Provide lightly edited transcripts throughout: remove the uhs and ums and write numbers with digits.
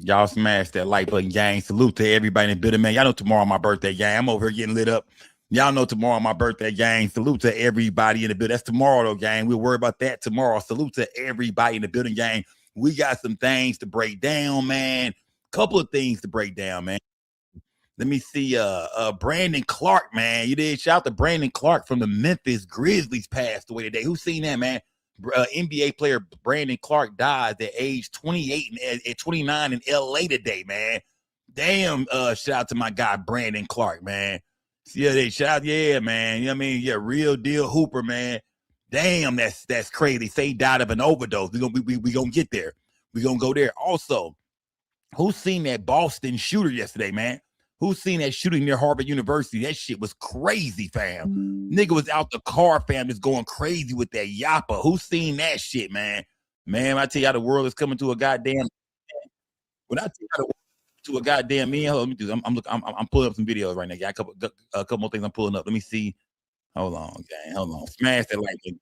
Y'all smash that like button, gang. Salute to everybody in the building, man. Y'all know tomorrow my birthday, gang. I'm over here getting lit up. Y'all know tomorrow my birthday, gang. Salute to everybody in the building. That's tomorrow, though, gang. We'll worry about that tomorrow. Salute to everybody in the building, gang. We got some things to break down, man. Couple of things to break down, man. Let me see. Brandon Clark, man. You did shout out to Brandon Clark from the Memphis Grizzlies passed away today. Who's seen that, man? NBA player Brandon Clark died at age 28 and at 29 in LA today, man. Damn, shout out to my guy Brandon Clark, man. Yeah, they shout, yeah, man. You know what I mean? Yeah, real deal hooper, man. Damn, that's crazy. Say he died of an overdose. We gonna get there. We gonna go there. Also, who's seen that Boston shooter yesterday, man? Who's seen that shooting near Harvard University? That shit was crazy, fam. Nigga was out the car, fam, just going crazy with that yappa. Who's seen that shit, man? Man, I tell y'all, the world is coming to a goddamn. When I tell y'all the world to a goddamn man, hold on, let me do. I'm pulling up some videos right now. Got a couple more things I'm pulling up. Let me see. Hold on, gang. Hold on. Smash that like button.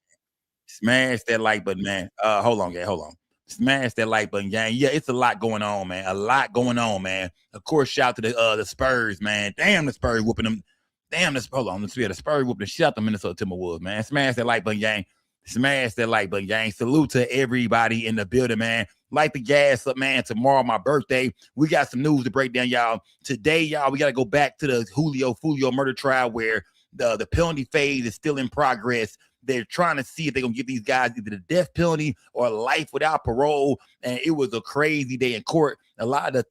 Smash that like button, man. Hold on, gang. Hold on. Smash that like button, gang. Yeah, it's a lot going on, man. A lot going on, man. Of course, shout out to the Spurs, man. Damn, the Spurs whooping them. Damn, hold on. Let's see. The Spurs whooping the shit out the Minnesota Timberwolves, man. Smash that like button, gang. Smash that like button, gang. Salute to everybody in the building, man. Light the gas up, man. Tomorrow, my birthday. We got some news to break down, y'all. Today, y'all, we got to go back to the Foolio murder trial where the penalty phase is still in progress. They're trying to see if they're going to give these guys either the death penalty or life without parole. And it was a crazy day in court. A lot of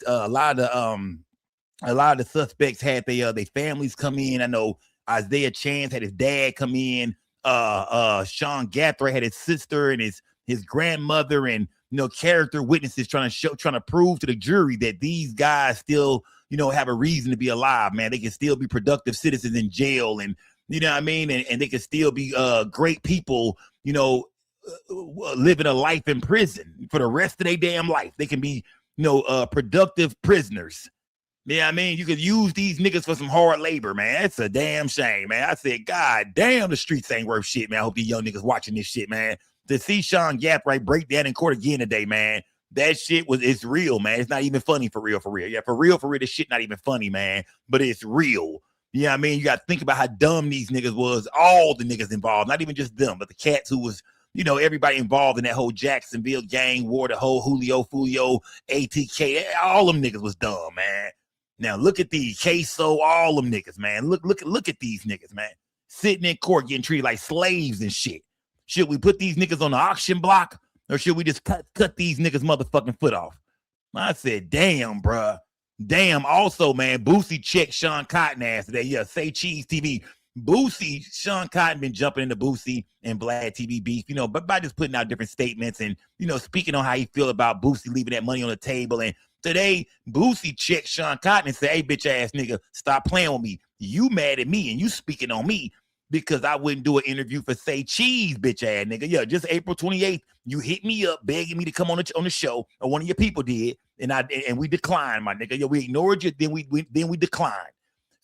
the suspects had their families come in. I know Isaiah Chance had his dad come in. Sean Gathray had his sister and his grandmother and, you know, character witnesses trying to prove to the jury that these guys still, you know, have a reason to be alive, man. They can still be productive citizens in jail, and you know what I mean? And they can still be great people, you know, living a life in prison for the rest of their damn life. They can be, you know, productive prisoners. Yeah, I mean, you could use these niggas for some hard labor, man. That's a damn shame, man. I said, God damn, the streets ain't worth shit, man. I hope these young niggas watching this shit, man. To see Sean Gathray break down in court again today, man. That shit it's real, man. It's not even funny for real. Yeah, for real, this shit not even funny, man. But it's real. Yeah, I mean, you got to think about how dumb these niggas was. All the niggas involved, not even just them, but the cats who was, you know, everybody involved in that whole Jacksonville gang war, the whole Julio, Foolio, ATK. All them niggas was dumb, man. Now look at these Queso, all them niggas, man. Look at these niggas, man. Sitting in court getting treated like slaves and shit. Should we put these niggas on the auction block, or should we just cut these niggas motherfucking foot off? I said, damn, bruh. Damn. Also, man, Boosie checked Shawn Cotton ass today. Yeah, Say Cheese TV. Boosie, Shawn Cotton been jumping into Boosie and Vlad TV beef, you know, but by just putting out different statements and, you know, speaking on how he feel about Boosie leaving that money on the table. And today, Boosie checked Shawn Cotton and said, hey, bitch ass nigga, stop playing with me. You mad at me and you speaking on me because I wouldn't do an interview for Say Cheese, bitch ass nigga. Yeah, just April 28th, you hit me up begging me to come on the show, or one of your people did, and we declined, my nigga. Yeah, we ignored you, then we declined.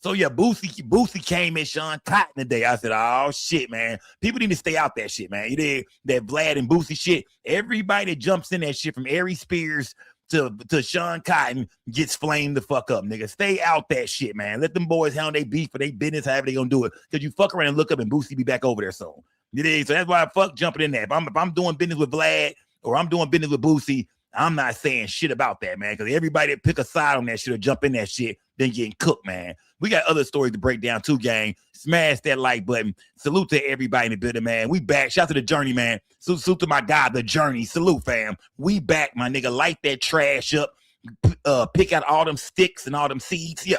So yeah, Boosie came in Shawn Cotton today. I said, oh shit, man. People need to stay out that shit, man. You did that Vlad and Boosie shit. Everybody that jumps in that shit from Ari Spears to Shawn Cotton gets flamed the fuck up, nigga. Stay out that shit, man. Let them boys handle their beef for their business, however they gonna do it. Because you fuck around and look up and Boosie be back over there soon. You dig? So that's why I fuck jumping in there. If I'm doing business with Vlad or I'm doing business with Boosie, I'm not saying shit about that, man. Because everybody that pick a side on that shit or jump in that shit, then getting cooked, man. We got other stories to break down too, gang. Smash that like button. Salute to everybody in the building, man. We back. Shout out to the Journey, man. Salute to my guy, the Journey. Salute, fam. We back, my nigga. Light that trash up. Pick out all them sticks and all them seeds. Yeah.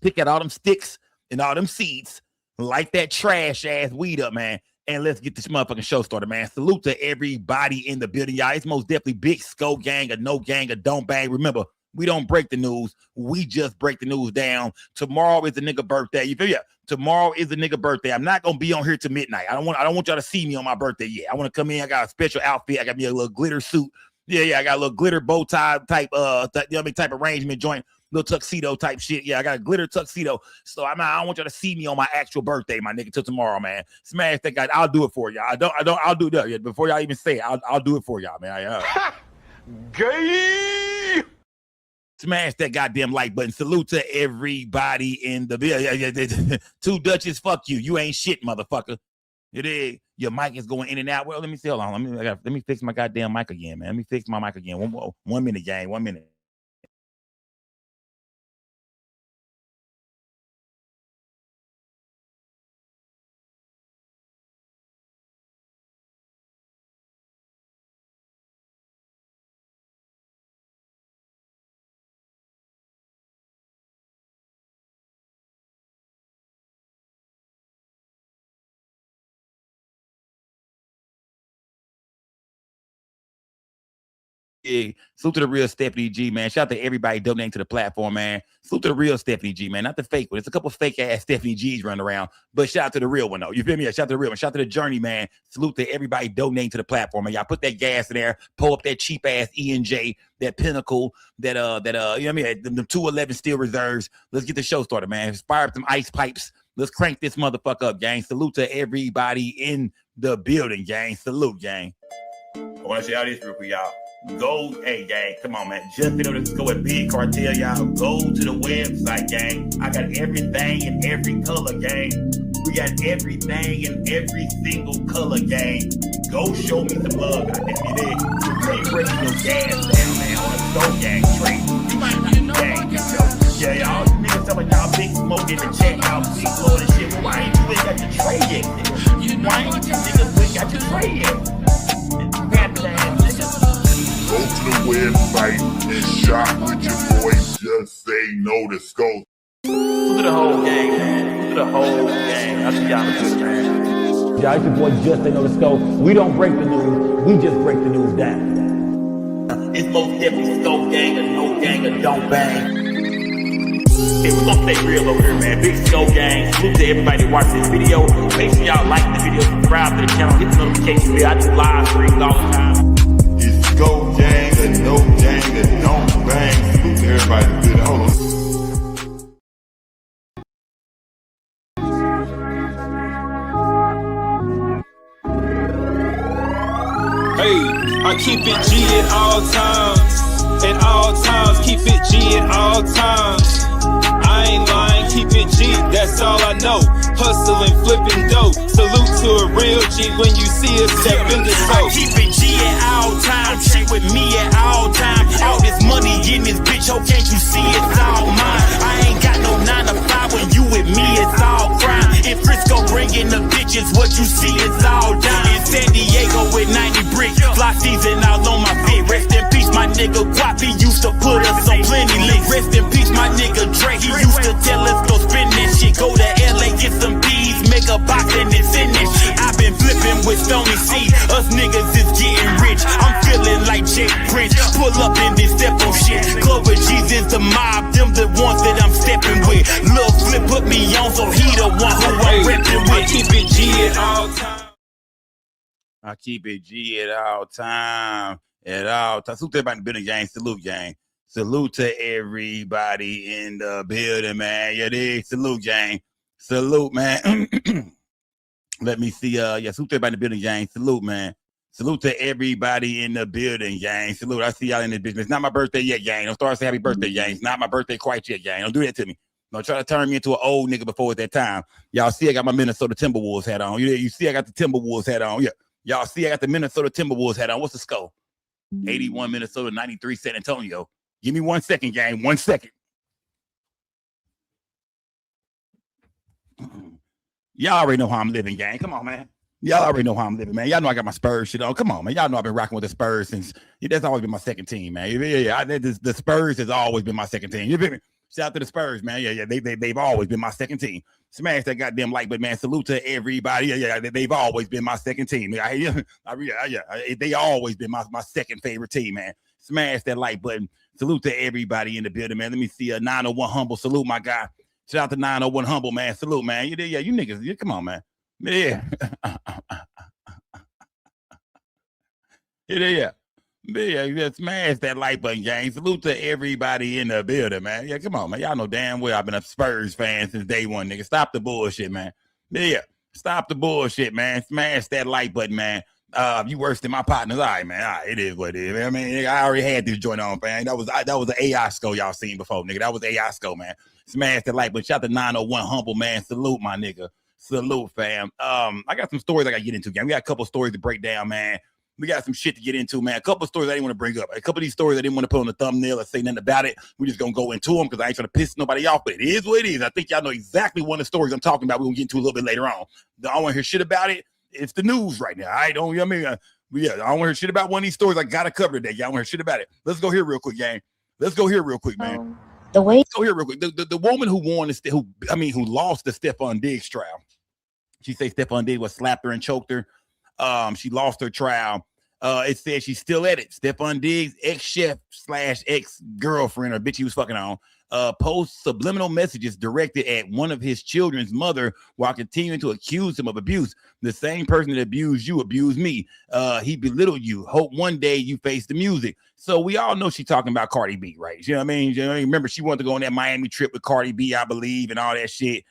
Pick out all them sticks and all them seeds. Light that trash ass weed up, man. And let's get this motherfucking show started, man. Salute to everybody in the building, y'all. It's most definitely Big Scope Gang, or No Gang, or Don't Bang. Remember, we don't break the news. We just break the news down. Tomorrow is the nigga birthday. You feel me? Yeah. Tomorrow is the nigga birthday. I'm not gonna be on here till midnight. I don't want y'all to see me on my birthday yet. I want to come in. I got a special outfit. I got me a little glitter suit. Yeah. I got a little glitter bow tie type, you know what I mean, type arrangement joint. Little tuxedo type shit. Yeah, I got a glitter tuxedo. So I don't want y'all to see me on my actual birthday, my nigga, till tomorrow, man. Smash that guy. I'll do it for y'all. I'll do that. Yeah, before y'all even say it, I'll do it for y'all, man. Gay. Smash that goddamn like button. Salute to everybody in the bill. Two Dutches, fuck you. You ain't shit, motherfucker. It is. Your mic is going in and out. Well, let me see. Hold on. Let me fix my goddamn mic again, man. Let me fix my mic again. 1 minute, gang. 1 minute. Yeah. Salute to the real Stephanie G, man. Shout out to everybody donating to the platform, man. Salute to the real Stephanie G, man. Not the fake one. There's a couple fake ass Stephanie G's running around, but shout out to the real one, though. You feel me? Shout out to the real one. Shout out to the journey, man. Salute to everybody donating to the platform, man. Y'all put that gas in there, pull up that cheap ass E&J, that Pinnacle, that you know what I mean? The 211 Steel Reserves. Let's get the show started, man. Fire up some ice pipes. Let's crank this motherfucker up, gang. Salute to everybody in the building, gang. Salute, gang. I want to say all this real quick, y'all. Go, hey, gang, come on, man. Just in order to go with Big Cartel, y'all. Go to the website, gang. I got everything in every color, gang. We got everything in every single color, gang. Go show me some love, goddamn it. Trade personal gas, man, on the stove, gang. Trade. Gang. Yeah, y'all niggas talking about y'all big smoke in the chat, y'all big blood and shit. Well, why ain't you ain't got your trade yet, nigga? Why ain't you niggas ain't got your trade yet? Go to the website and shop with your voice. Just say no to scope. Look at the whole gang, man. Look at the whole gang. I see y'all good, man. Y'all, it's your boy Just Say No to Scope. We don't break the news. We just break the news down. It's most definitely Scope gang or no gang or don't bang. Hey, we're gonna stay real over here, man. Big Scope gang. Salute to everybody watching this video. Make sure y'all like the video, subscribe to the channel, hit the notification bell. I do live streams all the time. Go gang or no gang or don't bang. Salute to everybody in the video. Hold on. Hey, I keep it G at all times. At all times, keep it G at all times. I ain't lying, keep it G, that's all I know. Hustling, flipping dope. Salute to a real G when you see us step in the I keep it G at all times. She with me at all times. All this money in this bitch, oh can't you see it's all mine? I ain't got no 9 to 5 when you with me, it's all crime. In Frisco bringing the bitches, what you see is all dime. In San Diego with 90 bricks, fly season all on my feet. Rest in peace, my nigga Guapi used to put us on plenty links. Rest in peace, my nigga Dre, he used to tell us go spend that shit. Go to LA, get some bees, make a box and it's in this shit. I've been flipping with Stony C, us niggas is getting rich. I'm feeling like Jake Prince, pull up in this step on shit. Clover G's is the mob, them the ones that I'm stepping with. Lil Flip put me on, so he the one who I'm repping with. I keep it G at all times. I keep it G at all time. At all time. Salute to everybody in the building, gang. Salute, gang. Salute to everybody in the building, man. Yeah, they salute, gang. Salute, man. Let me see. Yeah, salute to everybody in the building, gang. Salute, man. Salute to everybody in the building, gang. Salute. I see y'all in this business. It's not my birthday yet, gang. Don't start saying happy birthday, gang. It's not my birthday quite yet, gang. Don't do that to me. Don't try to turn me into an old nigga before it's that time. Y'all see I got my Minnesota Timberwolves hat on. You see I got the Timberwolves hat on. Yeah. Y'all see I got the Minnesota Timberwolves hat on. What's the score? 81 Minnesota, 93 San Antonio. Give me 1 second, gang. 1 second. Y'all already know how I'm living, gang. Come on, man. Y'all already know how I'm living, man. Y'all know I got my Spurs shit on. Come on, man. Y'all know I've been rocking with the Spurs since. That's always been my second team, man. The Spurs has always been my second team. You feel me? Shout out to the Spurs, man. Yeah. They've always been my second team. Smash that goddamn like button, man. Salute to everybody. Yeah. They've always been my second team. They always been my second favorite team, man. Smash that like button. Salute to everybody in the building, man. Let me see a 901 Humble. Salute, my guy. Shout out to 901 Humble, man. Salute, man. You niggas. Come on, man. Yeah. Yeah, smash that like button, gang. Salute to everybody in the building, man. Yeah, come on, man. Y'all know damn well I've been a Spurs fan since day one, nigga. Stop the bullshit, man. Yeah, stop the bullshit, man. Smash that like button, man. You worse than my partners. All right, man. All right, it is what it is. I mean, I already had this joint on, man. That was an AI skull y'all seen before, nigga. That was AI skull, man. Smash the like, but shout to 901 Humble, man. Salute, my nigga. Salute, fam. I got some stories I got to get into, gang. We got a couple stories to break down, man. We got some shit to get into, man. A couple of stories I didn't want to bring up. A couple of these stories I didn't want to put on the thumbnail or say nothing about it. We're just going to go into them because I ain't trying to piss nobody off, but it is what it is. I think y'all know exactly one of the stories I'm talking about. We're going to get into a little bit later on. I don't want to hear shit about it. It's the news right now. I don't, you know what I mean? Yeah, I don't want to hear shit about one of these stories. I got to cover today. Y'all want to hear shit about it. Let's go here real quick, gang. Let's go here real quick, man. The way Let's go here real quick. The woman who won who lost the Stephon Diggs trial. She said Stephon Diggs was slapped her and choked her. She lost her trial. It says she's still at it. Stephon Diggs, ex-chef / ex-girlfriend or bitch he was fucking on, posts subliminal messages directed at one of his children's mother while continuing to accuse him of abuse. The same person that abused you abused me. He belittled you. Hope one day you face the music. So we all know she's talking about Cardi B, right? You know what I mean? Remember, she wanted to go on that Miami trip with Cardi B, I believe, and all that shit.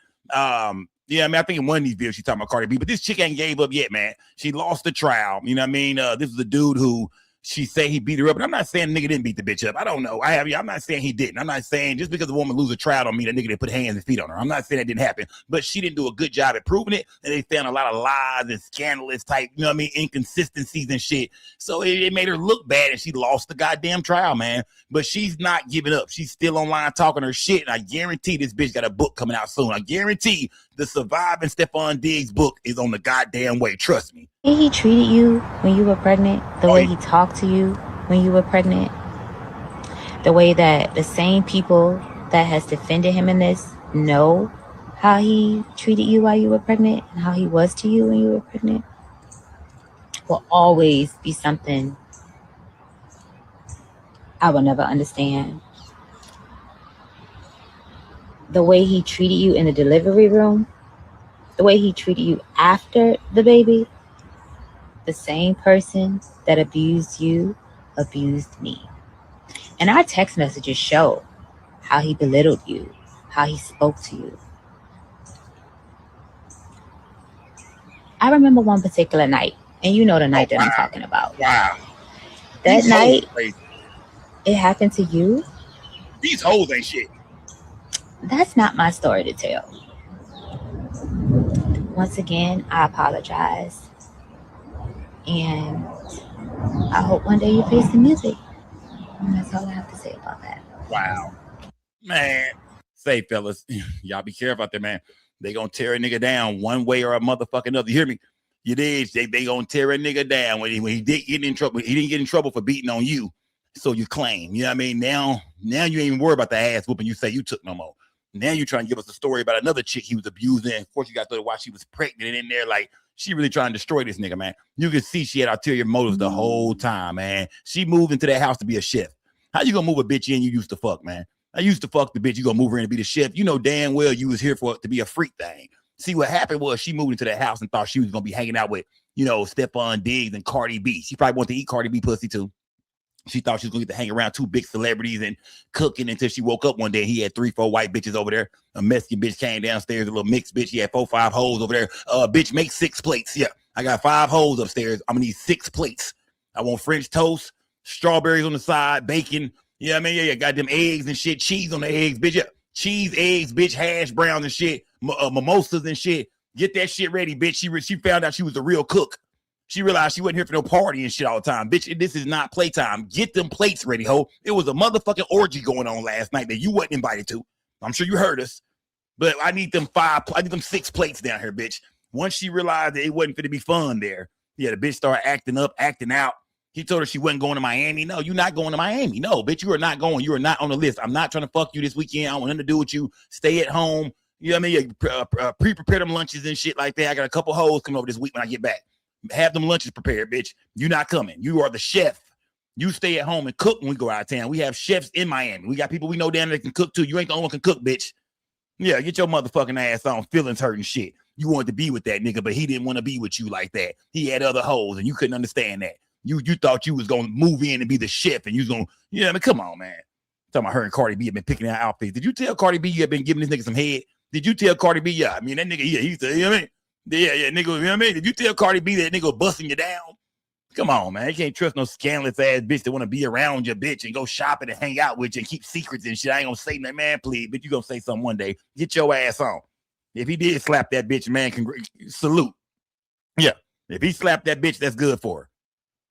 Yeah, I mean, I think in one of these videos she's talking about Cardi B, but this chick ain't gave up yet, man. She lost the trial. You know what I mean? This is a dude who she say he beat her up, and I'm not saying the nigga didn't beat the bitch up. I don't know. I'm not saying he didn't. I'm not saying just because a woman lose a trial don't mean that nigga didn't put hands and feet on her. I'm not saying that didn't happen, but she didn't do a good job at proving it, and they found a lot of lies and scandalous type, you know what I mean, inconsistencies and shit. So it made her look bad, and she lost the goddamn trial, man. But she's not giving up. She's still online talking her shit, and I guarantee this bitch got a book coming out soon. I guarantee the Surviving Stephon Diggs book is on the goddamn way. Trust me. The way he treated you when you were pregnant, the way he talked to you when you were pregnant, the way that the same people that has defended him in this know how he treated you while you were pregnant and how he was to you when you were pregnant will always be something I will never understand. The way he treated you in the delivery room, the way he treated you after the baby, the same person that abused you abused me. And our text messages show how he belittled you, how he spoke to you. I remember one particular night, and you know the night that I'm talking about. Wow. That night, it happened to you. These hoes ain't shit. That's not my story to tell. Once again, I apologize. And I hope one day you face the music. And that's all I have to say about that. Wow. Man. Say, fellas, y'all be careful out there, man. They gonna tear a nigga down one way or a motherfucking other. You hear me? You did. They gonna tear a nigga down when he did get in trouble. He didn't get in trouble for beating on you. So you claim. You know what I mean? Now you ain't even worried about the ass whooping you say you took no more. Now you're trying to give us a story about another chick he was abusing. Of course, you got to watch she was pregnant in there. Like, she really trying to destroy this nigga, man. You can see she had ulterior motives the whole time, man. She moved into that house to be a chef. How you gonna move a bitch in you used to fuck, man? I used to fuck the bitch. You gonna move her in to be the chef. You know damn well you was here for it to be a freak thing. See, what happened was she moved into that house and thought she was gonna be hanging out with, you know, Stephon Diggs and Cardi B. She probably wanted to eat Cardi B pussy too. She thought she was going to get to hang around two big celebrities and cooking until she woke up one day. He had 3-4 white bitches over there. A Mexican bitch came downstairs, a little mixed bitch. He had 4-5 hoes over there. Bitch, make 6 plates. Yeah, I got 5 hoes upstairs. I'm going to need 6 plates. I want French toast, strawberries on the side, bacon. Yeah, I mean, yeah, got them eggs and shit, cheese on the eggs, bitch. Yeah. Cheese, eggs, bitch, hash browns and shit, mimosas and shit. Get that shit ready, bitch. She found out she was a real cook. She realized she wasn't here for no party and shit all the time. Bitch, this is not playtime. Get them plates ready, ho. It was a motherfucking orgy going on last night that you wasn't invited to. I'm sure you heard us. But I need them 6 plates down here, bitch. Once she realized that it wasn't going to be fun there, yeah, the bitch started acting up, acting out. He told her she wasn't going to Miami. No, you're not going to Miami. No, bitch, you are not going. You are not on the list. I'm not trying to fuck you this weekend. I don't want nothing to do with you. Stay at home. You know what I mean? Pre-prepare them lunches and shit like that. I got a couple hoes coming over this week when I get back. Have them lunches prepared, bitch. You're not coming. You are the chef. You stay at home and cook when we go out of town. We have chefs in Miami. We got people we know down there that can cook too. You ain't the only one can cook, bitch. Yeah, get your motherfucking ass on. Feelings hurt and shit. You wanted to be with that nigga, but he didn't want to be with you like that. He had other hoes, and you couldn't understand that. You thought you was gonna move in and be the chef, and you was gonna, I mean, come on, man. Talking about her and Cardi B have been picking out outfits. Did you tell Cardi B you have been giving this nigga some head? Did you tell Cardi B? Yeah, I mean that nigga, yeah, he's, you know what I mean? Yeah, nigga, you know what I mean? Did you tell Cardi B that nigga busting you down? Come on, man. You can't trust no scandalous ass bitch that want to be around your bitch and go shopping and hang out with you and keep secrets and shit. I ain't gonna say nothing, man, please. But you gonna say something one day. Get your ass on. If he did slap that bitch, man, salute. Yeah. If he slapped that bitch, that's good for her.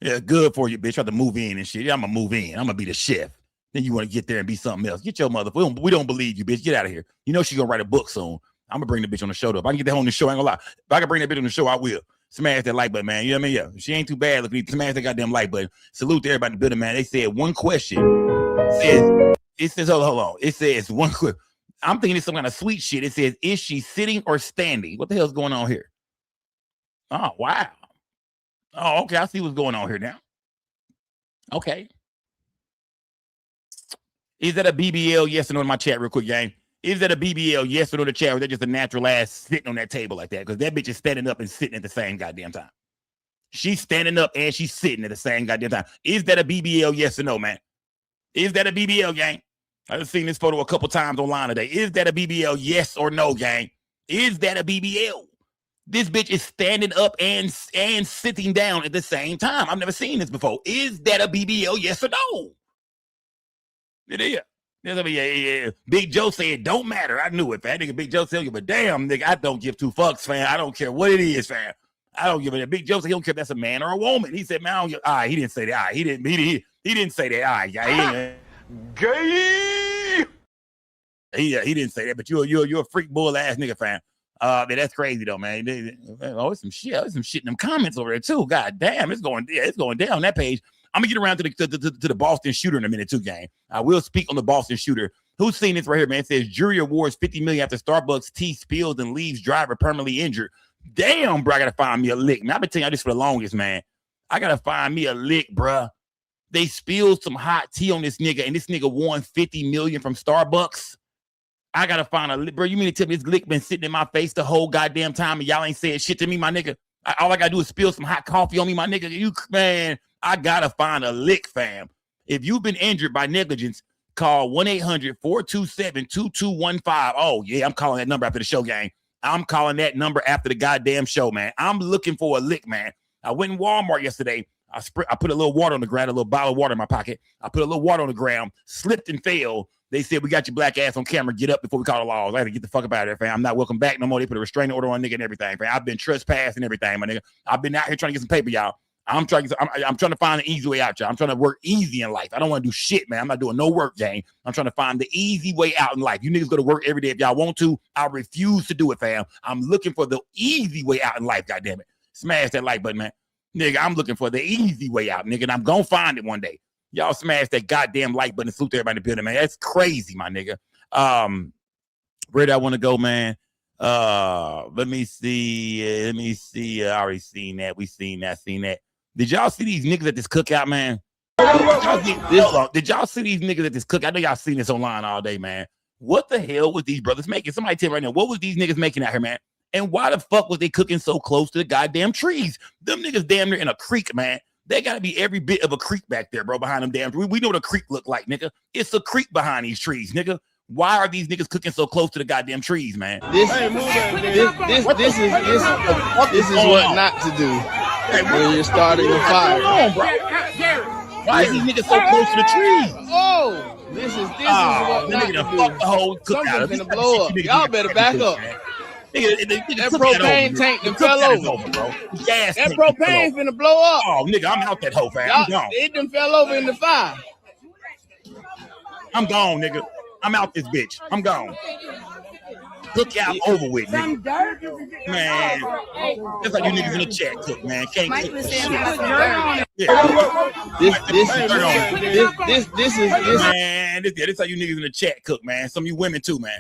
Yeah, good for you, bitch. Try to move in and shit. Yeah, I'm gonna move in. I'm gonna be the chef. Then you want to get there and be something else. Get your mother. We don't believe you, bitch. Get out of here. You know she's gonna write a book soon. I'm gonna bring the bitch on the show though. If I can get that on the show, I ain't gonna lie. If I can bring that bitch on the show, I will. Smash that like button, man. You know what I mean? Yeah. She ain't too bad. If we smash that goddamn like button. Salute to everybody in the building, man. They said one question. It says, hold on. It says one question. I'm thinking it's some kind of sweet shit. It says, is she sitting or standing? What the hell's going on here? Oh, wow. Oh, okay. I see what's going on here now. Okay. Is that a BBL? Yes or no in my chat real quick, gang. Is that a BBL? Yes or no in the chat? Or is that just a natural ass sitting on that table like that? Because that bitch is standing up and sitting at the same goddamn time. She's standing up and she's sitting at the same goddamn time. Is that a BBL? Yes or no, man? Is that a BBL, gang? I've seen this photo a couple times online today. Is that a BBL? Yes or no, gang? Is that a BBL? This bitch is standing up and sitting down at the same time. I've never seen this before. Is that a BBL? Yes or no? It is. Yeah. Big Joe said, don't matter. I knew it, fam. Nigga, Big Joe tell you, but damn, nigga, I don't give two fucks, fam. I don't care what it is, fam. I don't give a damn. Big Joe said he don't care if that's a man or a woman. He said, man, I don't give. All right, he didn't say that. All right, he didn't say that. All right, yeah. Gay. He didn't say that, but you're a freak bull ass nigga, fam. Man, that's crazy though, man. It's some shit. There's some shit in them comments over there too. God damn, it's going down that page. I'm gonna get around to the Boston shooter in a minute too, gang. I will speak on the Boston shooter. Who's seen this right here, man? It says jury awards $50 million after Starbucks tea spills and leaves driver permanently injured. Damn, bro, I gotta find me a lick. Man, I've been telling you this for the longest, man. I gotta find me a lick, bro. They spilled some hot tea on this nigga, and this nigga won $50 million from Starbucks. I gotta find a lick, bro. You mean to tell me this lick been sitting in my face the whole goddamn time, and y'all ain't saying shit to me, my nigga? All I gotta do is spill some hot coffee on me, my nigga. Man, I gotta find a lick, fam. If you've been injured by negligence, call 1-800-427-2215. Oh, yeah, I'm calling that number after the show, gang. I'm calling that number after the goddamn show, man. I'm looking for a lick, man. I went in Walmart yesterday. I put a little water on the ground, a little bottle of water in my pocket. I put a little water on the ground, slipped and fell. They said, we got your black ass on camera. Get up before we call the laws. I had to get the fuck up out of there, fam. I'm not welcome back no more. They put a restraining order on nigga and everything, fam. I've been trespassed and everything, my nigga. I've been out here trying to get some paper, y'all. I'm trying to find an easy way out, y'all. I'm trying to work easy in life. I don't want to do shit, man. I'm not doing no work, gang. I'm trying to find the easy way out in life. You niggas go to work every day if y'all want to. I refuse to do it, fam. I'm looking for the easy way out in life, goddammit. Smash that like button, man. Nigga, I'm looking for the easy way out, nigga, and I'm gonna find it one day. Y'all smash that goddamn like button and salute to everybody in the building, man. That's crazy, my nigga. Where do I want to go, man? Let me see. I already seen that. We seen that. Did y'all see these niggas at this cookout, man? Did y'all see these niggas at this cookout? I know y'all seen this online all day, man. What the hell was these brothers making? Somebody tell me right now, what was these niggas making out here, man? And why the fuck was they cooking so close to the goddamn trees? Them niggas damn near in a creek, man. They gotta be every bit of a creek back there, bro, behind them damn trees. We know what a creek look like, nigga. It's a creek behind these trees, nigga. Why are these niggas cooking so close to the goddamn trees, man? This is what not to do when you're starting a fire. Why is these niggas so close to the trees? Oh, this is what not to do. The whole cookout. Something's gonna blow up. Y'all better back up. That propane tank done fell over, bro. That propane's finna blow up. Oh, nigga, I'm out that hoe, fam. I'm gone. It done fell over in the fire. I'm gone, nigga. I'm out this bitch. I'm gone. Cookout over with, nigga. Man, that's like you niggas in the chat cook, man. Can't cook shit. This is man. This how you niggas in the chat cook, man. Some of you women too, man.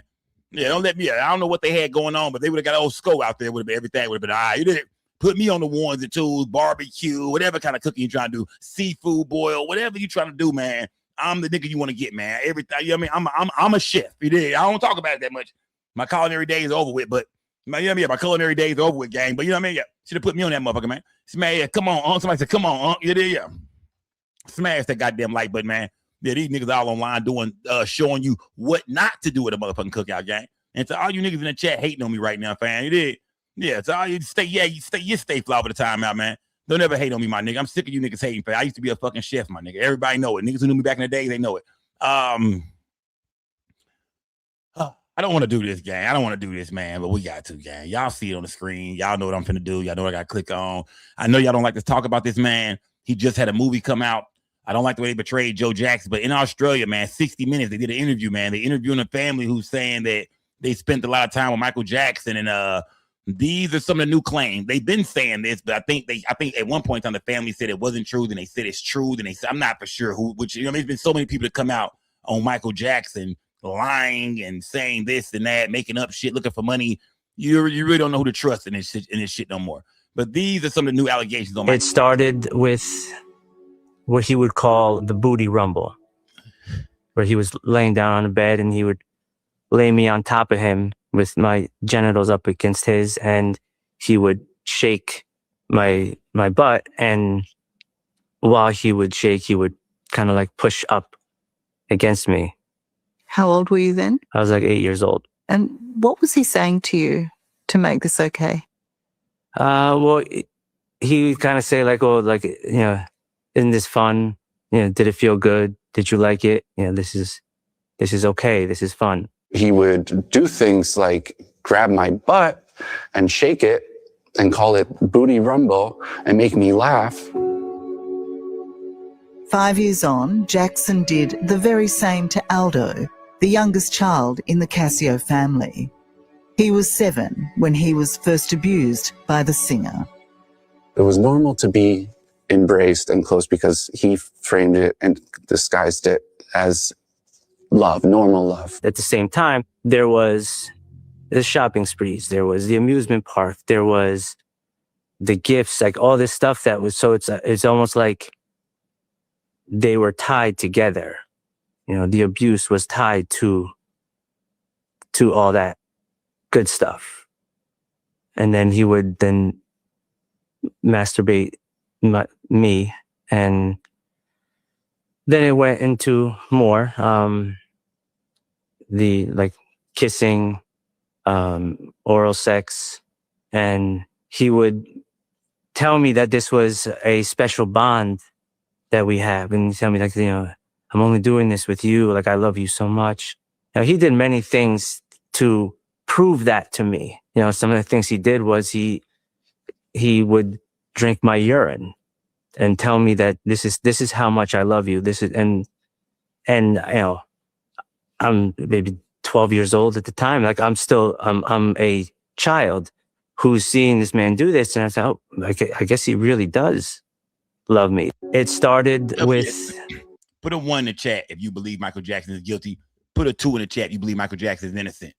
Yeah, don't let me. I don't know what they had going on, but they would have got old SCO out there. Would have been everything. Would have been all right. You didn't put me on the ones and twos, barbecue, whatever kind of cooking you trying to do, seafood boil, whatever you trying to do, man. I'm the nigga you want to get, man. Everything. You know what I mean? I'm a chef. You did. I don't talk about it that much. My culinary days over with, but you know what I mean? My culinary days over with, gang. But you know what I mean? Yeah, should have put me on that motherfucker, man. Smash, yeah, come on, somebody said, come on, you did, yeah. Smash that goddamn like button, man. Yeah, these niggas all online doing, showing you what not to do with a motherfucking cookout, gang. And to all you niggas in the chat hating on me right now, fam, you did. Yeah, to all you stay fly over the time out, man. Don't ever hate on me, my nigga. I'm sick of you niggas hating. I used to be a fucking chef, my nigga. Everybody know it. Niggas who knew me back in the day, they know it. I don't want to do this, gang. I don't want to do this, man, but we got to, gang. Y'all see it on the screen. Y'all know what I'm finna do. Y'all know what I got to click on. I know y'all don't like to talk about this, man. He just had a movie come out. I don't like the way they betrayed Joe Jackson, but in Australia, man, 60 Minutes, they did an interview, man. They interviewing a family who's saying that they spent a lot of time with Michael Jackson, and these are some of the new claims. They've been saying this, but I think at one point in time the family said it wasn't true. Then they said it's true. Then they said, I'm not for sure who. Which there's been so many people that come out on Michael Jackson lying and saying this and that, making up shit, looking for money. You really don't know who to trust in this shit no more. But these are some of the new allegations on Michael. It started with what he would call the booty rumble, where he was laying down on the bed and he would lay me on top of him with my genitals up against his, and he would shake my butt, and while he would shake, he would kind of like push up against me. How old were you then? I was like 8 years old. And what was he saying to you to make this okay? Well, he would kind of say like, oh, like, isn't this fun? Did it feel good? Did you like it? This is okay. This is fun. He would do things like grab my butt and shake it and call it booty rumble and make me laugh. 5 years on, Jackson did the very same to Aldo, the youngest child in the Casio family. He was 7 when he was first abused by the singer. It was normal to be embraced and close because he framed it and disguised it as love, normal love. At the same time, there was the shopping sprees, there was the amusement park, there was the gifts, like all this stuff that was, so it's almost like they were tied together. The abuse was tied to all that good stuff. And then he would then masturbate me, and then it went into more, the like kissing, oral sex, and he would tell me that this was a special bond that we have, and tell me like, I'm only doing this with you, like I love you so much. Now he did many things to prove that to me. Some of the things he did was he would drink my urine and tell me that this is how much I love you. This is, and I'm maybe 12 years old at the time. Like I'm a child who's seeing this man do this, and I thought, oh, I guess he really does love me. It started with. Put a 1 in the chat if you believe Michael Jackson is guilty. Put a 2 in the chat if you believe Michael Jackson is innocent.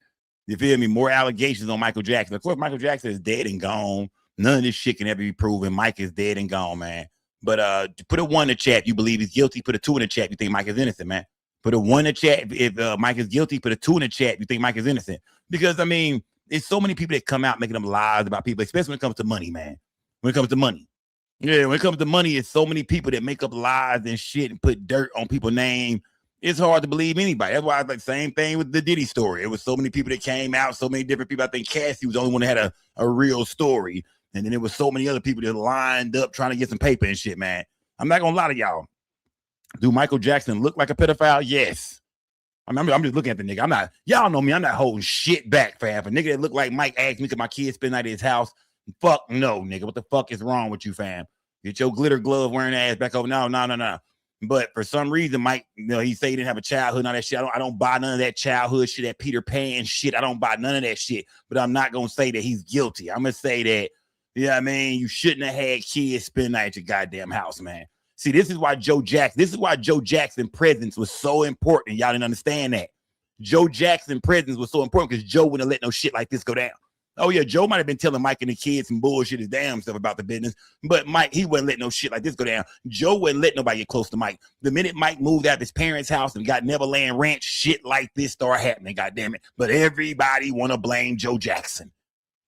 You feel me? More allegations on Michael Jackson. Of course, Michael Jackson is dead and gone. None of this shit can ever be proven. Mike is dead and gone, man. But put a 1 in the chat if you believe he's guilty. Put a 2 in the chat if you think Mike is innocent, man. Put a 1 in the chat if Mike is guilty. Put a 2 in the chat if you think Mike is innocent. Because, I mean, there's so many people that come out making them lies about people, especially when it comes to money, man. When it comes to money. Yeah, when it comes to money, it's so many people that make up lies and shit and put dirt on people's name. It's hard to believe anybody. That's why it's like same thing with the Diddy story. It was so many people that came out, so many different people. I think Cassie was the only one that had a real story. And then there was so many other people that lined up trying to get some paper and shit, man. I'm not gonna lie to y'all. Do Michael Jackson look like a pedophile? Yes. I'm just looking at the nigga. Y'all know me, I'm not holding shit back, fam. If a nigga that look like Mike asked me, could my kids spend the night at his house? Fuck no, nigga. What the fuck is wrong with you, fam? Get your glitter glove wearing ass back over. No. But for some reason, Mike, he say he didn't have a childhood and all that shit. I don't buy none of that childhood shit, that Peter Pan shit. I don't buy none of that shit. But I'm not gonna say that he's guilty. I'm gonna say that, you shouldn't have had kids spend the night at your goddamn house, man. See, this is why Joe Jackson presence was so important. Y'all didn't understand that. Joe Jackson presence was so important because Joe wouldn't let no shit like this go down. Oh, yeah, Joe might have been telling Mike and the kids some bullshit his damn stuff about the business, but Mike, he wouldn't let no shit like this go down. Joe wouldn't let nobody get close to Mike. The minute Mike moved out of his parents' house and got Neverland Ranch, shit like this started happening, goddamn it. But everybody want to blame Joe Jackson.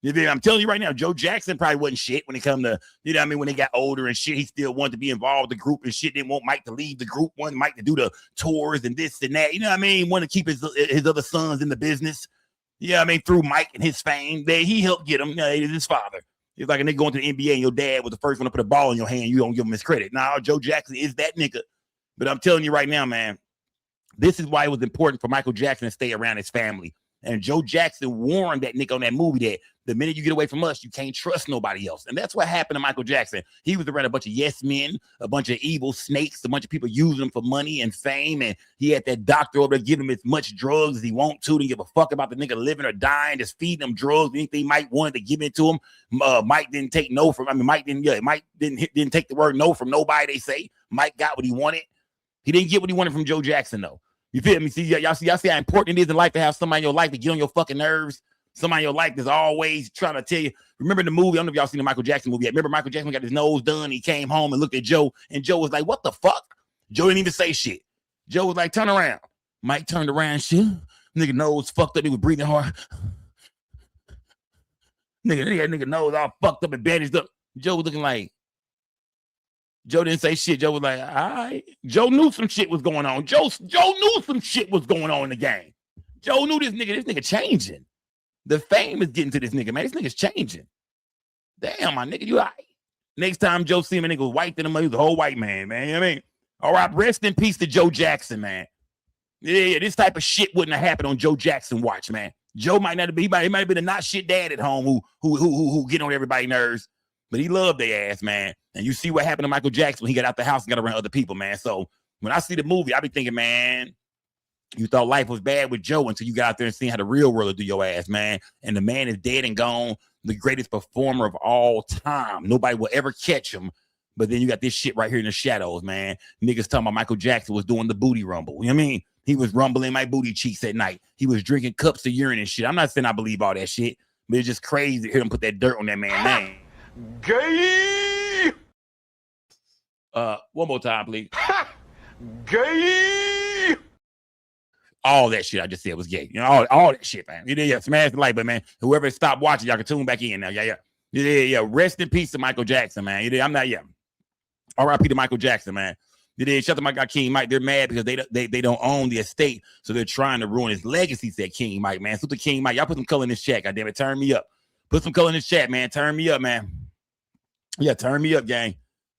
I'm telling you right now, Joe Jackson probably wasn't shit when it come to, when they got older and shit. He still wanted to be involved with the group and shit. Didn't want Mike to leave the group, wanted Mike to do the tours and this and that. Want to keep his other sons in the business. Through Mike and his fame, he helped get him. His father. It's like a nigga going to the NBA and your dad was the first one to put a ball in your hand. You don't give him his credit. Now, Joe Jackson is that nigga. But I'm telling you right now, man, this is why it was important for Michael Jackson to stay around his family. And Joe Jackson warned that nigga on that movie that the minute you get away from us, you can't trust nobody else. And that's what happened to Michael Jackson. He was around a bunch of yes men, a bunch of evil snakes, a bunch of people using him for money and fame. And he had that doctor over there giving him as much drugs as he want to. Didn't give a fuck about the nigga living or dying, just feeding him drugs. Anything Mike wanted to give it to him. Mike didn't take no from, Mike didn't take the word no from nobody, they say. Mike got what he wanted. He didn't get what he wanted from Joe Jackson, though. You feel me? See, y'all see how important it is in life to have somebody in your life to get on your fucking nerves. Somebody in your life that's always trying to tell you. Remember the movie? I don't know if y'all seen the Michael Jackson movie yet. Remember Michael Jackson got his nose done. He came home and looked at Joe, and Joe was like, what the fuck? Joe didn't even say shit. Joe was like, turn around. Mike turned around, shit. Nigga nose fucked up. He was breathing hard. Nigga nose all fucked up and bandaged up. Joe was looking like, Joe didn't say shit. Joe was like, all right. Joe knew some shit was going on. Joe knew some shit was going on in the game. Joe knew this nigga changing. The fame is getting to this nigga, man. This nigga's changing. Damn, my nigga, you all right. Next time Joe see him, a nigga was white than him. He was a whole white man, man. You know what I mean? All right, rest in peace to Joe Jackson, man. Yeah, this type of shit wouldn't have happened on Joe Jackson watch, man. Joe might not have been, he might have been a not shit dad at home who get on everybody's nerves. But he loved their ass, man. And you see what happened to Michael Jackson when he got out the house and got around other people, man. So when I see the movie, I be thinking, man, you thought life was bad with Joe until you got out there and seen how the real world will do your ass, man. And the man is dead and gone, the greatest performer of all time. Nobody will ever catch him. But then you got this shit right here in the shadows, man. Niggas talking about Michael Jackson was doing the booty rumble. You know what I mean? He was rumbling my booty cheeks at night. He was drinking cups of urine and shit. I'm not saying I believe all that shit, but it's just crazy to hear him put that dirt on that man's name. Gay! One more time, please. Gay! All that shit I just said was gay. You know, all that shit, man. Yeah, smash the like, but man, whoever stopped watching, y'all can tune back in now. Yeah. Rest in peace to Michael Jackson, man. I'm not, R.I.P. to Michael Jackson, man. Shut the mic out, King Mike. They're mad because they don't own the estate, so they're trying to ruin his legacy, said King Mike, man. So the King Mike, y'all put some color in this chat, goddammit. Turn me up. Put some color in this chat, man. Turn me up, man. Yeah, turn me up, gang.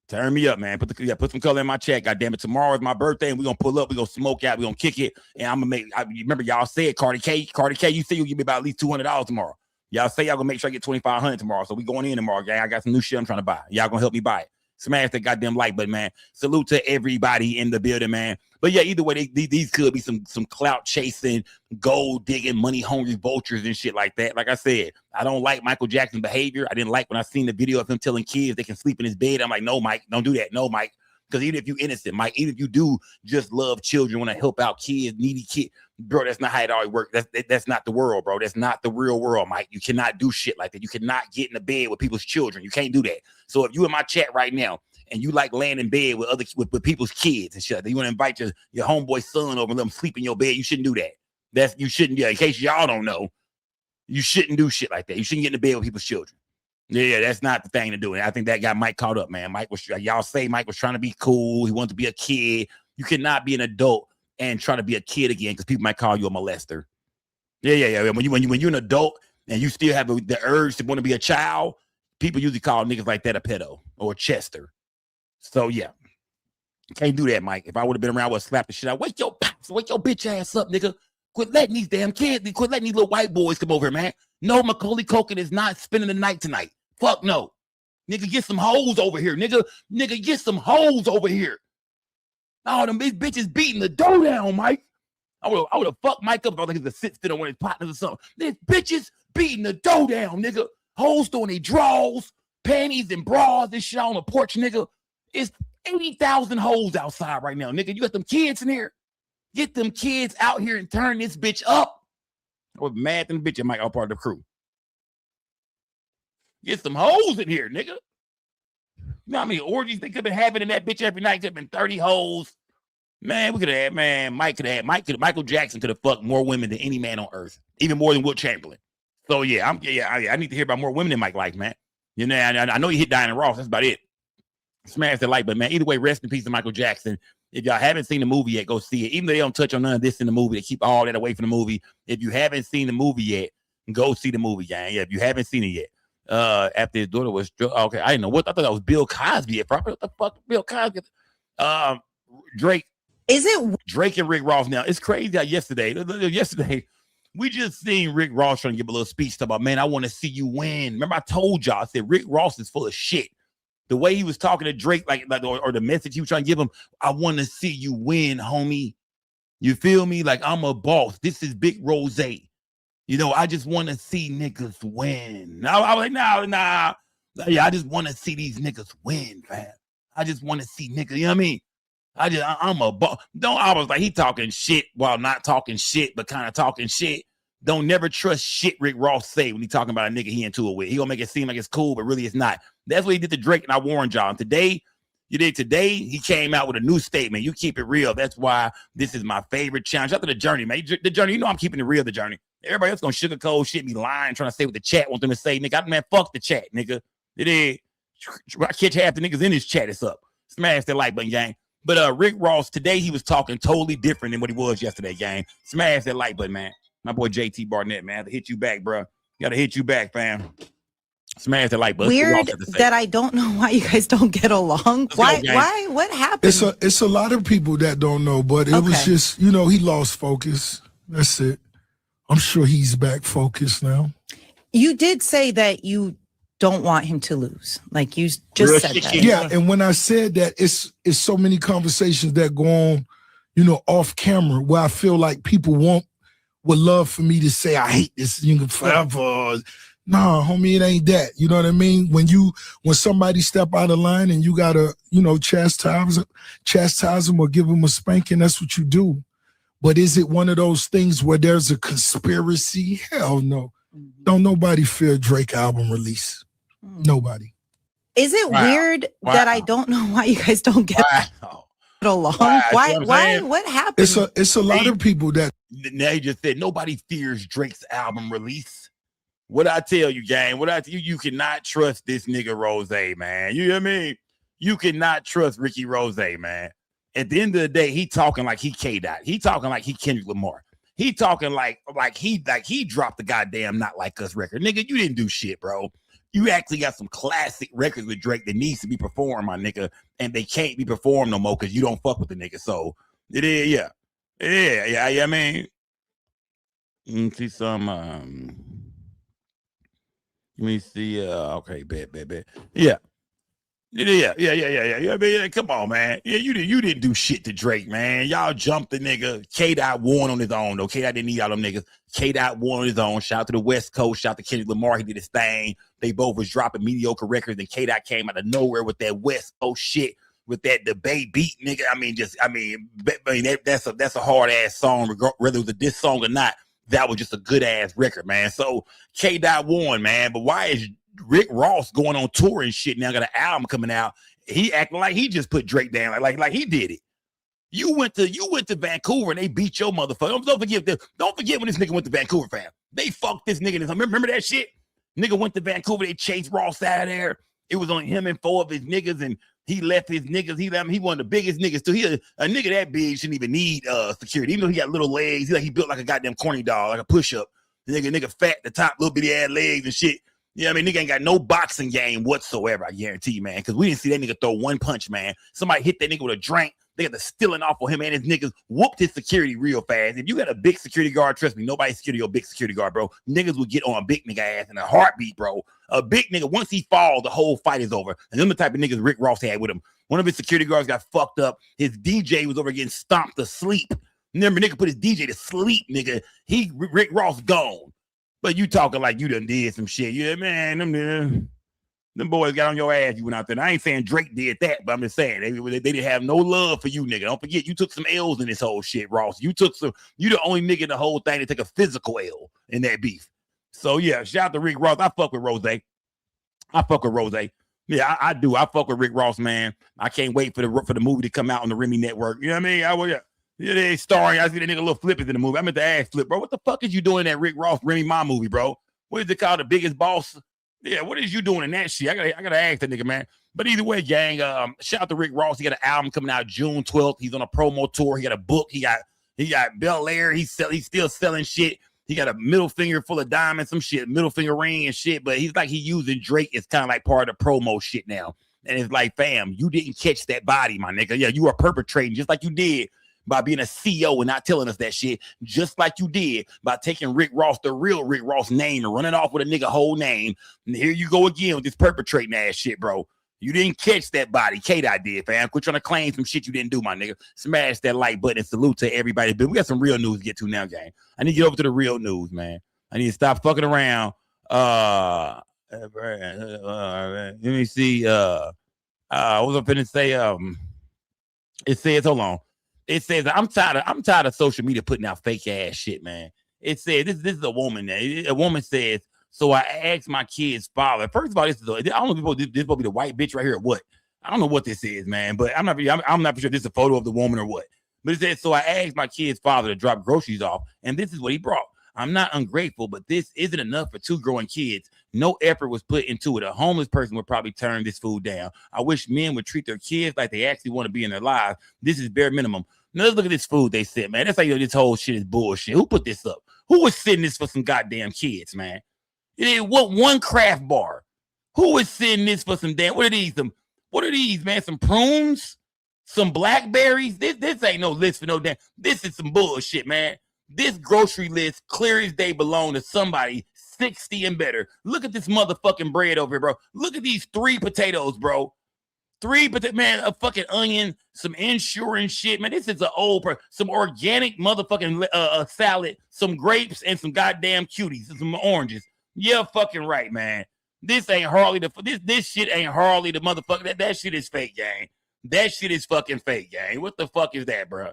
Turn me up, man. Put some color in my chat. God damn it. Tomorrow is my birthday, and we're gonna pull up, we're gonna smoke out, we're gonna kick it. And I'm gonna remember y'all said Cardi K, you say you'll give me about at least $200 tomorrow. Y'all say y'all gonna make sure I get $2,500 tomorrow. So we going in tomorrow, gang. I got some new shit I'm trying to buy. Y'all gonna help me buy it. Smash that goddamn like button, man. Salute to everybody in the building, man. But yeah, either way, these could be some clout chasing, gold digging, money hungry vultures and shit like that. Like I said, I don't like Michael Jackson's behavior. I didn't like when I seen the video of him telling kids they can sleep in his bed. I'm like, no, Mike, don't do that. No, Mike. Because even if you innocent, Mike, even if you do just love children, want to help out kids, needy kids, bro, that's not how it always works. That's not the world, bro. That's not the real world, Mike. You cannot do shit like that. You cannot get in the bed with people's children. You can't do that. So if you in my chat right now and you like laying in bed with people's kids and shit, you want to invite your homeboy son over and let him sleep in your bed, you shouldn't do that. You shouldn't. In case y'all don't know, you shouldn't do shit like that. You shouldn't get in the bed with people's children. Yeah, that's not the thing to do. And I think that got Mike caught up, man. Y'all say Mike was trying to be cool. He wanted to be a kid. You cannot be an adult and try to be a kid again because people might call you a molester. Yeah. When you're an adult and you still have the urge to want to be a child, people usually call niggas like that a pedo or a chester. So yeah, can't do that, Mike. If I would have been around, I would have slapped the shit out. Wake your bitch ass up, nigga. Quit letting these damn kids, quit letting these little white boys come over here, man. No, Macaulay Culkin is not spending the night tonight. Fuck no. Nigga, get some hoes over here. Nigga, get some hoes over here. Oh, them bitches beating the dough down, Mike. I would have fucked Mike up if I was like a sit on one of his partners or something. These bitches beating the dough down, nigga. Hoes throwing their drawers, panties, and bras and shit on the porch, nigga. It's 80,000 hoes outside right now, nigga. You got them kids in here. Get them kids out here and turn this bitch up. I was mad than the bitch and Mike all part of the crew. Get some hoes in here, nigga. You know how many orgies they could have been having in that bitch every night? Could have been 30 hoes. Man, we could have had, man, Michael Jackson could have fucked more women than any man on earth, even more than Wilt Chamberlain. So yeah, I need to hear about more women in Mike's life, man. You know, I know he hit Diana Ross. That's about it. Smash the like, but man, either way, rest in peace to Michael Jackson. If y'all haven't seen the movie yet, go see it. Even though they don't touch on none of this in the movie, they keep all that away from the movie. If you haven't seen the movie yet, go see the movie, gang. Yeah, if you haven't seen it yet. after his daughter was okay. I didn't know what I thought that was Bill Cosby. What the fuck, Bill Cosby? Drake. Is it Drake and Rick Ross? Now it's crazy that yesterday we just seen Rick Ross trying to give a little speech about, man, I want to see you win. Remember, I told y'all, I said Rick Ross is full of shit. The way he was talking to Drake, or the message he was trying to give him, I want to see you win, homie. You feel me? Like, I'm a boss. This is Big Rose. You know, I just want to see niggas win. I was like, nah. Yeah, I just want to see these niggas win, fam. I just want to see niggas, you know what I mean? I'm a boss. I was like, he talking shit while not talking shit, but kind of talking shit. Don't never trust shit Rick Ross say when he talking about a nigga he into it with. He gonna make it seem like it's cool, but really it's not. That's what he did to Drake, and I warned y'all. Today, he came out with a new statement. You keep it real. That's why this is my favorite challenge. After the Journey, man. The Journey, you know I'm keeping it real, the Journey. Everybody else gonna sugarcoat shit, be lying, trying to say what the chat want them to say. Nigga, man, fuck the chat, nigga. It is. I catch half the niggas in this chat. It's up. Smash that like button, gang. But Rick Ross, today he was talking totally different than what he was yesterday, gang. Smash that like button, man. My boy JT Barnett, man. I have to hit you back, bro. Gotta hit you back, fam. Smash the like button. Weird that I don't know why you guys don't get along. Why? What happened? It's a lot of people that don't know, but it was just, you know, he lost focus. That's it. I'm sure he's back focused now. You did say that you don't want him to lose. Like you just said that. Yeah, and when I said that, it's so many conversations that go on, you know, off camera where I feel like people would love for me to say I hate this nigga forever. Nah, homie, it ain't that. You know what I mean? When somebody step out of line and you gotta, you know, chastise them or give them a spanking, that's what you do. But is it one of those things where there's a conspiracy? Hell no. Don't nobody fear Drake album release. Nobody. Is it weird that I don't know why you guys don't get along? Why? What happened? It's a lot of people that now you just said nobody fears Drake's album release. What I tell you, gang, you cannot trust this nigga Rose, man. You hear me? You cannot trust Ricky Rose, man. At the end of the day, he talking like he K-Dot. He talking like he Kendrick Lamar. He talking like he dropped the goddamn Not Like Us record. Nigga, you didn't do shit, bro. You actually got some classic records with Drake that needs to be performed, my nigga, and they can't be performed no more because you don't fuck with the nigga. So it is, yeah. I mean, see some. Let me see. Okay, bet. Yeah. I mean, come on, man. Yeah, you didn't do shit to Drake, man. Y'all jumped the nigga. K-Dot won on his own, though. K-Dot didn't need all them niggas. K-Dot won on his own. Shout out to the West Coast. Shout out to Kendrick Lamar. He did his thing. They both was dropping mediocre records, and K-Dot came out of nowhere with that West Coast shit, with that debate beat, nigga. I mean, that's a hard ass song, whether it was a diss song or not. That was just a good ass record, man. So K-Dot won, man. But why is Rick Ross going on tour and shit now, got an album coming out? He acting like he just put Drake down, like he did it. You went to Vancouver and they beat your motherfucker. Don't forget when this nigga went to Vancouver, fam. They fucked this nigga. Remember that shit? Nigga went to Vancouver. They chased Ross out of there. It was on him and 4 of his niggas, and he left his niggas. He one of the biggest niggas too. He a nigga that big shouldn't even need security. Even though he got little legs, he built like a goddamn corny dog, like a push-up. The nigga fat, the top, little bitty ass legs and shit. Yeah, I mean, nigga ain't got no boxing game whatsoever, I guarantee you, man. Because we didn't see that nigga throw one punch, man. Somebody hit that nigga with a drink. They got the stealing off of him, and his niggas whooped his security real fast. If you got a big security guard, trust me, nobody's scared of your big security guard, bro. Niggas will get on a big nigga ass in a heartbeat, bro. A big nigga, once he falls, the whole fight is over. And them the type of niggas Rick Ross had with him. One of his security guards got fucked up. His DJ was over getting stomped to sleep. Remember, nigga put his DJ to sleep, nigga. Rick Ross gone. But you talking like you done did some shit. Yeah, man, them boys got on your ass. You went out there. And I ain't saying Drake did that, but I'm just saying they didn't have no love for you, nigga. Don't forget, you took some L's in this whole shit, Ross. You the only nigga in the whole thing to take a physical L in that beef. So yeah, shout out to Rick Ross. I fuck with Rose. Yeah, I do. I fuck with Rick Ross, man. I can't wait for the movie to come out on the Remy Network. You know what I mean? Yeah, they starring. I see that nigga little Flip is in the movie. I meant to ask Flip, bro. What the fuck is you doing in that Rick Ross Remy Ma movie, bro? What is it called? The Biggest Boss? Yeah, what is you doing in that shit? I gotta ask that nigga, man. But either way, gang, shout out to Rick Ross. He got an album coming out June 12th. He's on a promo tour. He got a book. He got Bel Air. He's still selling shit. He got a middle finger full of diamonds, some shit, middle finger ring and shit. But he's like he using Drake as kind of like part of the promo shit now. And it's like, fam, you didn't catch that body, my nigga. Yeah, you are perpetrating just like you did by being a CEO and not telling us that shit, just like you did by taking Rick Ross, the real Rick Ross name, and running off with a nigga whole name. And here you go again with this perpetrating ass shit, bro. You didn't catch that body. K-Dot did, fam. Quit trying to claim some shit you didn't do, my nigga. Smash that like button and salute to everybody. But we got some real news to get to now, gang. I need to get over to the real news, man. I need to stop fucking around. Let me see. What was I finna say? It says, hold on. It says, I'm tired of social media putting out fake ass shit, man. It says this is a woman. A woman says, so I asked my kid's father. First of all, I don't know if this is supposed to be the white bitch right here or what. I don't know what this is, man, but I'm not sure if this is a photo of the woman or what. But it says, so I asked my kid's father to drop groceries off, and this is what he brought. I'm not ungrateful, but this isn't enough for 2 growing kids. No effort was put into it. A homeless person would probably turn this food down. I wish men would treat their kids like they actually want to be in their lives. This is bare minimum. Now let's look at this food they sent, man. That's like, this whole shit is bullshit. Who put this up? Who was sending this for some goddamn kids, man? What one craft bar? Who is sending this for some damn? What are these, man? Some prunes? Some blackberries? This ain't no list for no damn. This is some bullshit, man. This grocery list clear as day belong to somebody 60 and better. Look at this motherfucking bread over here, bro. Look at these 3 potatoes, bro. 3 potatoes, man, a fucking onion, some insurance shit, man. This is some organic motherfucking salad, some grapes, and some goddamn cuties, and some oranges. Yeah, fucking right, man. This ain't hardly this shit ain't hardly the motherfucker. That shit is fake, gang. That shit is fucking fake, gang. What the fuck is that, bro?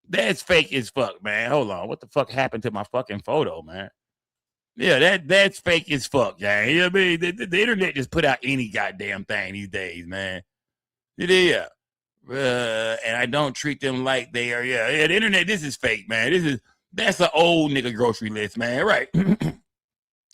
That's fake as fuck, man. Hold on. What the fuck happened to my fucking photo, man? Yeah, that's fake as fuck, gang. You know what I mean? The internet just put out any goddamn thing these days, man. Yeah. And I don't treat them like they are. Yeah, the internet, this is fake, man. That's an old nigga grocery list, man. Right.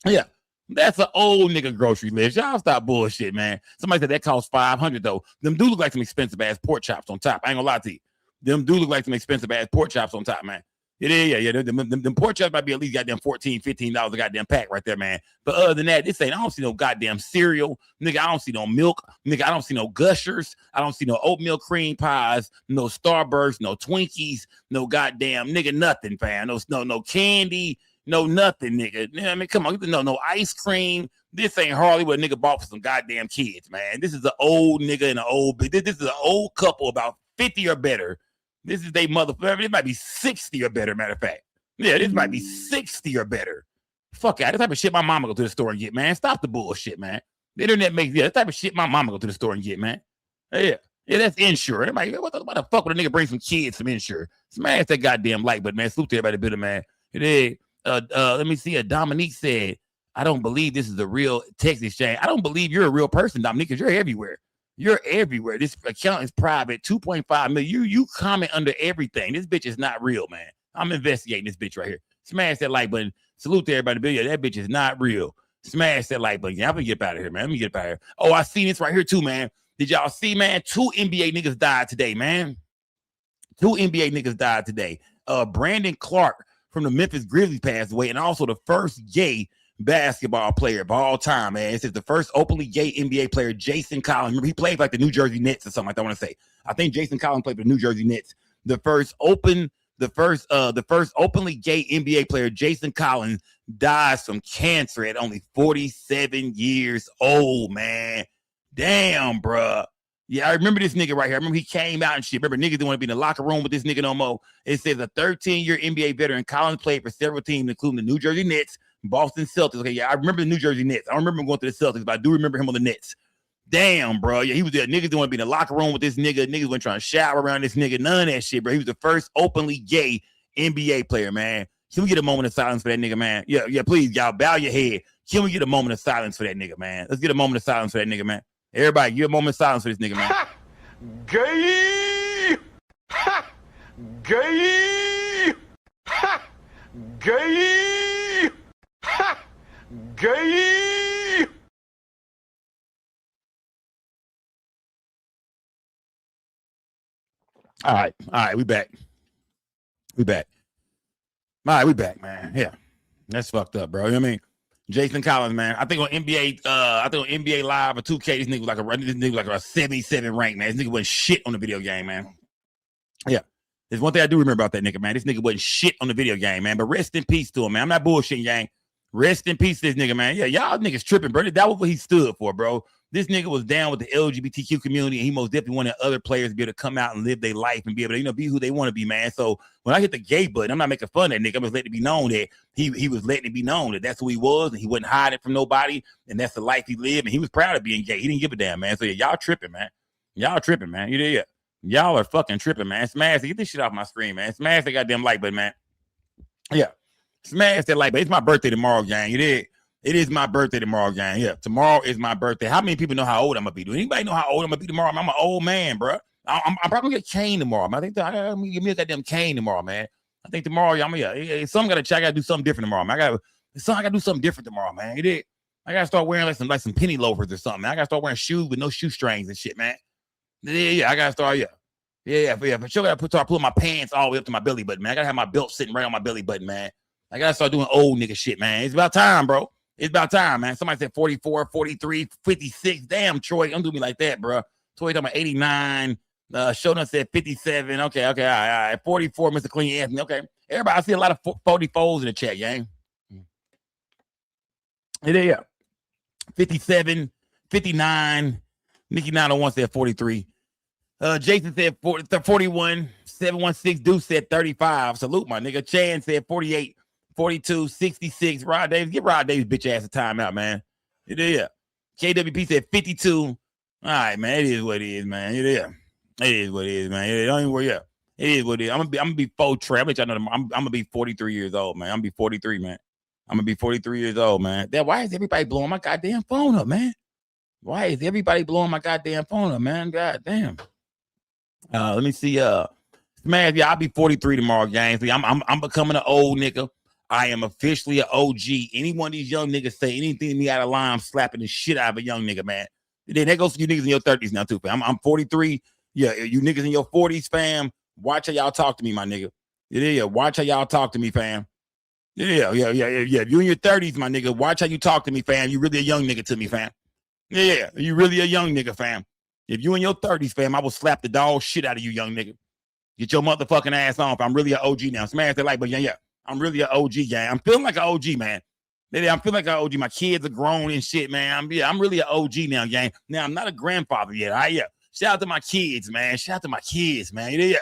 Yeah. That's an old nigga grocery list. Y'all stop bullshit, man. Somebody said that costs $500 though. Them do look like some expensive ass pork chops on top. I ain't gonna lie to you. Them do look like some expensive ass pork chops on top, man. Yeah. Them pork chops might be at least goddamn $14, $15 a goddamn pack right there, man. But other than that, I don't see no goddamn cereal. Nigga, I don't see no milk. Nigga, I don't see no Gushers. I don't see no oatmeal cream pies, no Starburst, no Twinkies, no goddamn nigga nothing, fam. No candy, no nothing, nigga. You know what I mean? Come on, no ice cream. This ain't hardly what a nigga bought for some goddamn kids, man. This is an old nigga and an old bitch. This is an old couple about 50 or better. This is they motherfucker. It might be 60 or better, matter of fact. Yeah, this might be 60 or better. Fuck out. This type of shit my mama go to the store and get, man. Stop the bullshit, man. The internet makes, that type of shit my mama go to the store and get, man. Yeah, that's insurance. Why the fuck would a nigga bring some kids some insurance? Smash that goddamn like button, man. Salute to everybody bitter, man. Let me see. Dominique said, I don't believe this is a real text exchange. I don't believe you're a real person, Dominique, because you're everywhere. You're everywhere. This account is private, 2.5 million. You comment under everything. This bitch is not real, man. I'm investigating this bitch right here. Smash that like button. Salute to everybody. Yeah, that bitch is not real. Smash that like button. Yeah, I'm gonna get out of here, man. Let me get out of here. Oh, I seen this right here too, man. Did y'all see, man? 2 NBA niggas died today, man. 2 NBA niggas died today. Brandon Clark from the Memphis Grizzlies passed away, and also the first gay basketball player of all time, man. It says the first openly gay NBA player, Jason Collins. Remember, he played for like the New Jersey Nets or something like that. I want to say. I think Jason Collins played for the New Jersey Nets. The first openly gay NBA player, Jason Collins, dies from cancer at only 47 years old, man. Damn, bruh. Yeah, I remember this nigga right here. I remember he came out and shit. Remember, niggas didn't want to be in the locker room with this nigga no more. It says a 13-year NBA veteran, Collins played for several teams, including the New Jersey Nets, Boston Celtics. Okay, yeah, I remember the New Jersey Nets. I don't remember him going to the Celtics, but I do remember him on the Nets. Damn, bro. Yeah, he was there. Niggas didn't want to be in the locker room with this nigga. Niggas weren't trying to shower around this nigga. None of that shit, bro. He was the first openly gay NBA player, man. Can we get a moment of silence for that nigga, man? Yeah, please, y'all, bow your head. Can we get a moment of silence for that nigga, man? Let's get a moment of silence for that nigga, man. Everybody, give a moment of silence for this nigga, man. Gay! Ha! Gay! Ha! Gay! Ha! Gay! All right, we back. All right, we back, man. Yeah. That's fucked up, bro. You know what I mean? Jason Collins, man. I think on NBA Live or 2K, this nigga was like a 77 rank, man. This nigga wasn't shit on the video game, man. Yeah. There's one thing I do remember about that nigga, man. This nigga wasn't shit on the video game, man. But rest in peace to him, man. I'm not bullshitting, gang. Rest in peace to this nigga, man. Yeah, y'all niggas tripping, bro. That was what he stood for, bro. This nigga was down with the LGBTQ community, and he most definitely wanted other players to be able to come out and live their life and be able to, be who they want to be, man. So when I hit the gay button, I'm not making fun of that nigga. I'm just letting it be known that he was letting it be known that that's who he was, and he wasn't hiding from nobody, and that's the life he lived, and he was proud of being gay. He didn't give a damn, man. So yeah, y'all tripping, man. Y'all tripping, man. You did. Y'all are fucking tripping, man. Smash, get this shit off my screen, man. Smash that goddamn like button, man. Yeah. Smash that like button. It's my birthday tomorrow, gang. You did. It is my birthday tomorrow, gang. Yeah, tomorrow is my birthday. How many people know how old I'm gonna be? Do anybody know how old I'm gonna be tomorrow? I'm an old man, bro. I'm probably gonna get cane tomorrow. I think I'm gonna give me a goddamn cane tomorrow, man. I think tomorrow, something gotta check. I gotta do something different tomorrow, man. I gotta do something different tomorrow, man. You did. I gotta start wearing like some penny loafers or something, man. I gotta start wearing shoes with no shoestrings and shit, man. Yeah. I gotta start, yeah. For sure, I gotta start pulling my pants all the way up to my belly button, man. I gotta have my belt sitting right on my belly button, man. I gotta start doing old nigga shit, man. It's about time, bro. It's about time, man. Somebody said 44, 43, 56. Damn, Troy, don't do me like that, bro. Troy talking about 89. Shona said 57. Okay, all right. 44, Mr. Clean Anthony. Okay. Everybody, I see a lot of 44s in the chat, gang. Yeah. 57, 59. Nikki 901 said 43. Jason said 41. 716 Deuce said 35. Salute, my nigga. Chan said 48. 42, 66. Rod Davis, get Rod Davis bitch ass a timeout, man. Yeah. KWP said 52. All right, man. It is what it is, man. Yeah. It is what it is, man. Don't even worry. Yeah. It is what it is. I'm gonna be full trap. I'm gonna be 43 years old, man. I'm gonna be 43, man. I'm gonna be 43 years old, man. Why is everybody blowing my goddamn phone up, man? Why is everybody blowing my goddamn phone up, man? God damn. Let me see. Man, I'll be 43 tomorrow, gang. See, I'm becoming an old nigga. I am officially an OG. Any one of these young niggas say anything to me out of line, I'm slapping the shit out of a young nigga, man. Then that goes for you niggas in your 30s now, too, fam. I'm 43. Yeah, you niggas in your 40s, fam. Watch how y'all talk to me, my nigga. Yeah, watch how y'all talk to me, fam. Yeah. If you in your 30s, my nigga, watch how you talk to me, fam. You really a young nigga to me, fam. Yeah, you really a young nigga, fam. If you in your 30s, fam, I will slap the dog shit out of you, young nigga. Get your motherfucking ass on. I'm really an OG now. Smash that like, but yeah. I'm really an OG, gang. I'm feeling like an OG, man. I'm feeling like an OG. My kids are grown and shit, man. I'm really an OG now, gang. Now, I'm not a grandfather yet. Shout out to my kids, man. Shout out to my kids, man. Yeah.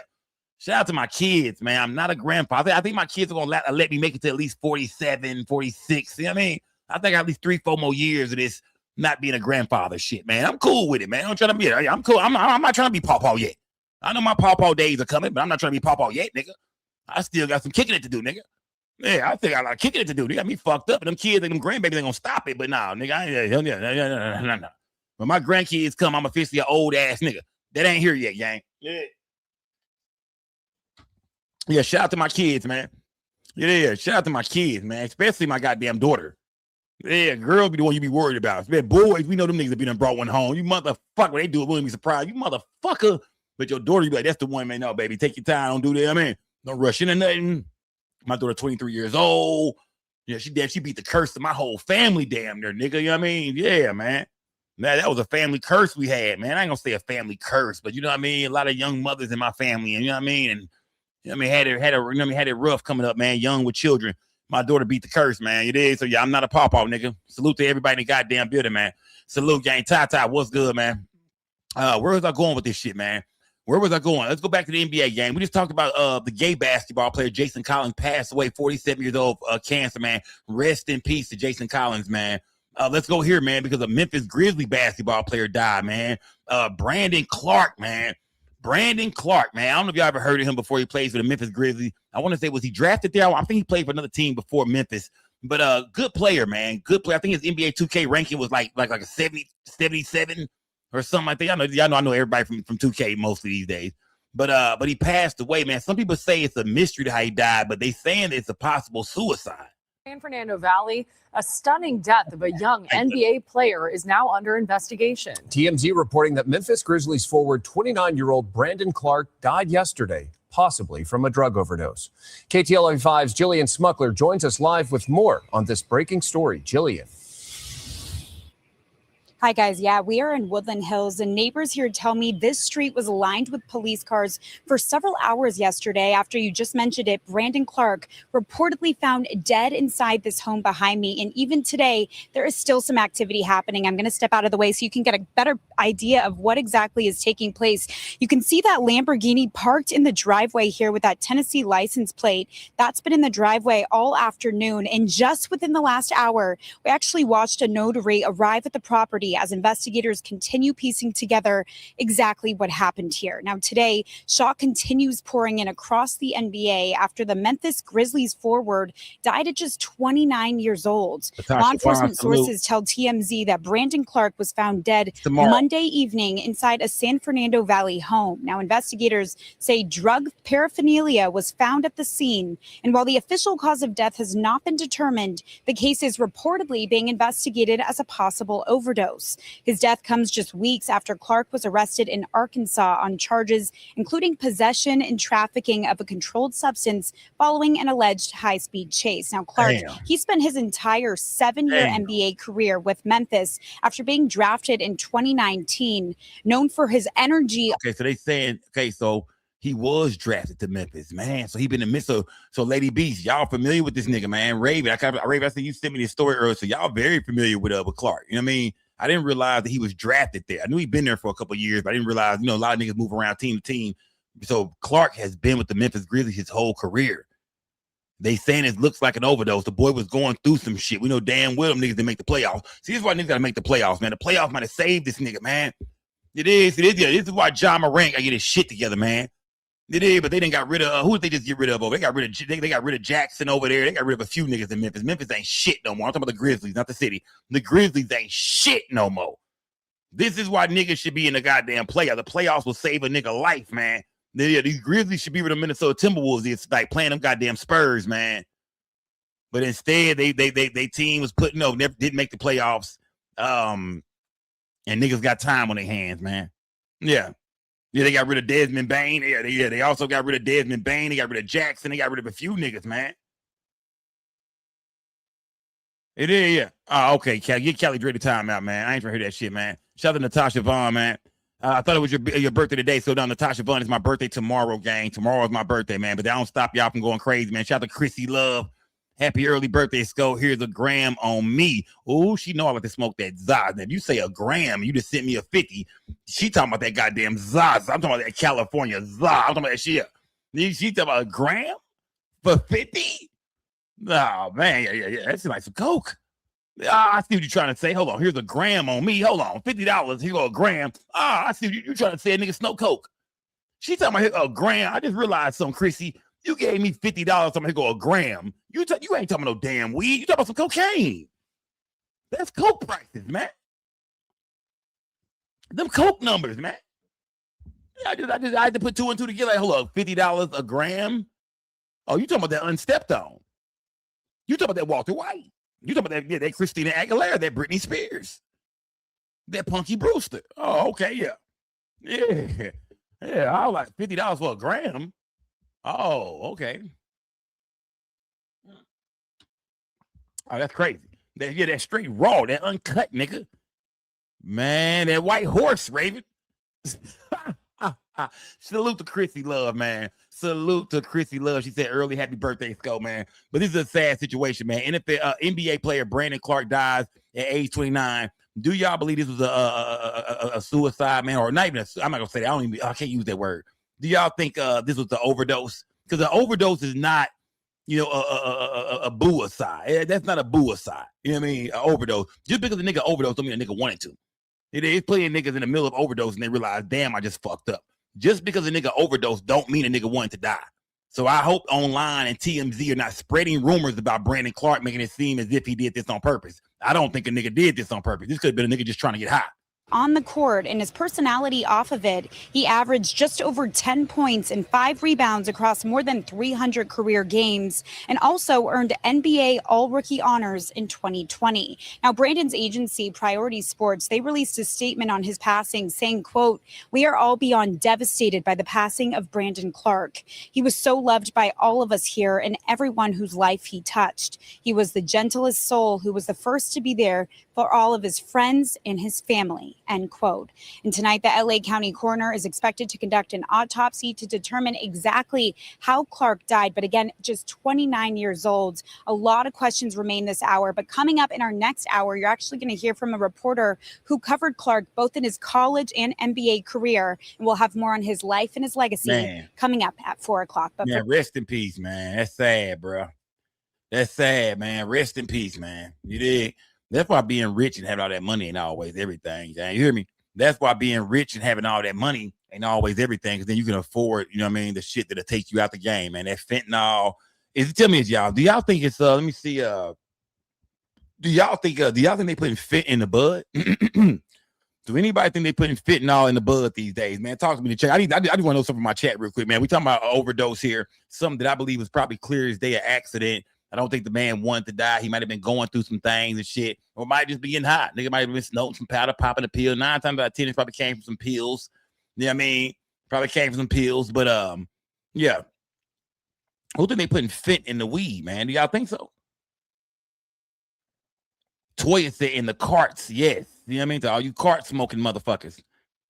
Shout out to my kids, man. I'm not a grandfather. I think my kids are going to let me make it to at least 47, 46. You know what I mean? I think I got at least 3-4 more years of this not being a grandfather shit, man. I'm cool with it, man. I'm trying to be. I'm cool. I'm not trying to be pawpaw yet. I know my pawpaw days are coming, but I'm not trying to be pawpaw yet, nigga. I still got some kicking it to do, nigga. Yeah, I think I got kicking it to do. They got me fucked up, and them kids and them grandbabies ain't gonna stop it. But nah, nigga, no. When my grandkids come, I'm officially an old ass nigga. That ain't here yet, gang. Yeah. Shout out to my kids, man. Yeah, shout out to my kids, man. Especially my goddamn daughter. Yeah, girls be the one you be worried about. Boys, we know them niggas that be done brought one home. You motherfucker, they do it, wouldn't be surprised. You motherfucker. But your daughter, you be like, that's the one, man. No, baby, take your time. Don't do that. I mean, don't rush into nothing. My daughter 23 years old. Yeah, she beat the curse of my whole family damn near, nigga. You know what I mean? Yeah, man. Man, that was a family curse we had, man. I ain't gonna say a family curse, but you know what I mean? A lot of young mothers in my family, and you know what I mean? And you know what I mean, had it rough coming up, man, young with children. My daughter beat the curse, man. You did. So yeah, I'm not a pawpaw, nigga. Salute to everybody in the goddamn building, man. Salute, gang. Ty, what's good, man? Where was I going with this shit, man? Where was I going? Let's go back to the NBA game. We just talked about the gay basketball player Jason Collins passed away, 47 years old, cancer, man. Rest in peace to Jason Collins, man. Let's go here, man, because a Memphis Grizzly basketball player died, man. Brandon Clark, man. Brandon Clark, man. I don't know if y'all ever heard of him before he plays for the Memphis Grizzlies. I want to say, was he drafted there? I think he played for another team before Memphis. But good player, man. Good player. I think his NBA 2K ranking was like a 70, 77 or something like that. I know everybody from 2K mostly these days. But he passed away, man. Some people say it's a mystery to how he died, but they saying it's a possible suicide. San Fernando Valley, a stunning death of a young NBA player is now under investigation. TMZ reporting that Memphis Grizzlies forward 29-year-old Brandon Clark died yesterday, possibly from a drug overdose. KTLA5's Jillian Smuckler joins us live with more on this breaking story. Jillian. Hi, guys. Yeah, we are in Woodland Hills, and neighbors here tell me this street was lined with police cars for several hours yesterday after you just mentioned it. Brandon Clark reportedly found dead inside this home behind me. And even today, there is still some activity happening. I'm going to step out of the way so you can get a better idea of what exactly is taking place. You can see that Lamborghini parked in the driveway here with that Tennessee license plate. That's been in the driveway all afternoon. And just within the last hour, we actually watched a notary arrive at the property as investigators continue piecing together exactly what happened here. Now, today, shock continues pouring in across the NBA after the Memphis Grizzlies forward died at just 29 years old. Law enforcement sources tell TMZ that Brandon Clark was found dead Monday evening inside a San Fernando Valley home. Now, investigators say drug paraphernalia was found at the scene. And while the official cause of death has not been determined, the case is reportedly being investigated as a possible overdose. His death comes just weeks after Clark was arrested in Arkansas on charges including possession and trafficking of a controlled substance following an alleged high-speed chase. Now, Clark, he spent his entire 7-year NBA career with Memphis after being drafted in 2019, known for his energy. Okay, so they saying, so he was drafted to Memphis, man. So he been in the midst of, so Lady Beast, y'all familiar with this nigga, man. Raven, I said you sent me this story earlier, so y'all very familiar with Clark. You know what I mean? I didn't realize that he was drafted there. I knew he'd been there for a couple of years, but I didn't realize, a lot of niggas move around team to team. So Clark has been with the Memphis Grizzlies his whole career. They saying it looks like an overdose. The boy was going through some shit. We know damn well them niggas didn't make the playoffs. See, this is why niggas gotta make the playoffs, man. The playoffs might have saved this nigga, man. It is. Yeah, this is why John Morant gotta get his shit together, man. They did, but they didn't got rid of who did they just get rid of over? They got rid of Jackson over there. They got rid of a few niggas in Memphis. Memphis ain't shit no more. I'm talking about the Grizzlies, not the city. The Grizzlies ain't shit no more. This is why niggas should be in the goddamn playoffs. The playoffs will save a nigga life, man. These Grizzlies should be with the Minnesota Timberwolves. It's like playing them goddamn Spurs, man. But instead, they team was didn't make the playoffs. And niggas got time on their hands, man. Yeah. Yeah, they got rid of Desmond Bain. Yeah, they also got rid of Desmond Bain. They got rid of Jackson. They got rid of a few niggas, man. It is, yeah. Oh, okay, Kelly. Get Kelly Dre the time out, man. I ain't trying to hear that shit, man. Shout out to Natasha Vaughn, man. I thought it was your birthday today. So now Natasha Vaughn, it's my birthday tomorrow, gang. Tomorrow is my birthday, man. But that don't stop y'all from going crazy, man. Shout out to Chrissy Love. Happy early birthday, Sco. Here's a gram on me. Oh, she know I like to smoke that Zaz. Now, if you say a gram, you just sent me a 50. She talking about that goddamn Zaz. I'm talking about that California Zaz. I'm talking about that shit. She talking about a gram for 50? Oh, man. Yeah. That's like some coke. I see what you're trying to say. Hold on. Here's a gram on me. Hold on. $50. Here go a gram. I see what you're trying to say. Nigga, snow coke. She talking about a gram. I just realized something, Chrissy. You gave me $50. I'm gonna go a gram. You ain't talking about no damn weed. You talking about some cocaine. That's coke prices, man. Them coke numbers, man. I had to put 2 and 2 together. Like, hold up, $50 a gram. Oh, you talking about that unstepped on? You talking about that Walter White? You talking about that Christina Aguilera, that Britney Spears, that Punky Brewster? Oh, okay, yeah. I was like $50 for a gram. Oh, okay. Oh, that's crazy. That's straight raw, that uncut, nigga. Man, that white horse, Raven. Salute to Chrissy Love, man. Salute to Chrissy Love. She said early happy birthday, Sco, man. But this is a sad situation, man. NFL NBA player Brandon Clark dies at age 29. Do y'all believe this was a suicide, man? Or not even I'm not going to say that. I can't use that word. Do y'all think this was the overdose? Because an overdose is not, a buicide. That's not a buicide. You know what I mean? An overdose. Just because a nigga overdosed don't mean a nigga wanted to. It is plenty of niggas in the middle of overdose and they realize, damn, I just fucked up. Just because a nigga overdose don't mean a nigga wanted to die. So I hope online and TMZ are not spreading rumors about Brandon Clark, making it seem as if he did this on purpose. I don't think a nigga did this on purpose. This could have been a nigga just trying to get high. on the court and his personality off of it, he averaged just over 10 points and 5 rebounds across more than 300 career games, and also earned NBA All-Rookie honors in 2020. Now, Brandon's agency, Priority Sports, they released a statement on his passing saying, quote, "We are all beyond devastated by the passing of Brandon Clark. He was so loved by all of us here and everyone whose life he touched. He was the gentlest soul who was the first to be there for all of his friends and his family," end quote. And tonight, the LA County coroner is expected to conduct an autopsy to determine exactly how Clark died. But again, just 29 years old. A lot of questions remain this hour. But coming up in our next hour, you're actually going to hear from a reporter who covered Clark both in his college and NBA career. And we'll have more on his life and his legacy coming up at 4 o'clock. But rest in peace, man. That's sad, bro. That's sad, man. Rest in peace, man. You dig? That's why being rich and having all that money ain't always everything. You hear me? That's why being rich and having all that money ain't always everything, because then you can afford, you know what I mean, the shit that'll take you out the game, man. That fentanyl. Tell me, y'all, do y'all think it's let me see, do y'all think they putting fent in the bud? Do anybody think they putting fentanyl in the bud these days, man? Talk to me in the chat. I just want to know something from my chat real quick, man. We talking about an overdose here, something that I believe was probably clear as day an accident. I don't think the man wanted to die. He might have been going through some things and shit, or might just be getting hot. Nigga might have been snorting some powder, popping a pill. 9 times out of 10, it probably came from some pills. You know what I mean? Probably came from some pills, but yeah. Who think they putting fent in the weed, man? Do y'all think so? Toya said in the carts, yes. You know what I mean? To all you cart smoking motherfuckers.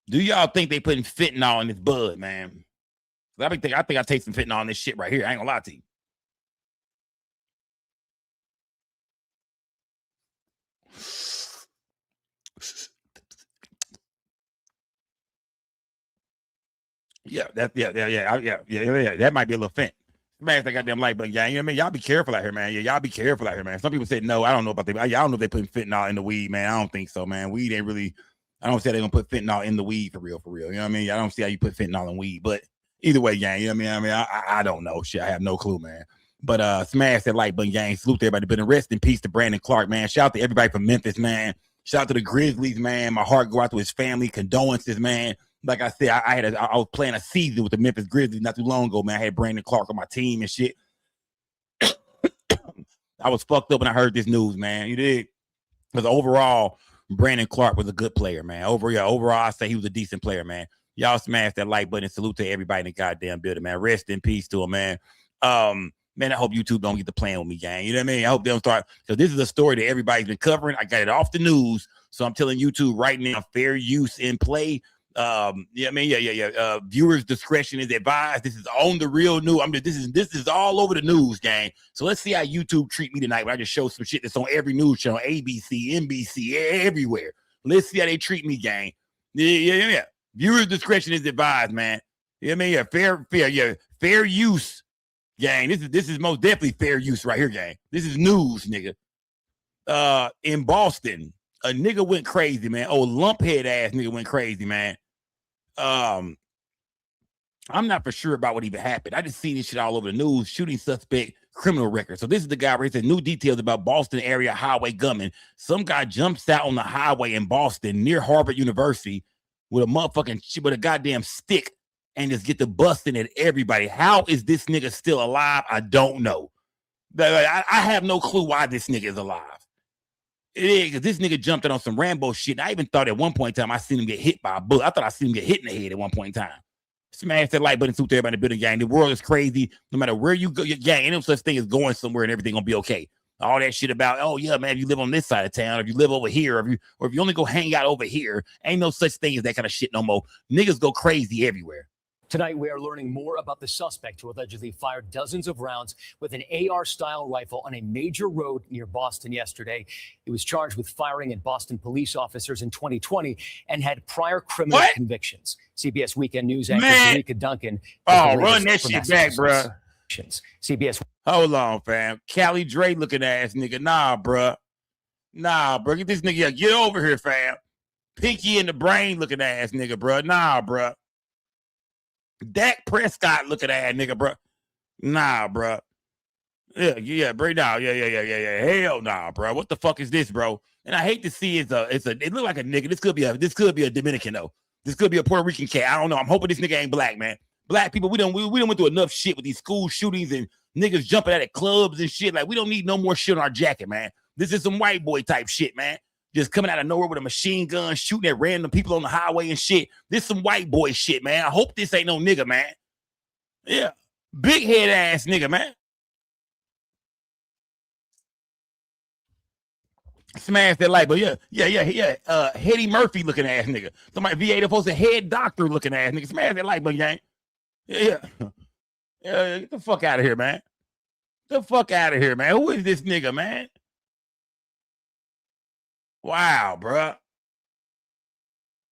Do y'all think they putting fentanyl in this bud, man? I think I take some fentanyl in this shit right here. I ain't gonna lie to you. Yeah, that might be a little fent. Man, that goddamn light button, gang. You know what I mean? Y'all be careful out here, man. Yeah, y'all be careful out here, man. Some people said no. I don't know about that. Y'all don't know if they putting fentanyl in the weed, man. I don't think so, man. Weed ain't really. I don't say they're gonna put fentanyl in the weed for real. You know what I mean? I don't see how you put fentanyl in weed, but either way, gang. You know what I mean? I don't know. Shit, I have no clue, man. But smash that like button, gang. Salute to everybody. But rest in peace to Brandon Clark, man. Shout out to everybody from Memphis, man. Shout out to the Grizzlies, man. My heart go out to his family. Condolences, man. Like I said, I was playing a season with the Memphis Grizzlies not too long ago, man. I had Brandon Clark on my team and shit. I was fucked up when I heard this news, man. You did? Because overall, Brandon Clark was a good player, man. Overall, I say he was a decent player, man. Y'all smash that like button. Salute to everybody in the goddamn building, man. Rest in peace to him, man. Man, I hope YouTube don't get to playing with me, gang. You know what I mean? I hope they don't start, because this is a story that everybody's been covering. I got it off the news, so I'm telling YouTube right now, fair use in play. Viewers' discretion is advised. This is on the real news. This is all over the news, gang. So let's see how YouTube treat me tonight when I just show some shit that's on every news channel, ABC, NBC, everywhere. Let's see how they treat me, gang. Yeah. Viewers' discretion is advised, man. You know what I mean? Fair use, gang. This is most definitely fair use right here, gang. This is news, nigga. In Boston, a nigga went crazy, man. Oh, lumphead ass nigga went crazy, man. I'm not for sure about what even happened. I just see this shit all over the news. Shooting suspect, criminal record. So this is the guy where he said new details about Boston area highway gunman. Some guy jumps out on the highway in Boston near Harvard University with a goddamn stick and just get to busting at everybody. How is this nigga still alive? I don't know. I have no clue why this nigga is alive. It is, because this nigga jumped out on some Rambo shit. And I even thought at one point in time I seen him get hit by a bullet. I thought I seen him get hit in the head at one point in time. Smash that like button, suit to everybody in the building, gang. The world is crazy. No matter where you go, gang, ain't no such thing as going somewhere and everything gonna be okay. All that shit about, oh yeah, man, if you live on this side of town, if you live over here, or if you only go hang out over here, ain't no such thing as that kind of shit no more. Niggas go crazy everywhere. Tonight, we are learning more about the suspect who allegedly fired dozens of rounds with an AR-style rifle on a major road near Boston yesterday. He was charged with firing at Boston police officers in 2020 and had prior criminal convictions. CBS Weekend News anchor Tamika Duncan. Oh, run that shit back, bro. CBS. Hold on, fam. Callie Dre looking ass nigga. Nah, bro. Get this nigga. Get over here, fam. Pinky in the brain looking ass nigga, bro. Nah, bro. Dak Prescott looking at nigga, bro. Nah, bro. Yeah, break down. Yeah. Hell nah, bro. What the fuck is this, bro? And I hate to see it look like a nigga. This could be a Dominican though. This could be a Puerto Rican cat. I don't know. I'm hoping this nigga ain't black, man. Black people, we done went through enough shit with these school shootings and niggas jumping out at clubs and shit. Like, we don't need no more shit on our jacket, man. This is some white boy type shit, man. Just coming out of nowhere with a machine gun, shooting at random people on the highway and shit. This some white boy shit, man. I hope this ain't no nigga, man. Yeah. Big head ass nigga, man. Smash that light, but yeah. Hetty Murphy looking ass nigga. Somebody VA supposed to head doctor looking ass nigga. Smash that light, but gang. Yeah. Get the fuck out of here, man. Get the fuck out of here, man. Who is this nigga, man? Wow, bruh.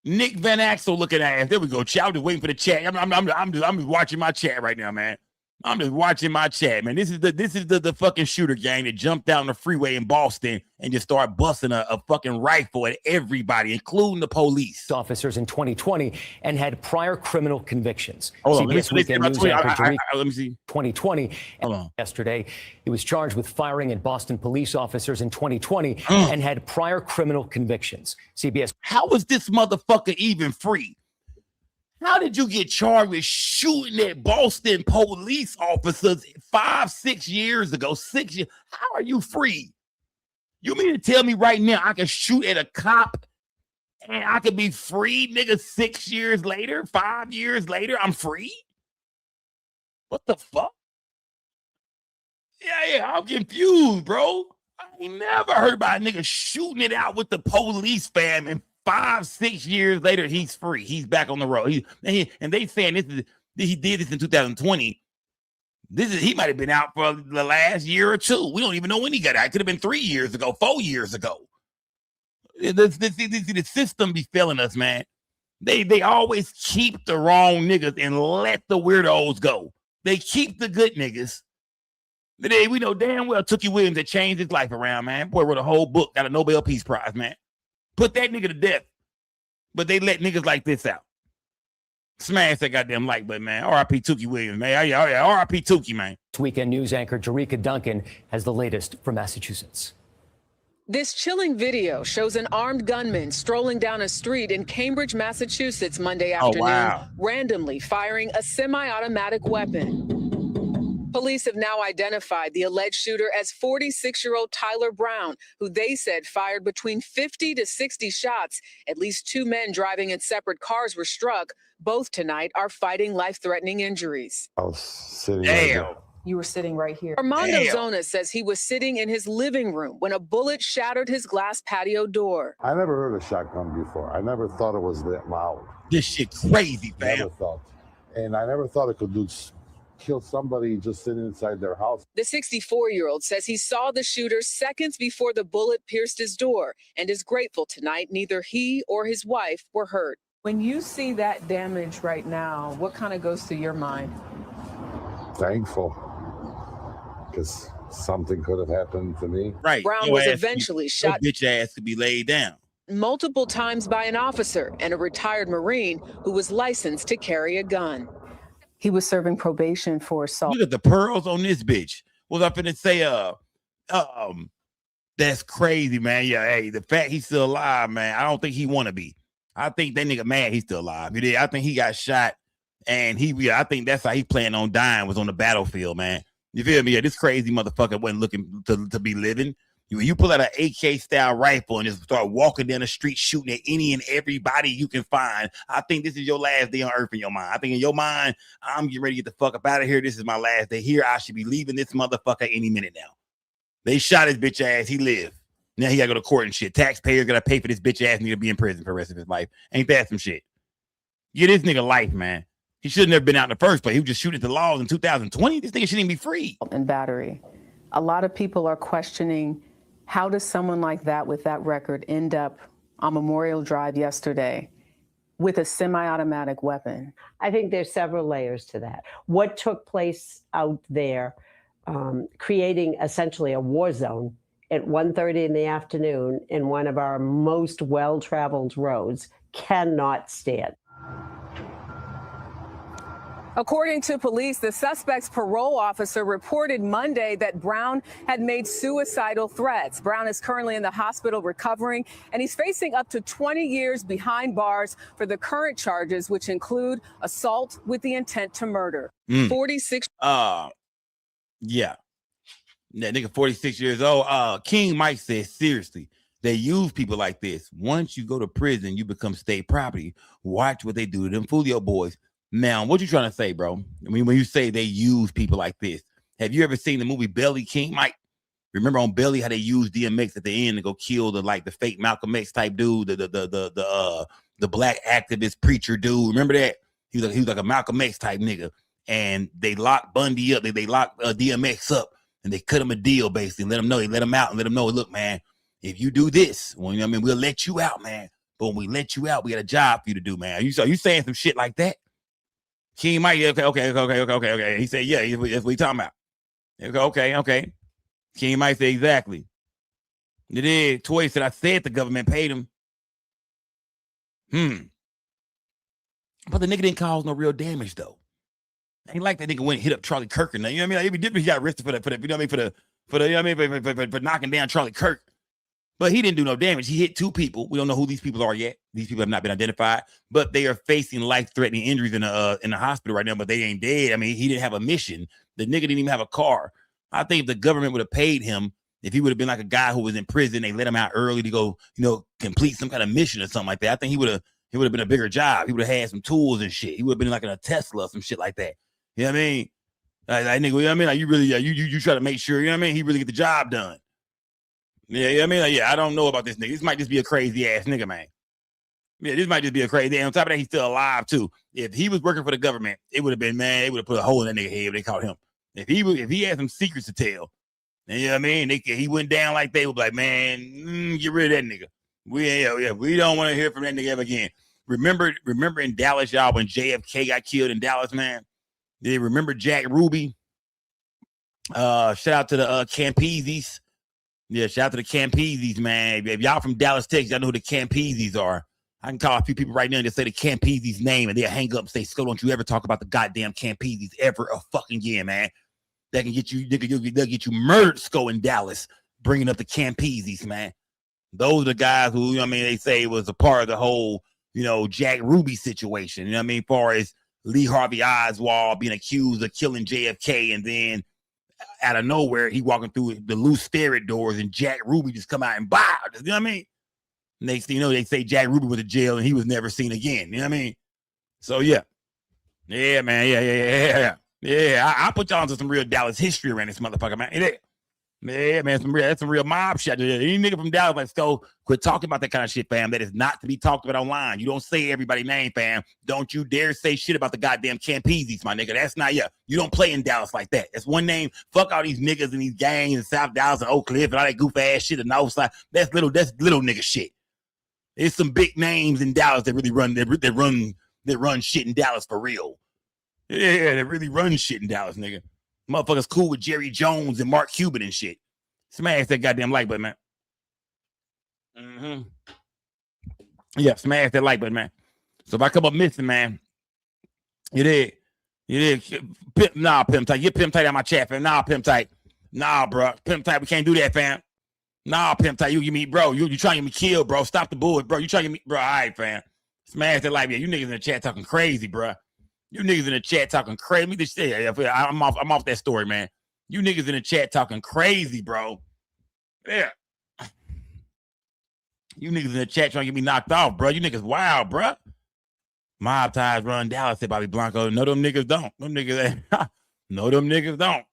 Nick Van Axel looking ass. There we go. I'm just waiting for the chat. I'm just watching my chat right now, man. I'm just watching my chat, man. This is the fucking shooter gang that jumped down the freeway in Boston and just started busting a fucking rifle at everybody, including the police officers in 2020 and had prior criminal convictions. Hold on, CBS Weekend News anchor let me see. 2020. Yesterday, he was charged with firing at Boston police officers in 2020 and had prior criminal convictions. CBS. How is this motherfucker even free? How did you get charged with shooting at Boston police officers 5-6 years ago? 6 years. How are you free? You mean to tell me right now I can shoot at a cop and I can be free, nigga, 6 years later, 5 years later, I'm free? What the fuck? Yeah, I'm confused, bro. I ain't never heard about a nigga shooting it out with the police, fam, and 5-6 years later, he's free. He's back on the road. And they saying he did this in 2020. He might have been out for the last year or two. We don't even know when he got out. It could have been 3 years ago, 4 years ago. The system be failing us, man. They always keep the wrong niggas and let the weirdos go. They keep the good niggas. We know damn well Tookie Williams had changed his life around, man. Boy wrote a whole book, got a Nobel Peace Prize, man. Put that nigga to death. But they let niggas like this out. Smash that goddamn like button, man. R.I.P. Tookie Williams, man. Yeah, R.I.P. Tookie, man. Weekend News anchor Jerika Duncan has the latest from Massachusetts. This chilling video shows an armed gunman strolling down a street in Cambridge, Massachusetts Monday afternoon, randomly firing a semi-automatic weapon. Police have now identified the alleged shooter as 46-year-old Tyler Brown, who they said fired between 50 to 60 shots. At least 2 men driving in separate cars were struck. Both tonight are fighting life-threatening injuries. I was sitting right there. You were sitting right here. Armando Zona says he was sitting in his living room when a bullet shattered his glass patio door. I never heard a shotgun before. I never thought it was that loud. This shit crazy, fam. Never thought. And I never thought it could kill somebody just sitting inside their house. The 64-year-old says he saw the shooter seconds before the bullet pierced his door and is grateful tonight neither he or his wife were hurt. When you see that damage right now, what kind of goes through your mind? Thankful, because something could have happened to me. Right. Brown was eventually shot. Your bitch ass could be laid down Multiple times by an officer and a retired Marine who was licensed to carry a gun. He was serving probation for assault. Look at the pearls on this bitch. Was I finna say, that's crazy, man. Yeah, hey, the fact he's still alive, man, I don't think he want to be. I think that nigga mad he's still alive. I think he got shot, and I think that's how he planned on dying, was on the battlefield, man. You feel me? Yeah, this crazy motherfucker wasn't looking to be living. You pull out an AK style rifle and just start walking down the street shooting at any and everybody you can find. I think this is your last day on earth in your mind. I think in your mind, I'm getting ready to get the fuck up out of here. This is my last day here. I should be leaving this motherfucker any minute now. They shot his bitch ass. He lived. Now he gotta go to court and shit. Taxpayers gotta pay for this bitch ass nigga to be in prison for the rest of his life. Ain't that some shit? Get this nigga life, man. He should have never been out in the first place. He was just shooting at the laws in 2020. This nigga shouldn't even be free. And battery. A lot of people are questioning, how does someone like that with that record end up on Memorial Drive yesterday with a semi-automatic weapon? I think there's several layers to that. What took place out there, creating essentially a war zone at 1:30 in the afternoon in one of our most well-traveled roads, cannot stand. According to police, the suspect's parole officer reported Monday that Brown had made suicidal threats. Brown is currently in the hospital recovering, and he's facing up to 20 years behind bars for the current charges, which include assault with the intent to murder. 46. Yeah. That nigga 46 years old. King Mike says, seriously, they use people like this. Once you go to prison, you become state property. Watch what they do to them Foolio boys. Now, what you trying to say, bro? I mean, when you say they use people like this, have you ever seen the movie Belly, King Mike? Remember on Belly how they used DMX at the end to go kill the fake Malcolm X type dude, the black activist preacher dude. Remember that? He was like a Malcolm X type nigga. And they locked Bundy up. They locked DMX up, and they cut him a deal basically. And let him know. They let him out and let him know. Look, man, if you do this, well, you know what I mean, we'll let you out, man. But when we let you out, we got a job for you to do, man. Are you saying some shit like that? King Mike, okay. He said, yeah, that's what he talking about. Okay. King Mike said, exactly. It is. Toy said, I said the government paid him. But the nigga didn't cause no real damage, though. Ain't like that nigga went and hit up Charlie Kirk. You know what I mean? Like, it'd be different if he got arrested for you know what I mean, for knocking down Charlie Kirk. But he didn't do no damage. He hit 2 people. We don't know who these people are yet. These people have not been identified, but they are facing life-threatening injuries in the hospital right now, but they ain't dead. I mean, he didn't have a mission. The nigga didn't even have a car. I think if the government would have paid him, if he would have been like a guy who was in prison, they let him out early to go, complete some kind of mission or something like that. I think he would have been a bigger job. He would have had some tools and shit. He would have been like in a Tesla or some shit like that. You know what I mean? Like nigga, you know what I mean? Like you really, you try to make sure, you know what I mean? He really get the job done. Yeah, you know what I mean? Like, yeah, I don't know about this nigga. This might just be a crazy ass nigga, man. Yeah, this might just be a crazy. And on top of that, he's still alive too. If he was working for the government, it would have been, man, it would have put a hole in that nigga head if they caught him. If he had some secrets to tell, you know what I mean? He went down like they would be like, man, get rid of that nigga. We don't want to hear from that nigga ever again. Remember in Dallas, y'all, when JFK got killed in Dallas, man? Did they remember Jack Ruby? Shout out to the Campesi's. Yeah, shout out to the Campesi's, man. If y'all from Dallas, Texas, y'all know who the Campesi's are. I can call a few people right now and just say the Campesi's name, and they'll hang up and say, "Skull, don't you ever talk about the goddamn Campesi's ever a fucking year, man." That can get you, they'll get you murdered, Skull, in Dallas, bringing up the Campesi's, man. Those are the guys who, you know what I mean, they say was a part of the whole, Jack Ruby situation. You know what I mean? As far as Lee Harvey Oswald being accused of killing JFK, and then out of nowhere, he walking through the loose spirit doors, and Jack Ruby just come out and bow. You know what I mean? And they say Jack Ruby went to jail and he was never seen again. You know what I mean? So yeah, man, yeah. I put y'all into some real Dallas history around this motherfucker, man. Yeah, man, that's some real mob shit. Any nigga from Dallas, like, so quit talking about that kind of shit, fam. That is not to be talked about online. You don't say everybody's name, fam. Don't you dare say shit about the goddamn Campesi's, my nigga. That's not, you don't play in Dallas like that. That's one name. Fuck all these niggas and these gangs in South Dallas and Oak Cliff and all that goof ass shit and North Side. That's little nigga shit. There's some big names in Dallas that really run shit in Dallas for real. Yeah, they really run shit in Dallas, nigga. Motherfuckers cool with Jerry Jones and Mark Cuban and shit. Smash that goddamn like button, man. Yeah, smash that like button, man. So if I come up missing, man, you did. Pimp tight. Get Pimp tight out my chat, fam. Nah, Pimp tight. Nah, bro. Pimp tight, we can't do that, fam. Nah, Pimp tight. You give me, bro. You trying to get me killed, bro. Stop the bull, bro. You trying to get me, bro. All right, fam. Smash that like, yeah. You niggas in the chat talking crazy, bro. You niggas in the chat talking crazy. Let me just say, I'm off that story, man. You niggas in the chat talking crazy, bro. Yeah. You niggas in the chat trying to get me knocked off, bro. You niggas wild, bro. Mob ties run Dallas, said Bobby Blanco. No, them niggas don't. No, them niggas don't.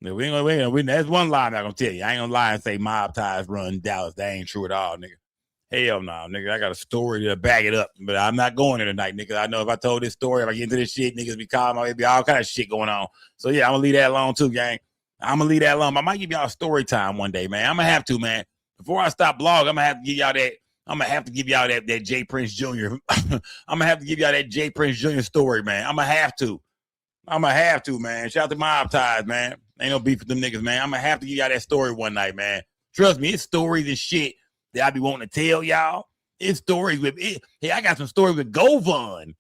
No, we ain't gonna, that's one lie I'm not gonna tell you. I ain't gonna lie and say mob ties run Dallas. That ain't true at all, nigga. Hell no, nigga. I got a story to back it up, but I'm not going there tonight, nigga. I know if I told this story, if I get into this shit, niggas be calling, there be all kind of shit going on. So yeah, I'm gonna leave that alone too, gang. I'm gonna leave that alone. I might give y'all a story time one day, man. I'm gonna have to, man. Before I stop blog, I'm gonna have to give y'all that. I'm gonna have to give y'all that Jay Prince Jr. I'm gonna have to give y'all that Jay Prince Jr. story, man. I'm gonna have to, man. Shout out to Mob Ties, man. Ain't no beef with them niggas, man. I'm gonna have to give y'all that story one night, man. Trust me, it's stories and shit that I be wanting to tell y'all. It's stories with it. Hey, I got some stories with Govan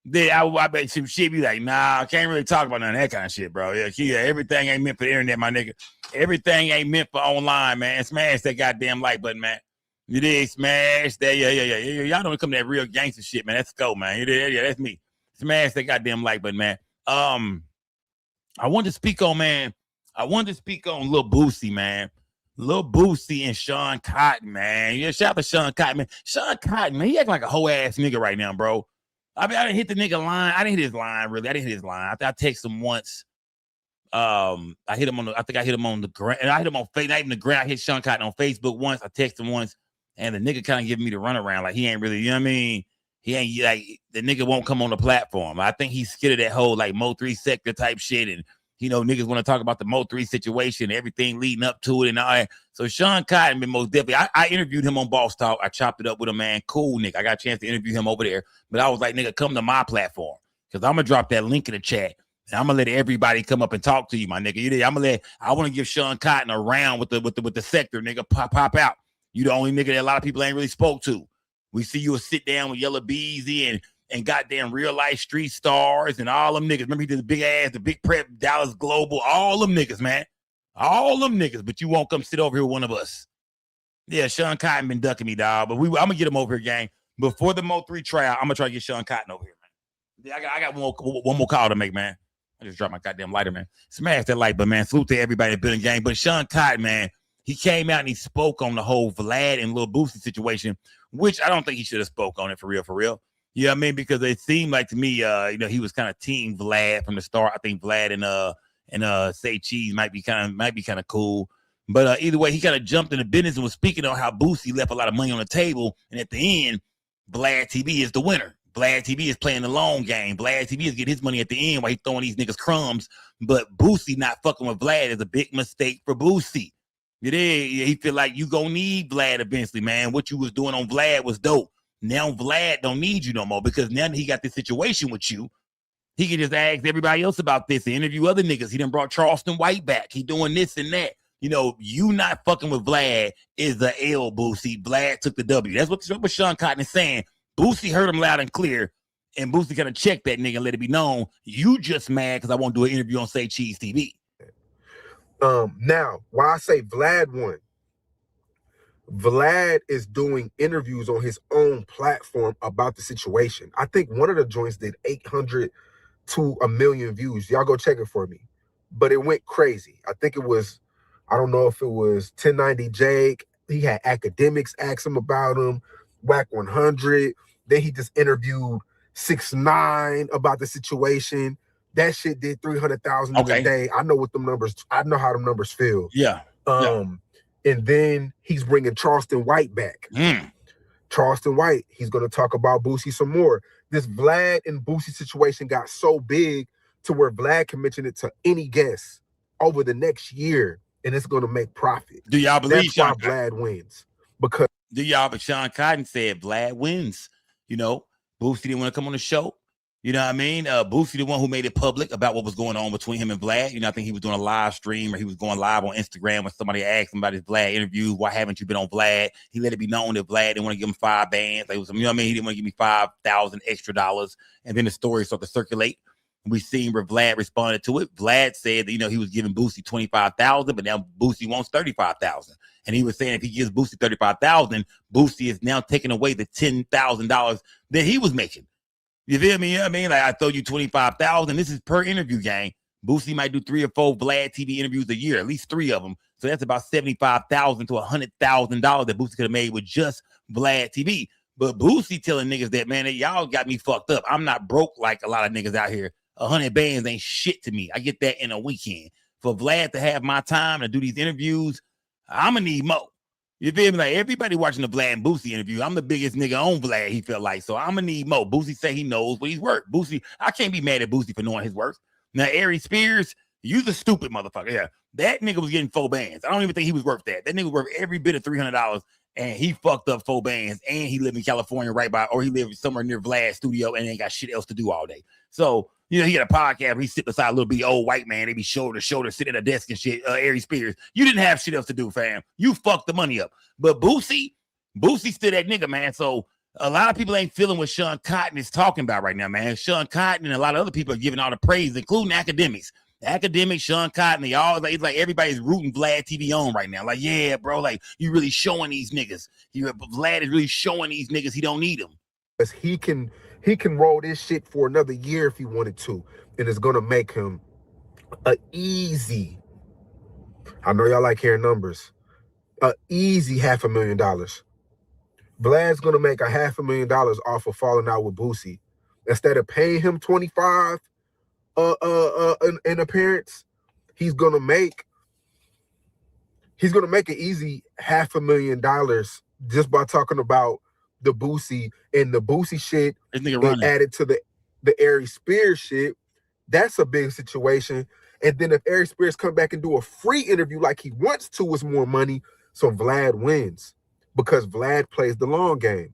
Then I bet some shit be like, nah, I can't really talk about none of that kind of shit, bro. Yeah, everything ain't meant for the internet, my nigga. Everything ain't meant for online, man. Smash that goddamn like button, man. You did smash that, yeah. Y'all don't come to that real gangster shit, man. Let's go, man. You did, yeah, that's me. Smash that goddamn like button, man. I wanted to speak on Lil Boosie, man. Lil Boosie and Shawn Cotton, man. Yeah, shout out to Shawn Cotton, man. Shawn Cotton, man, he acting like a whole ass nigga right now, bro. I mean, I didn't hit the nigga line. I didn't hit his line, really. I didn't hit his line. I texted him once. I hit him on the ground. And I hit him on Facebook. Not even the ground. I hit Shawn Cotton on Facebook once. I texted him once. And the nigga kind of giving me the runaround. Like, he ain't really, you know what I mean? He ain't, like, the nigga won't come on the platform. I think he's scared of that whole, like, Mo3 sector type shit. And, you know, niggas want to talk about the Mo3 situation, everything leading up to it and all that. So Shawn Cotton been most definitely. I interviewed him on Boss Talk. I chopped it up with him, man. Cool, nigga. I got a chance to interview him over there. But I was like, nigga, come to my platform. Because I'm going to drop that link in the chat. And I'm going to let everybody come up and talk to you, my nigga. I want to give Shawn Cotton a round with the sector, nigga. Pop out. You the only nigga that a lot of people ain't really spoke to. We see you sit down with Yella Beezy and goddamn real life street stars and all them niggas. Remember he did the big ass, the big prep, Dallas Global, all them niggas, man. All them niggas, but you won't come sit over here with one of us. Yeah, Shawn Cotton been ducking me, dog. But I'm gonna get him over here, gang. Before the Mo3 trial, I'm gonna try to get Shawn Cotton over here, man. Yeah, I got one more call to make, man. I just dropped my goddamn lighter, man. Smash that like, but man, salute to everybody that been in the game. But Shawn Cotton, man, he came out and he spoke on the whole Vlad and Lil Boosie situation, which I don't think he should have spoke on it for real. You know what I mean? Because it seemed like to me, he was kind of team Vlad from the start. I think Vlad and Say Cheese might be kind of cool. But either way, he kind of jumped in the business and was speaking on how Boosie left a lot of money on the table. And at the end, Vlad TV is the winner. Vlad TV is playing the long game. Vlad TV is getting his money at the end while he's throwing these niggas crumbs. But Boosie not fucking with Vlad is a big mistake for Boosie. You did. He feel like you gonna need Vlad eventually, man. What you was doing on Vlad was dope. Now Vlad don't need you no more because now that he got this situation with you, he can just ask everybody else about this and interview other niggas. He done brought Charleston White back. He doing this and that. You know, you not fucking with Vlad is the L, Boosie. Vlad took the W. That's what Shawn Cotton is saying. Boosie heard him loud and clear, and Boosie kind of checked that nigga and let it be known. You just mad because I won't do an interview on Say Cheese TV. Now, why I say Vlad won. Vlad is doing interviews on his own platform about the situation. I think one of the joints did 800 to 1 million views. Y'all go check it for me. But it went crazy. I think it was, I don't know if it was 1090 Jake. He had academics ask him about him. Whack 100. Then he just interviewed 6ix9ine about the situation. That shit did 300,000 in a day. I know what them numbers. I know how them numbers feel. Yeah. And then he's bringing Charleston White back. Charleston White, he's going to talk about Boosie some more. This Vlad and Boosie situation got so big to where Vlad can mention it to any guest over the next year, and it's going to make profit. Do y'all believe that's why Vlad wins? Because but Shawn Cotton said Vlad wins. You know, Boosie didn't want to come on the show. You know what I mean? Boosie, the one who made it public about what was going on between him and Vlad. You know, I think he was doing a live stream or he was going live on Instagram when somebody asked him about his Vlad interview. Why haven't you been on Vlad? He let it be known that Vlad didn't want to give him 5 bands. Like, you know what I mean? He didn't want to give me $5,000 extra dollars. And then the story started to circulate. We seen where Vlad responded to it. Vlad said that, you know, he was giving Boosie $25,000, but now Boosie wants $35,000. And he was saying if he gives Boosie $35,000, Boosie is now taking away the $10,000 that he was making. You feel me? You know what I mean? Like, I throw you $25,000. This is per interview, gang. Boosie might do 3 or 4 Vlad TV interviews a year, at least 3 of them. So that's about $75,000 to $100,000 that Boosie could have made with just Vlad TV. But Boosie telling niggas that, man, y'all got me fucked up. I'm not broke like a lot of niggas out here. 100 bands ain't shit to me. I get that in a weekend. For Vlad to have my time to do these interviews, I'm going to need more. You feel me? Like, everybody watching the Vlad and Boosie interview, I'm the biggest nigga on Vlad, he felt like. So I'm going to need more. Boosie say he knows what he's worth. Boosie, I can't be mad at Boosie for knowing his worth. Now, Ari Spears, you the stupid motherfucker. Yeah, that nigga was getting 4 bands. I don't even think he was worth that. That nigga was worth every bit of $300, and he fucked up 4 bands, and he lived in California right by, or he lived somewhere near Vlad's studio and ain't got shit else to do all day. So, you know, he had a podcast where he sit beside a little bitty old white man. They be shoulder to shoulder, sitting at a desk and shit. Ari Spears, you didn't have shit else to do, fam. You fucked the money up. But Boosie still that nigga, man. So A lot of people ain't feeling what Shawn Cotton is talking about right now, man. Shawn Cotton and a lot of other people are giving all the praise, including academics. Academics, Shawn Cotton, they all it's like everybody's rooting Vlad TV on right now. Like, yeah, bro, like you really showing these niggas. Vlad is really showing these niggas he don't need them. Because he can roll this shit for another year if he wanted to, and it's gonna make him a easy. I know y'all like hearing numbers. A easy $500,000. Vlad's gonna make $500,000 off of falling out with Boosie. Instead of paying him 25 in appearance, he's gonna make an easy $500,000 just by talking about the Boosie and the Boosie shit and added to the Aries Spears shit. That's a big situation. And then if Aries Spears come back and do a free interview like he wants to with more money, so Vlad wins because Vlad plays the long game.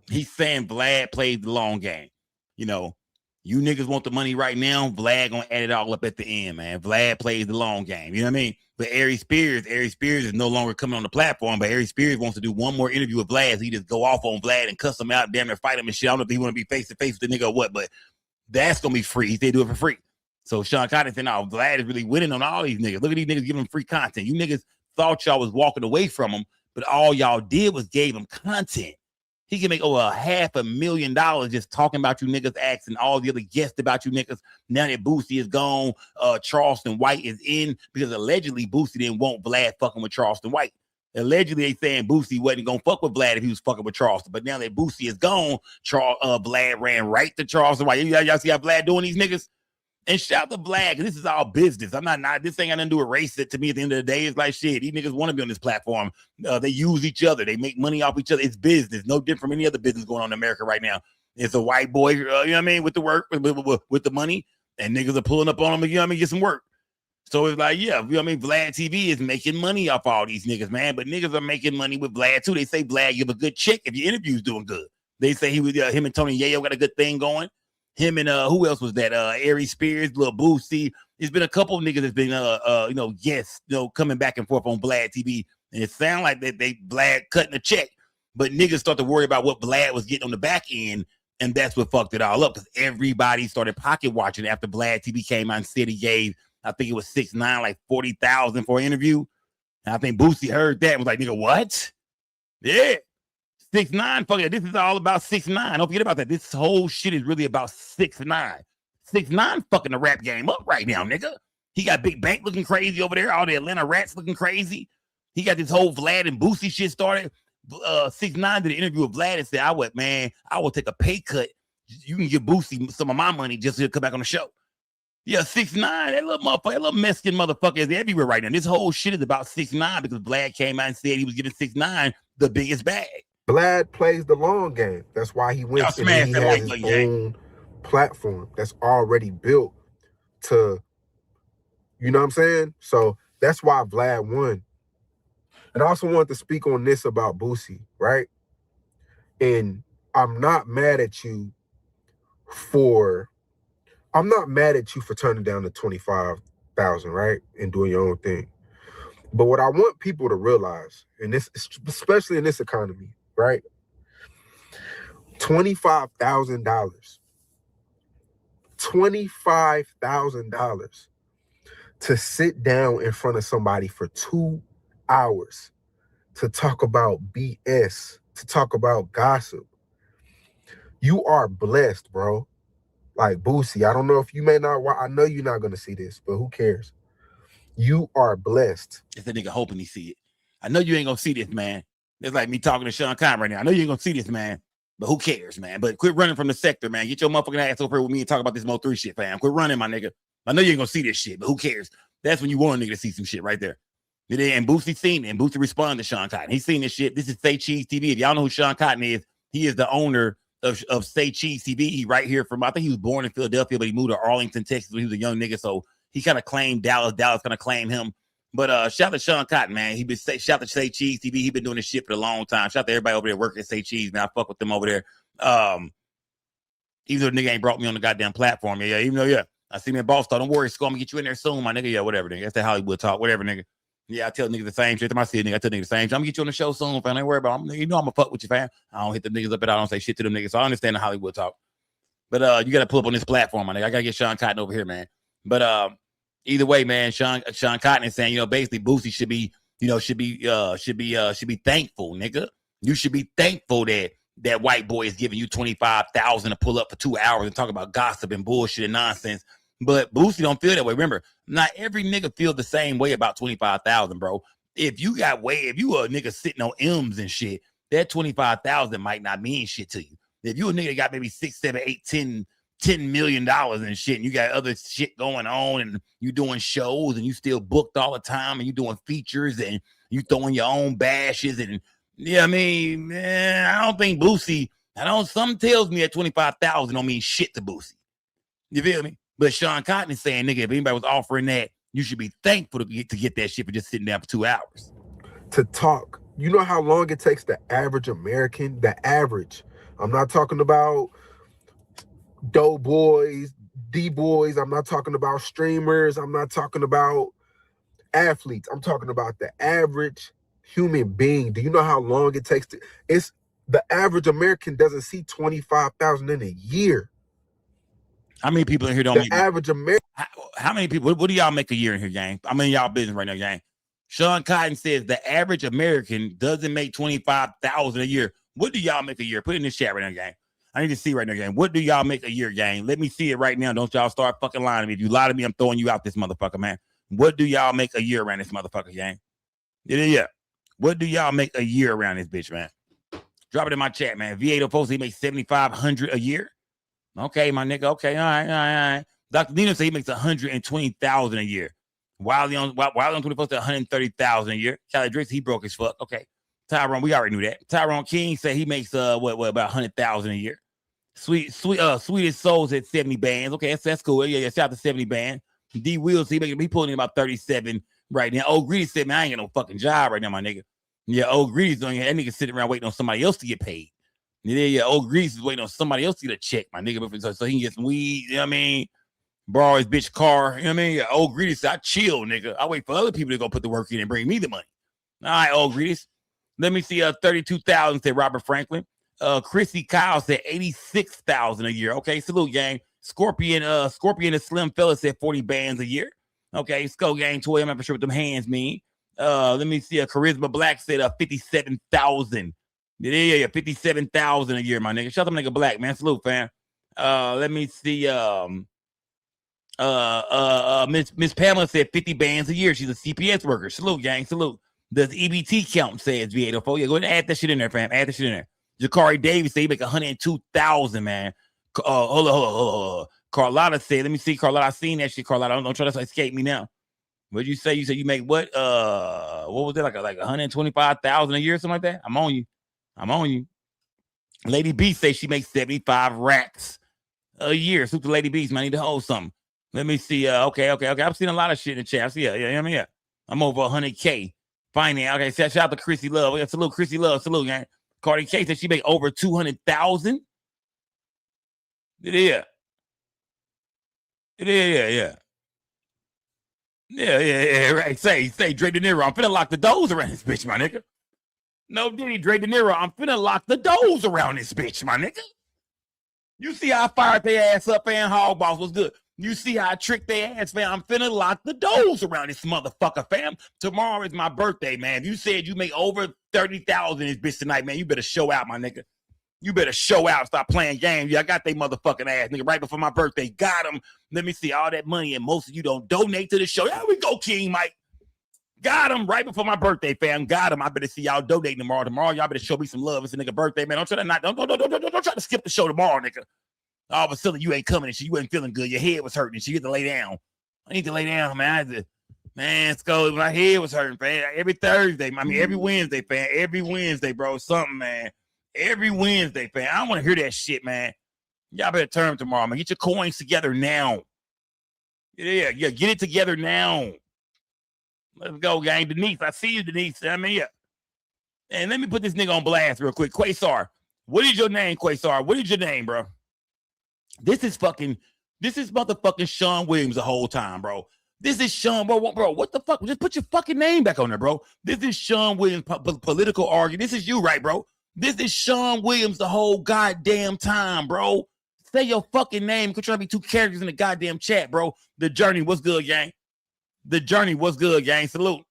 He's saying Vlad plays the long game. You know, you niggas want the money right now. Vlad gonna add it all up at the end, man. Vlad plays the long game. You know what I mean? But Aries Spears is no longer coming on the platform, but Aries Spears wants to do one more interview with Vlad. So he just go off on Vlad and cuss him out, damn near fight him and shit. I don't know if he want to be face to face with the nigga or what, but that's gonna be free. They do it for free. So Shawn Cotton said, "No, Vlad is really winning on all these niggas. Look at these niggas giving him free content. You niggas thought y'all was walking away from him, but all y'all did was gave him content. He can make over $500,000 just talking about you niggas, asking all the other guests about you niggas. Now that Boosie is gone, Charleston White is in because allegedly Boosie didn't want Vlad fucking with Charleston White. Allegedly they saying Boosie wasn't gonna fuck with Vlad if he was fucking with Charleston. But now that Boosie is gone, Vlad ran right to Charleston White. Y'all see how Vlad doing these niggas? And shout to Vlad, because this is all business. I'm not this ain't got nothing to do with race. To me, at the end of the day, it's like shit. These niggas want to be on this platform. They use each other. They make money off each other. It's business. No different from any other business going on in America right now. It's a white boy, you know what I mean, with the work, with the money, and niggas are pulling up on them, you know what I mean, get some work. So it's like, yeah, you know what I mean, Vlad TV is making money off all these niggas, man. But niggas are making money with Vlad too. They say Vlad give a good check if your interview's doing good. They say him and Tony Yayo got a good thing going. Him and who else was that? Aries Spears, Lil Boosie. There's been a couple of niggas that's been guests, coming back and forth on Vlad TV. And it sounds like that they Vlad cutting a check. But niggas start to worry about what Vlad was getting on the back end, and that's what fucked it all up. Because everybody started pocket watching after Vlad TV came out and said he gave, I think it was 6ix9ine, like $40,000 for an interview. And I think Boosie heard that and was like, nigga, what? Yeah. 6ix9ine, fuck it. This is all about 6ix9ine. Don't forget about that. This whole shit is really about 6ix9ine. 6ix9ine fucking the rap game up right now, nigga. He got Big Bank looking crazy over there. All the Atlanta rats looking crazy. He got this whole Vlad and Boosie shit started. 6ix9ine did an interview with Vlad and said, I will take a pay cut. You can give Boosie some of my money just to come back on the show. Yeah, 6ix9ine, that little motherfucker, that little Mexican motherfucker is everywhere right now. This whole shit is about 6ix9ine because Vlad came out and said he was giving 6ix9ine the biggest bag. Vlad plays the long game. That's why he wins. He has his own platform that's already built to, you know what I'm saying? So that's why Vlad won. And I also wanted to speak on this about Boosie, right? And I'm not mad at you for turning down the 25,000, right? And doing your own thing. But what I want people to realize, and this, especially in this economy, right? $25,000. $25,000 to sit down in front of somebody for 2 hours to talk about BS, to talk about gossip. You are blessed, bro. Like Boosie, I don't know if you may not, I know you're not going to see this, but who cares? You are blessed. It's a nigga hoping he see it. I know you ain't going to see this, man. It's like me talking to Shawn Cotton right now. I know you ain't going to see this, man. But who cares, man? But quit running from the sector, man. Get your motherfucking ass over here with me and talk about this Mo3 shit, fam. Quit running, my nigga. I know you ain't going to see this shit, but who cares? That's when you want a nigga to see some shit right there. And Boosie seen it, and Boosie responded to Shawn Cotton. He's seen this shit. This is Say Cheese TV. If y'all know who Shawn Cotton is, he is the owner of Say Cheese TV. He right here from, I think he was born in Philadelphia, but he moved to Arlington, Texas when he was a young nigga. So he kind of claimed Dallas. Dallas kind of claimed him. But shout out to Shawn Cotton, man. Shout out to Say Cheese TV. He been doing this shit for a long time. Shout out to everybody over there working at Say Cheese, man. I fuck with them over there. Even though the nigga ain't brought me on the goddamn platform. Yeah, even though, I see me at Boss Talk. Don't worry, Skull, I'm gonna get you in there soon, my nigga. Yeah, whatever, nigga. That's that Hollywood talk. Whatever, nigga. Yeah, I tell niggas the same shit. I see a nigga, I tell niggas the same shit. I'm gonna get you on the show soon, fam. Ain't worry about it. You know I'm gonna fuck with you, fam. I don't hit the niggas up and I don't say shit to them niggas. So I understand the Hollywood talk. But you gotta pull up on this platform, my nigga. I gotta get Shawn Cotton over here, man. But either way, man, Shawn Cotton is saying, basically Boosie should be thankful, nigga. You should be thankful that white boy is giving you $25,000 to pull up for 2 hours and talk about gossip and bullshit and nonsense. But Boosie don't feel that way. Remember, not every nigga feels the same way about $25,000, bro. If you a nigga sitting on M's and shit, that $25,000 might not mean shit to you. If you a nigga that got maybe 6, 7, 8, 10 million and shit, and you got other shit going on, and you doing shows, and you still booked all the time, and you doing features, and you throwing your own bashes, and I mean, man, I don't think Boosie. Something tells me that $25,000 don't mean shit to Boosie. You feel me? But Shawn Cotton is saying, nigga, if anybody was offering that, you should be thankful to get that shit for just sitting down for 2 hours. To talk. You know how long it takes the average American? The average. I'm not talking about dope boys, D-boys. I'm not talking about streamers. I'm not talking about athletes. I'm talking about the average human being. Do you know how long it takes the average American doesn't see 25,000 in a year. How many people in here don't make average American? How many people? What do y'all make a year in here, gang? I'm in y'all business right now, gang. Shawn Cotton says the average American doesn't make 25,000 a year. What do y'all make a year? Put it in the chat right now, gang. I need to see right now, gang. What do y'all make a year, gang? Let me see it right now. Don't y'all start fucking lying to me. If you lie to me, I'm throwing you out this motherfucker, man. What do y'all make a year around this motherfucker, gang? Yeah. What do y'all make a year around this bitch, man? Drop it in my chat, man. V804, he makes $7,500 a year. Okay, my nigga. Okay, all right. Dr. Nino said he makes $120,000 a year. Wiley on 24 to $130,000 a year. Cali Drix, he broke his fuck. Okay. Tyrone, we already knew that. Tyrone King said he makes about $100,000 a year. Sweetest Souls at 70 bands. Okay, that's cool. Yeah. Shout out to 70 band. D Wills, he pulling in about 37 right now. Old Greedy said, man, I ain't got no fucking job right now, my nigga. Yeah, Old Greedy's doing it. That nigga sitting around waiting on somebody else to get paid. Yeah, Old Grease is waiting on somebody else to get a check, my nigga, so he can get some weed, you know what I mean? Borrow his bitch car, you know what I mean? Yeah, Old Greedy said, I chill, nigga. I wait for other people to go put the work in and bring me the money. All right, Old Greedy. Let me see, 32,000 said Robert Franklin. Chrissy Kyle said 86,000 a year. Okay, salute, gang. Scorpion and Slim Fella said 40 bands a year. Okay, Skull Gang Toy, I'm not sure what them hands mean. Let me see, Charisma Black said 57,000. Yeah, 57,000 a year, my nigga. Shout out to nigga Black, man. Salute, fam. Let me see. Miss Pamela said 50 bands a year. She's a CPS worker. Salute, gang. Salute. Does EBT count? Says V804. Yeah, go ahead and add that shit in there, fam. Add that shit in there. Jakari Davis said he make 102,000, man. Hold on. Carlotta said, let me see, Carlotta. I seen that shit, Carlotta. Don't try to escape me now. What'd you say? You said you make what? What was that? Like 125,000 a year or something like that? I'm on you. Lady B says she makes 75 racks a year. Super Lady Beast, man. I need to hold something. Let me see. Okay. I've seen a lot of shit in the chat. I see. Yeah. I'm over 100K. Finance. Okay. Shout out to Chrissy Love. Yeah, salute, Chrissy Love. Salute, gang. Cardi K said she make over 200,000. Yeah. Right. Say, Dre De Niro. I'm finna lock the doors around this bitch, my nigga. No, Diddy, Dre De Niro. I'm finna lock the doors around this bitch, my nigga. You see how I fired their ass up, fam? Hog Boss was good. You see how I tricked their ass, fam? I'm finna lock the doors around this motherfucker, fam. Tomorrow is my birthday, man. If you said you make over 30,000 this bitch tonight, man, you better show out, my nigga. You better show out. Stop playing games. Yeah, I got they motherfucking ass, nigga, right before my birthday. Got them. Let me see all that money, and most of you don't donate to the show. There we go, King Mike. Got him right before my birthday, fam. Got him. I better see y'all donating tomorrow. Tomorrow, y'all better show me some love. It's a nigga birthday, man. Don't try to skip the show tomorrow, nigga. All of a sudden, you ain't coming and shit. You wasn't feeling good. Your head was hurting and shit. You had to lay down. I need to lay down, man. Man, Scully, my head was hurting, fam. Every Thursday, every Wednesday, fam. Every Wednesday, bro. Something, man. Every Wednesday, fam. I don't want to hear that shit, man. Y'all better turn tomorrow, man. Get your coins together now. Yeah, get it together now. Let's go, gang. Denise, I see you, Denise. Yeah. And let me put this nigga on blast real quick. Quasar, what is your name, Quasar? What is your name, bro? This is motherfucking Sean Williams the whole time, bro. This is Shawn, bro. What the fuck? Just put your fucking name back on there, bro. This is Shawn Williams, political argument. This is you, right, bro? This is Shawn Williams the whole goddamn time, bro. Say your fucking name. Could try to be two characters in the goddamn chat, bro. The Journey, what's good, gang? The Journey, what's good, gang? Salute.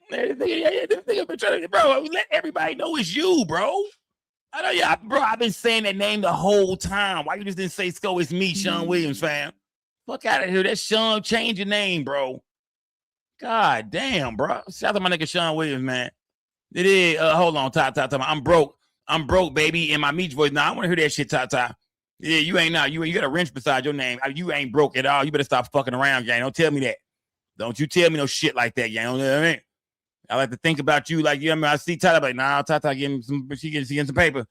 This nigga been trying to, bro, let everybody know it's you, bro. I know, yeah, bro. I've been saying that name the whole time. Why you just didn't say Sco? It's me, Shawn Williams, fam. Fuck out of here. That's Shawn. Change your name, bro. God damn, bro. Shout out to my nigga Shawn Williams, man. It is. Hold on, Ty. I'm broke. I'm broke, baby. In my Meech voice. Nah, I want to hear that shit, Ty. Yeah, you ain't now. You got a wrench beside your name. You ain't broke at all. You better stop fucking around, gang. Don't tell me that. Don't you tell me no shit like that, gang. You know what I mean? I like to think about you like, you know what I mean? I see Tata, like, nah, Tata getting some, she getting some paper.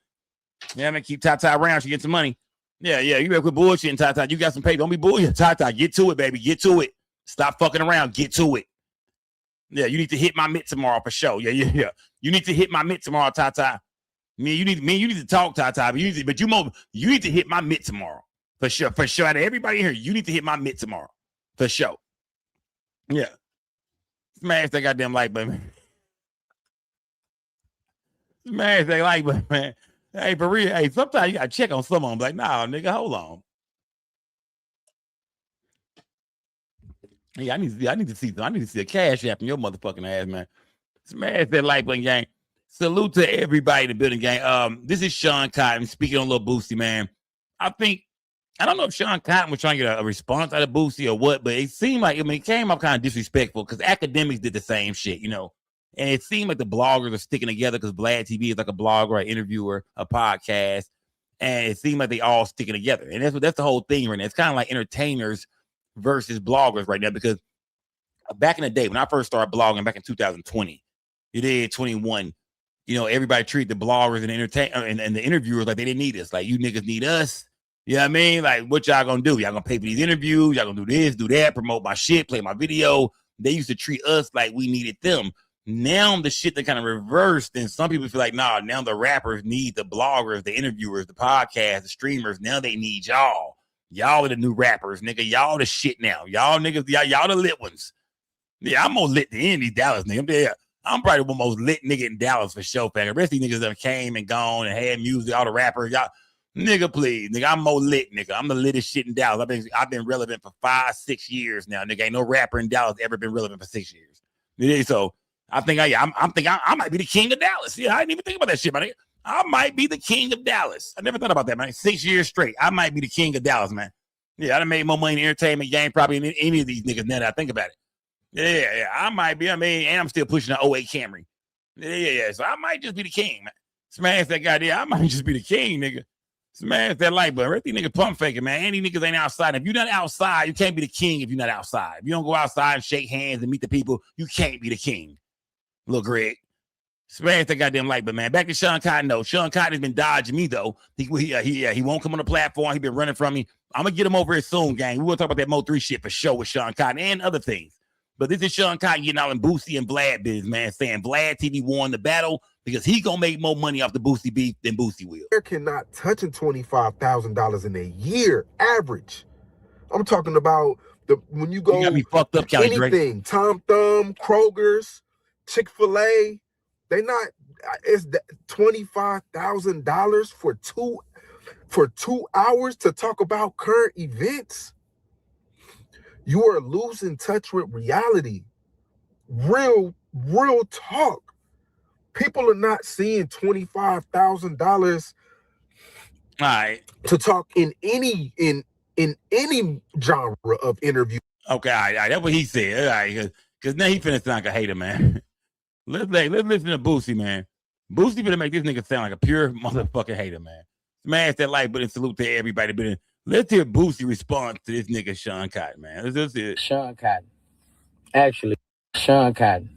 Yeah, I mean, keep Tata around. She get some money. Yeah, you better quit bullshitting, Tata. You got some paper. Don't be bullshit, Tata. Get to it, baby. Get to it. Stop fucking around. Get to it. Yeah, you need to hit my mitt tomorrow for sure. Yeah. You need to hit my mitt tomorrow, Tata. You need to talk, Tata. But you need to hit my mitt tomorrow for sure. For sure, out of everybody here, you need to hit my mitt tomorrow for sure. Yeah. Smash that goddamn like button. Smash that like button, man. Hey, for real. Hey, sometimes you gotta check on some of them. Like, nah, nigga, hold on. Yeah, I need to see a cash app in your motherfucking ass, man. Smash that like button, gang. Salute to everybody in the building, gang. This is Shawn Cotton speaking on Lil Boosie, man. I don't know if Shawn Cotton was trying to get a response out of Boosie or what, but it seemed like, it came up kind of disrespectful because academics did the same shit, you know. And it seemed like the bloggers are sticking together because Vlad TV is like a blogger, an interviewer, a podcast. And it seemed like they all sticking together. And that's the whole thing right now. It's kind of like entertainers versus bloggers right now, because back in the day when I first started blogging back in 2020, you did 21, you know, everybody treated the bloggers and the interviewers like they didn't need us. Like, you niggas need us. You know what I mean? Like, what y'all gonna do? Y'all gonna pay for these interviews? Y'all gonna do this, do that, promote my shit, play my video? They used to treat us like we needed them. Now the shit that kind of reversed, and some people feel like, nah, now the rappers need the bloggers, the interviewers, the podcasts, the streamers. Now they need y'all. Y'all are the new rappers, nigga. Y'all the shit now. Y'all niggas, y'all the lit ones. Yeah, I'm more lit than any of these Dallas niggas. I'm probably the most lit nigga in Dallas for sure, fam. The rest of these niggas that came and gone and had music, all the rappers, y'all. Nigga, please, nigga, I'm more lit, nigga. I'm the littest shit in Dallas. I've been relevant for 5-6 years now, nigga. Ain't no rapper in Dallas ever been relevant for 6 years. So I think I might be the king of Dallas. Yeah, I didn't even think about that shit, man. I might be the king of Dallas. I never thought about that, man. 6 years straight, I might be the king of Dallas, man. Yeah, I done made more money in the entertainment game probably than any of these niggas now that I think about it. Yeah, I might be. I mean, and I'm still pushing an 08 Camry. Yeah. So I might just be the king, man. Smash that goddamn. I might just be the king, nigga. Smash that light button. Right? These niggas pump faking, man. Any niggas ain't outside. If you're not outside, you can't be the king if you're not outside. If you don't go outside and shake hands and meet the people, you can't be the king. Little Greg. Smash that goddamn light button, man. Back to Shawn Cotton, though. Shawn Cotton has been dodging me, though. He won't come on the platform. He been running from me. I'm going to get him over here soon, gang. We will talk about that Mo3 shit for sure with Shawn Cotton and other things. But this is Shawn Cotton getting out in Boosie and Vlad business, man, saying Vlad TV won the battle because he gonna make more money off the Boosie beef than Boosie will. They're cannot touching $25,000 in a year average. I'm talking about when you go, you got me fucked up, Kelly anything, Drake. Tom Thumb, Kroger's, Chick-fil-A, they not. It's $25,000 for 2 hours to talk about current events. You are losing touch with reality. Real talk. People are not seeing $25,000 to talk in any genre of interview. Okay, all right, that's what he said. All right, because now he finna sound like a hater, man. Let's listen to Boosie, man. Boosie finna make this nigga sound like a pure motherfucking hater, man. Smash that like button, salute to everybody. But let's hear Boosie respond to this nigga Shawn Cotton, man. Let's hear it. Shawn Cotton. Actually, Shawn Cotton.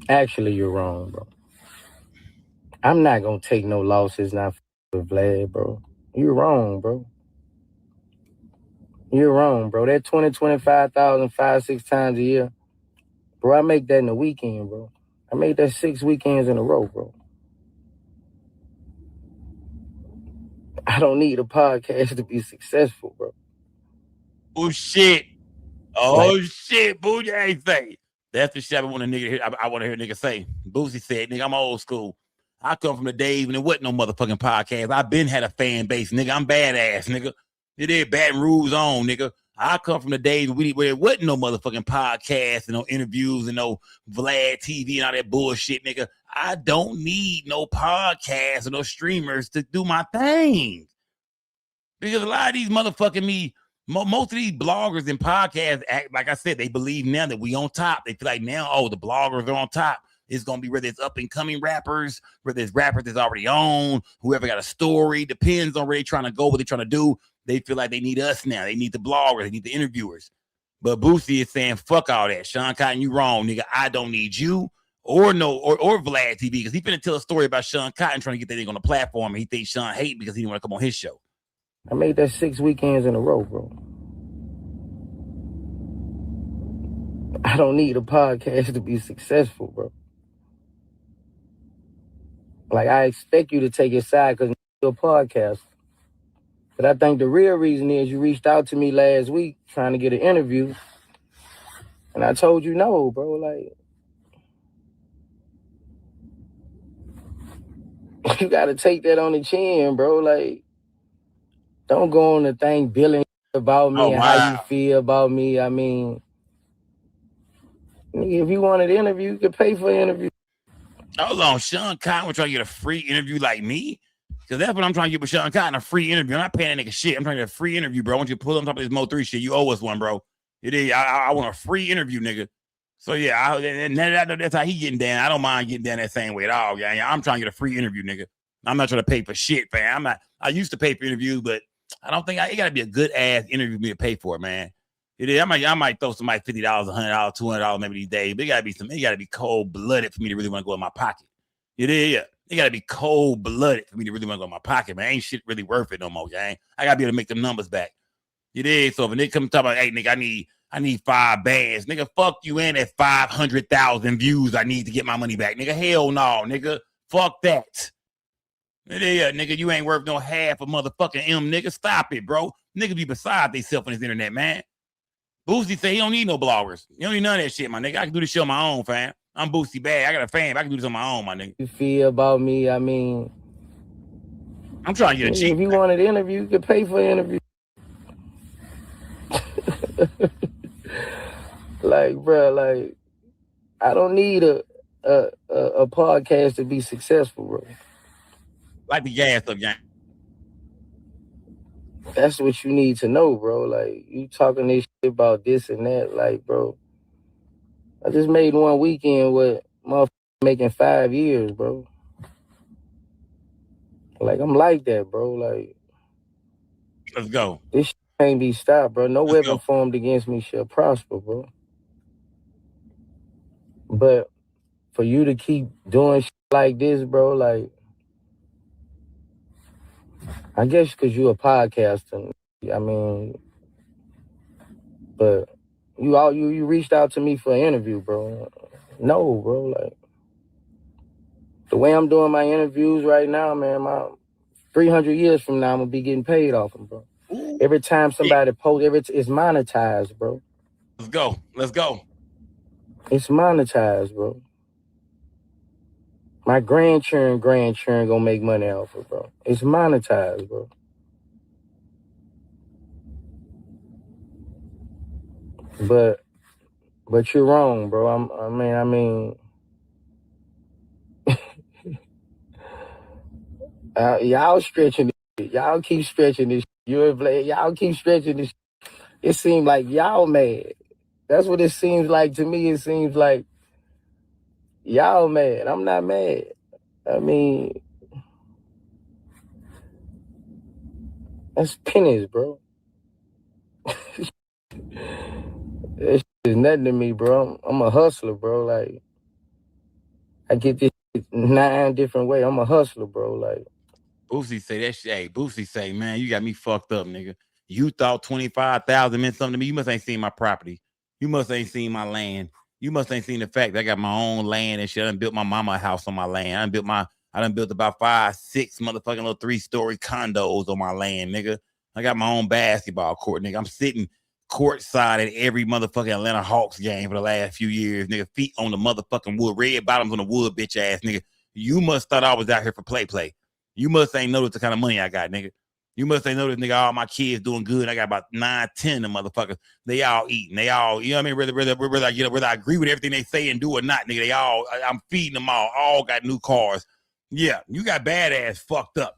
Actually, you're wrong, bro. I'm not gonna take no losses now for Vlad, bro. You're wrong, bro. You're wrong, bro. That 25,000 5-6 times a year, bro. I make that in a weekend, bro. I made that 6 weekends in a row, bro. I don't need a podcast to be successful, bro. Oh shit. Oh shit, Boosie ain't say. That's the shit I want a nigga hear. I want to hear a nigga say. Boosie said, nigga, I'm old school. I come from the days when there wasn't no motherfucking podcast. I been had a fan base, nigga. I'm badass, nigga. It is Baton Rouge on, nigga. I come from the days where there wasn't no motherfucking podcast and no interviews and no Vlad TV and all that bullshit, nigga. I don't need no podcast or no streamers to do my thing. Because a lot of these motherfucking most of these bloggers and podcasts act like I said, they believe now that we on top. They feel like now, oh, the bloggers are on top. It's gonna be whether it's up and coming rappers, whether it's rappers that's already on, whoever got a story, depends on where they're trying to go, what they're trying to do. They feel like they need us now. They need the bloggers, they need the interviewers. But Boosie is saying, fuck all that. Shawn Cotton, you wrong, nigga. I don't need you or Vlad TV, because he finna tell a story about Shawn Cotton trying to get that nigga on the platform, and he thinks Shawn hate because he didn't want to come on his show. I made that 6 weekends in a row, bro. I don't need a podcast to be successful, bro. Like, I expect you to take your side because you're a podcast. But I think the real reason is you reached out to me last week trying to get an interview. And I told you no, bro. Like, you got to take that on the chin, bro. Like, don't go on the thing billing about me and how you feel about me. I mean, if you wanted an interview, you could pay for an interview. Hold on, Shawn Cotton was trying to get a free interview like me? Because that's what I'm trying to get with Shawn Cotton, a free interview. I'm not paying that nigga shit. I'm trying to get a free interview, bro. I want you to pull on top of this Mo 3 shit. You owe us one, bro. It is. I want a free interview, nigga. So, yeah, that's how he getting down. I don't mind getting down that same way at all. Yeah, I'm trying to get a free interview, nigga. I'm not trying to pay for shit, man. I used to pay for interviews, but I don't think it got to be a good-ass interview for me to pay for it, man. It is. I might throw somebody $50, $100, $200 maybe these days, but it got to be cold-blooded for me to really want to go in my pocket. It is, yeah. It got to be cold-blooded for me to really want to go in my pocket, man. Ain't shit really worth it no more, gang. I got to be able to make them numbers back. It is. So if they come talk about, hey, nigga, I need 5 bands. Nigga, fuck you in at 500,000 views I need to get my money back. Nigga, hell no, nigga. Fuck that. It is, yeah, nigga. You ain't worth no half a motherfucking M, nigga. Stop it, bro. Nigga be beside themselves on this internet, man. Boosie say he don't need no bloggers. He don't need none of that shit, my nigga. I can do this shit on my own, fam. I'm Boosie bad. I got a fan. I can do this on my own, my nigga. You feel about me? I mean, I'm trying to get a cheap. If you wanted an interview, you could pay for an interview. Like, bro, like, I don't need a podcast to be successful, bro. Like the gas up, gang. That's what you need to know, bro. Like, you talking this shit about this and that, like, bro. I just made one weekend with motherfuckers making 5 years, bro. Like, I'm like that, bro. Like, let's go. This shit can't be stopped, bro. No weapon formed against me shall prosper, bro. But for you to keep doing shit like this, bro, like, I guess because you a podcaster. I mean, but you reached out to me for an interview, bro. No, bro, like, the way I'm doing my interviews right now, man, my 300 years from now, I'm gonna be getting paid off them, bro. Ooh. Every time somebody posts, it's monetized, bro. Let's go. Let's go. It's monetized, bro. My grandchildren gonna make money off it, bro. It's monetized, bro. But you're wrong, bro. I mean, y'all stretching this shit. Y'all keep stretching this shit. You and Vlad, y'all keep stretching this shit. It seems like y'all mad. That's what it seems like to me. It seems like y'all mad. I'm not mad. I mean, that's pennies, bro. That shit is nothing to me, bro. I'm a hustler, bro. Like, I get this 9 different ways. I'm a hustler, bro. Like, Boosie say that shit. Hey, Boosie say, man, you got me fucked up, nigga. You thought 25,000 meant something to me. You must ain't seen my property. You must ain't seen my land. You must ain't seen the fact that I got my own land and shit. I done built my mama a house on my land. I done built about 5, 6 motherfucking little 3-story condos on my land, nigga. I got my own basketball court, nigga. I'm sitting courtside at every motherfucking Atlanta Hawks game for the last few years, nigga. Feet on the motherfucking wood, red bottoms on the wood, bitch ass nigga. You must thought I was out here for play. You must ain't noticed the kind of money I got, nigga. You must ain't noticed, nigga, all my kids doing good. I got about 9, 10 of them motherfuckers. They all eating. They all, you know what I mean? Whether I agree with everything they say and do or not, nigga, I'm feeding them all got new cars. Yeah, you got badass fucked up.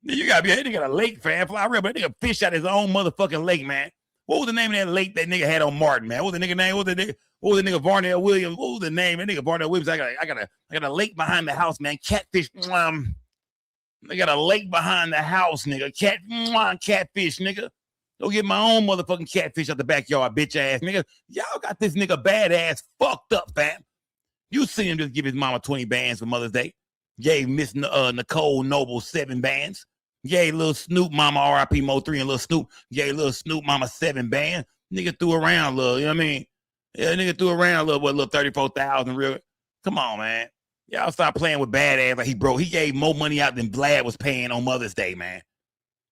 You got a lake, fam. Fly real, but nigga fish out his own motherfucking lake, man. What was the name of that lake that nigga had on Martin, man? What was the nigga name? What was the nigga Varnell Williams? What was the name? That nigga Varnell Williams. I got a lake behind the house, man. Catfish. They got a lake behind the house, nigga. Catfish, nigga. Go get my own motherfucking catfish out the backyard, bitch ass nigga. Y'all got this nigga badass fucked up, fam. You see him just give his mama 20 bands for Mother's Day. Gave Miss Nicole Noble 7 bands. Gave little Snoop mama R.I.P. Mo 3 and little Snoop. Gave little Snoop mama 7 bands. Nigga threw around little, you know what I mean? Yeah, nigga threw around little 34,000 real. Come on, man. Y'all stop playing with badass like he broke. He gave more money out than Vlad was paying on Mother's Day, man.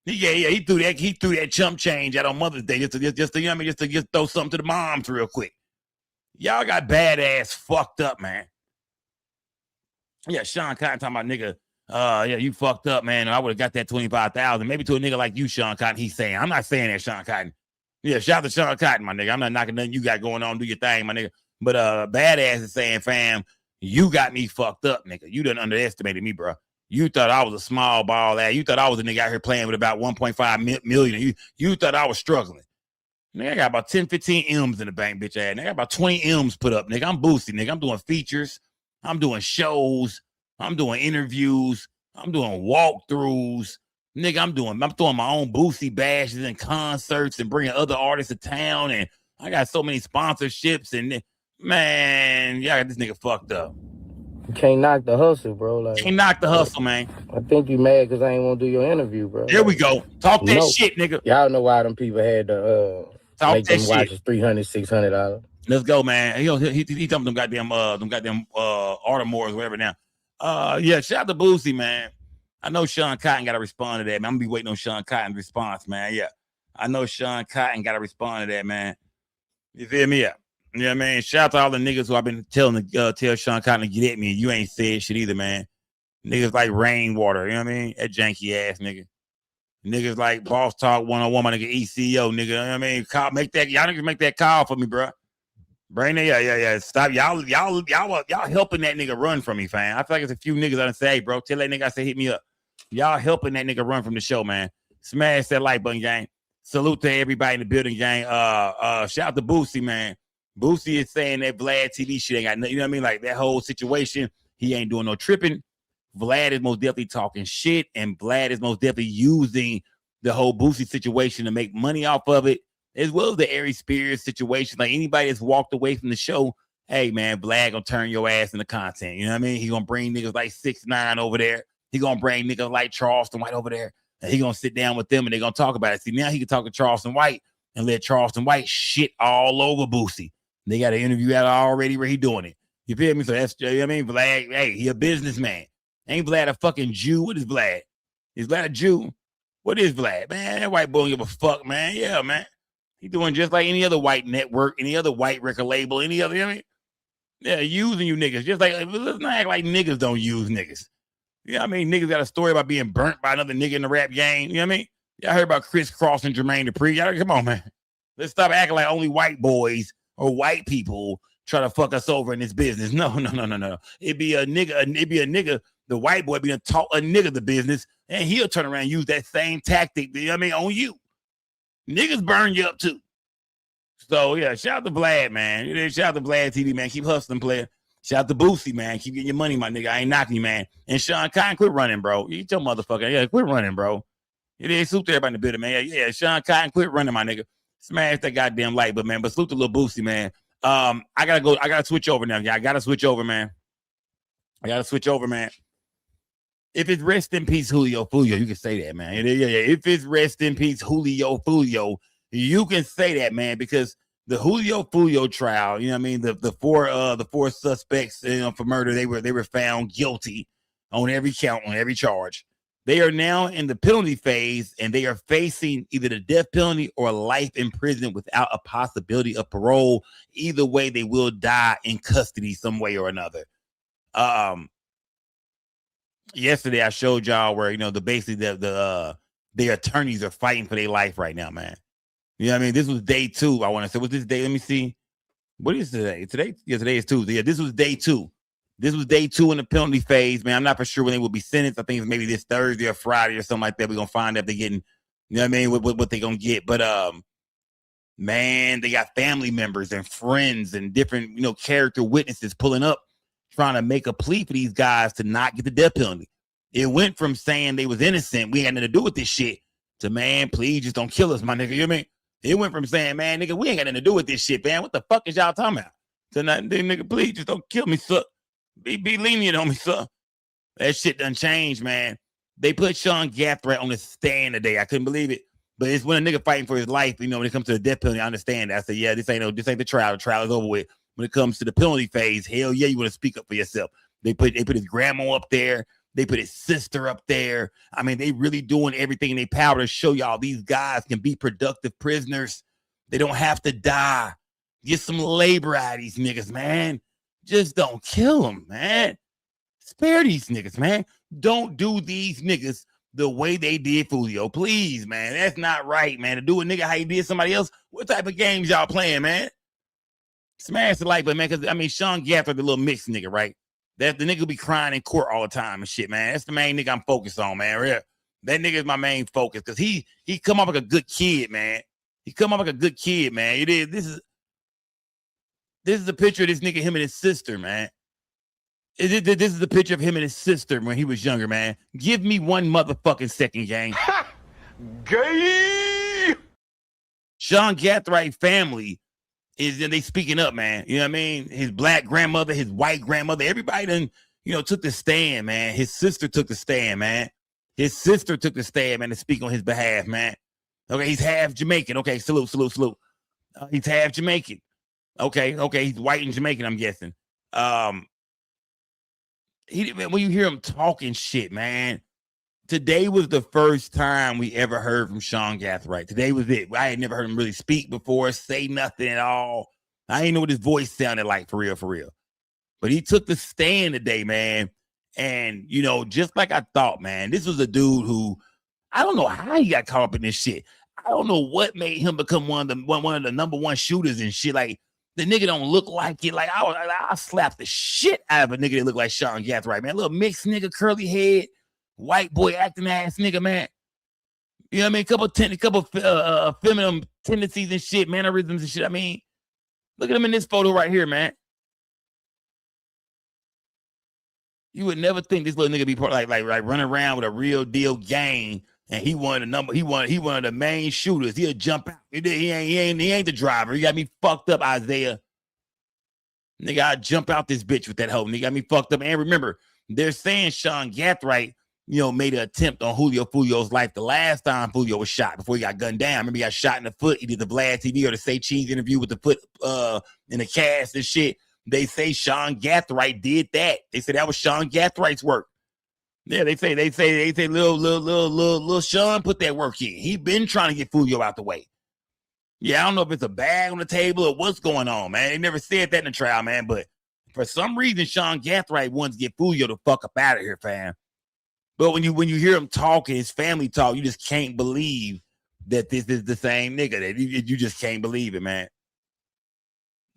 He threw that chump change out on Mother's Day just to you know what I mean, just to throw something to the moms real quick. Y'all got badass fucked up, man. Yeah, Shawn Cotton talking about nigga. Yeah, you fucked up, man. I would have got that 25,000. Maybe to a nigga like you, Shawn Cotton. He's saying, I'm not saying that, Shawn Cotton. Yeah, shout out to Shawn Cotton, my nigga. I'm not knocking nothing you got going on. Do your thing, my nigga. But badass is saying, fam, you got me fucked up, nigga. You done underestimated me, bro. You thought I was a small ball ass. You thought I was a nigga out here playing with about 1.5 million. You thought I was struggling. Nigga, I got about 10, 15 M's in the bank, bitch ass. Nigga, I got about 20 M's put up, nigga. I'm Boosie, nigga. I'm doing features. I'm doing shows. I'm doing interviews. I'm doing walkthroughs. Nigga, I'm throwing my own Boosie bashes and concerts and bringing other artists to town. And I got so many sponsorships. And, man, y'all got this nigga fucked up. You can't knock the hustle, bro. Like, can't knock the hustle, man. I think you mad because I ain't want to do your interview, bro. There we go. Talk that shit, nigga. Y'all know why them people had to make them watches $300, $600. Let's go, man. He told them goddamn Audemars, whatever now. Yeah, shout out to Boosie, man. I know Shawn Cotton got to respond to that, man. I'm gonna be waiting on Shawn Cotton's response, man. Yeah, I know Shawn Cotton got to respond to that, man. You feel me? Yeah. You know what I mean? Shout out to all the niggas who I've been telling tell Shawn Cotton to get at me, and you ain't said shit either, man. Niggas like Rainwater, you know what I mean? That janky ass nigga. Niggas like Boss Talk 101, my nigga ECO, nigga. You know what I mean? Y'all niggas make that call for me, bro. Bring that, yeah. Stop. Y'all helping that nigga run from me, fam. I feel like it's a few niggas I done say, hey, bro, tell that nigga I say hit me up. Y'all helping that nigga run from the show, man. Smash that like button, gang. Salute to everybody in the building, gang. Shout out to Boosie, man. Boosie is saying that Vlad TV shit ain't got nothing, you know what I mean? Like that whole situation, he ain't doing no tripping. Vlad is most definitely talking shit, and Vlad is most definitely using the whole Boosie situation to make money off of it, as well as the Ari Spears situation. Like anybody that's walked away from the show, hey man, Vlad gonna turn your ass into content. You know what I mean? He gonna bring niggas like 6ix9ine over there. He gonna bring niggas like Charleston White over there, and he gonna sit down with them and they gonna talk about it. See, now he can talk to Charleston White and let Charleston White shit all over Boosie. They got an interview out already where he doing it. You feel me? So that's, you know what I mean? Vlad, hey, he a businessman. Ain't Vlad a fucking Jew? What is Vlad? Is Vlad a Jew? What is Vlad? Man, that white boy don't give a fuck, man. Yeah, man. He doing just like any other white network, any other white record label, any other, you know what I mean? Yeah, using you niggas. Just like, let's not act like niggas don't use niggas. You know what I mean? Niggas got a story about being burnt by another nigga in the rap game. You know what I mean? Y'all heard about Chris Cross and Jermaine Dupri. Y'all, come on, man. Let's stop acting like only white boys or white people try to fuck us over in this business. No. It'd be a nigga. The white boy being taught a nigga the business, and he'll turn around and use that same tactic, you know what I mean, on you. Niggas burn you up too. So yeah, shout out to Vlad, man. Shout out to Vlad TV, man. Keep hustling, player. Shout out to Boosie, man. Keep getting your money, my nigga. I ain't knocking you, man. And Shawn Cotton, quit running, bro. You your motherfucker. Yeah, quit running, bro. It is salute to everybody in the building, man. Yeah, Shawn Cotton, quit running, my nigga. Smash that goddamn light, but salute to little Boosie, man. I gotta switch over now. Yeah, I gotta switch over, man. If it's rest in peace, Foolio, you can say that, man. Yeah. If it's rest in peace, Foolio, you can say that, man, because the Foolio trial, you know what I mean? The four suspects, for murder, they were found guilty on every count, on every charge. They are now in the penalty phase, and they are facing either the death penalty or life in prison without a possibility of parole. Either way, they will die in custody some way or another. Yesterday I showed y'all where the attorneys are fighting for their life right now, man. You know what I mean? This was day 2. I want to say, what's this day? Let me see. What is today? Today is Tuesday. Yeah, this was day 2. This was day 2 in the penalty phase, man. I'm not for sure when they will be sentenced. I think it's maybe this Thursday or Friday or something like that. We're gonna find out if they're getting, you know what I mean, what they're gonna get. But man, they got family members and friends and different, character witnesses pulling up, trying to make a plea for these guys to not get the death penalty. It went from saying they was innocent, we ain't got nothing to do with this shit, to man, please just don't kill us, my nigga. You know what I mean? It went from saying, man, nigga, we ain't got nothing to do with this shit, man. What the fuck is y'all talking about? To not, nigga, please just don't kill me, sir. Be lenient on me, sir. That shit done changed, man. They put Shawn Cotton on the stand today. I couldn't believe it. But it's when a nigga fighting for his life, when it comes to the death penalty, I understand that. I said, yeah, this ain't the trial. The trial is over with. When it comes to the penalty phase, hell yeah, you want to speak up for yourself. They put his grandma up there. They put his sister up there. I mean, they really doing everything in their power to show y'all these guys can be productive prisoners. They don't have to die. Get some labor out of these niggas, man. Just don't kill them, man. Spare these niggas, man. Don't do these niggas the way they did Foolio. Please, man. That's not right, man. To do a nigga how you did somebody else. What type of games y'all playing, man? Smash the like button, man. Because, I mean, Shawn Cotton, the little mixed nigga, right? That's the nigga who be crying in court all the time and shit, man. That's the main nigga I'm focused on, man. Right? That nigga is my main focus because he come up like a good kid, man. He come up like a good kid, man. This is a picture of this nigga, him and his sister, man. This is a picture of him and his sister when he was younger, man. Give me one motherfucking second, gang. Gay. Shawn Cotton family they speaking up, man. You know what I mean? His black grandmother, his white grandmother, everybody done, took the stand, man. His sister took the stand, man. His sister took the stand, man, to speak on his behalf, man. Okay, he's half Jamaican. Okay, salute. He's half Jamaican. Okay, he's white and Jamaican, I'm guessing. When you hear him talking shit, man, today was the first time we ever heard from Shawn Cotton, right? Today was it. I had never heard him really speak before, say nothing at all. I didn't know what his voice sounded like for real. But he took the stand today, man. And, just like I thought, man, this was a dude who, I don't know how he got caught up in this shit. I don't know what made him become one of the number one shooters and shit. Like, the nigga don't look like it. Like, I slap the shit out of a nigga that look like Shawn Cotton, right, man? A little mixed nigga, curly head, white boy acting ass nigga, man. You know what I mean? A couple feminine tendencies and shit, mannerisms and shit. I mean, look at him in this photo right here, man. You would never think this little nigga be part like running around with a real deal gang, and he one of the main shooters. He'll jump out. He ain't the driver. He got me fucked up, Isaiah. Nigga, I jump out this bitch with that hoe. Nigga got me fucked up. And remember, they're saying Shawn Cotton, made an attempt on Foolio's life the last time Foolio was shot before he got gunned down. Remember, he got shot in the foot. He did the Vlad TV or the Say Cheese interview with the foot in the cast and shit. They say Shawn Cotton did that. They say that was Shawn Cotton's work. Yeah, they say little Shawn put that work in. He been trying to get Foolio out the way. Yeah, I don't know if it's a bag on the table or what's going on, man. They never said that in the trial, man. But for some reason, Shawn Cotton wants to get Foolio the fuck up out of here, fam. But when you hear him talk and his family talk, you just can't believe that this is the same nigga. That you just can't believe it, man.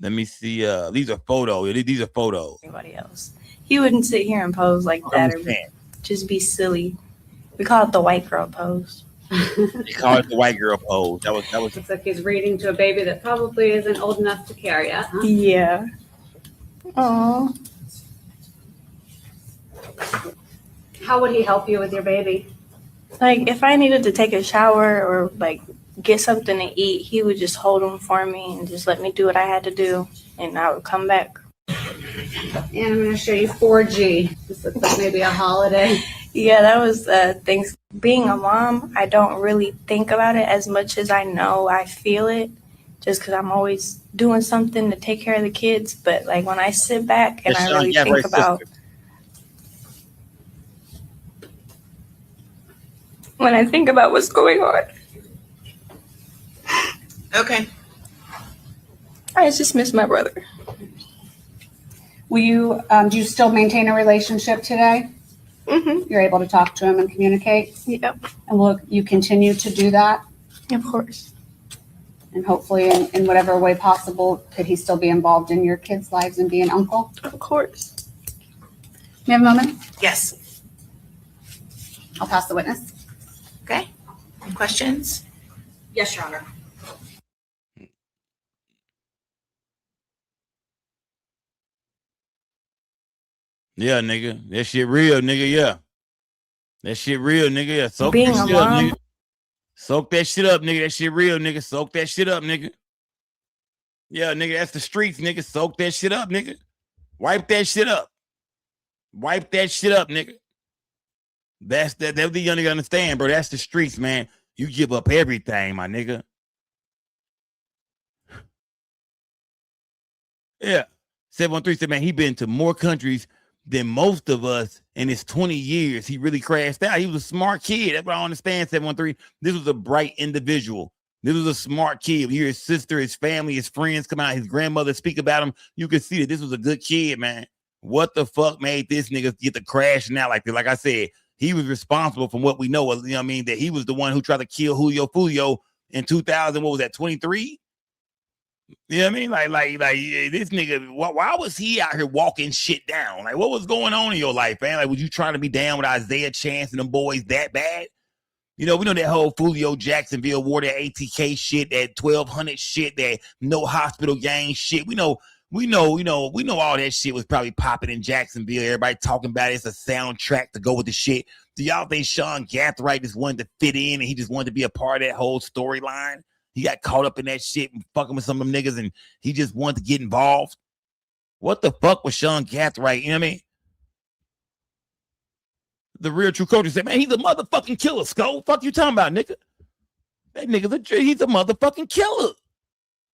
Let me see. These are photos. These are photos. Anybody else? He wouldn't sit here and pose like that or just be silly. We call it the white girl pose. They call it the white girl pose. That was. Looks like he's reading to a baby that probably isn't old enough to carry yet, huh? Yeah. Oh. How would he help you with your baby? Like if I needed to take a shower or like get something to eat, he would just hold them for me and just let me do what I had to do, and I would come back. And I'm going to show you 4G. This looks like maybe a holiday. Yeah, that was things. Being a mom, I don't really think about it as much as I know I feel it, just because I'm always doing something to take care of the kids. But like when I sit back and I really think about, when I think about what's going on. Okay. I just miss my brother. Will you, do you still maintain a relationship today? Mm-hmm. You're able to talk to him and communicate? Yep. And will you continue to do that? Of course. And hopefully in whatever way possible, could he still be involved in your kids' lives and be an uncle? Of course. You have a moment? Yes. I'll pass the witness. Okay. Any questions? Yes, Your Honor. Yeah, nigga. That shit real, nigga. Yeah. That shit real, nigga. Yeah. Soak Being that a shit up, mom. nigga. Soak that shit up, nigga. That shit real, nigga. Soak that shit up, nigga. Yeah, nigga. That's the streets, nigga. Soak that shit up, nigga. Wipe that shit up. Wipe that shit up, nigga. That's the young nigga understand, bro. That's the streets, man. You give up everything, my nigga. Yeah. 713 said, man, he been to more countries than most of us in his 20 years. He really crashed out. He was a smart kid. That's what I understand, 713. This was a bright individual. This was a smart kid. You hear his sister, his family, his friends come out, his grandmother speak about him. You could see that this was a good kid, man. What the fuck made this nigga get to crashing out like this? Like I said, he was responsible from what we know. You know what I mean? That he was the one who tried to kill Foolio in 2000. What was that, 23? You know what I mean? Like this nigga, why was he out here walking shit down? Like, what was going on in your life, man? Like, was you trying to be down with Isaiah Chance and them boys that bad? You know, we know that whole Foolio Jacksonville war, that ATK shit, that 1200 shit, that no hospital gang shit. We know all that shit was probably popping in Jacksonville. Everybody talking about it. It's a soundtrack to go with the shit. Do y'all think Shawn Cotton just wanted to fit in and he just wanted to be a part of that whole storyline? He got caught up in that shit and fucking with some of them niggas and he just wanted to get involved. What the fuck was Shawn Cotton, right? You know what I mean? The real true coach said, man, he's a motherfucking killer, Skull. Fuck you talking about, nigga? That nigga's he's a motherfucking killer.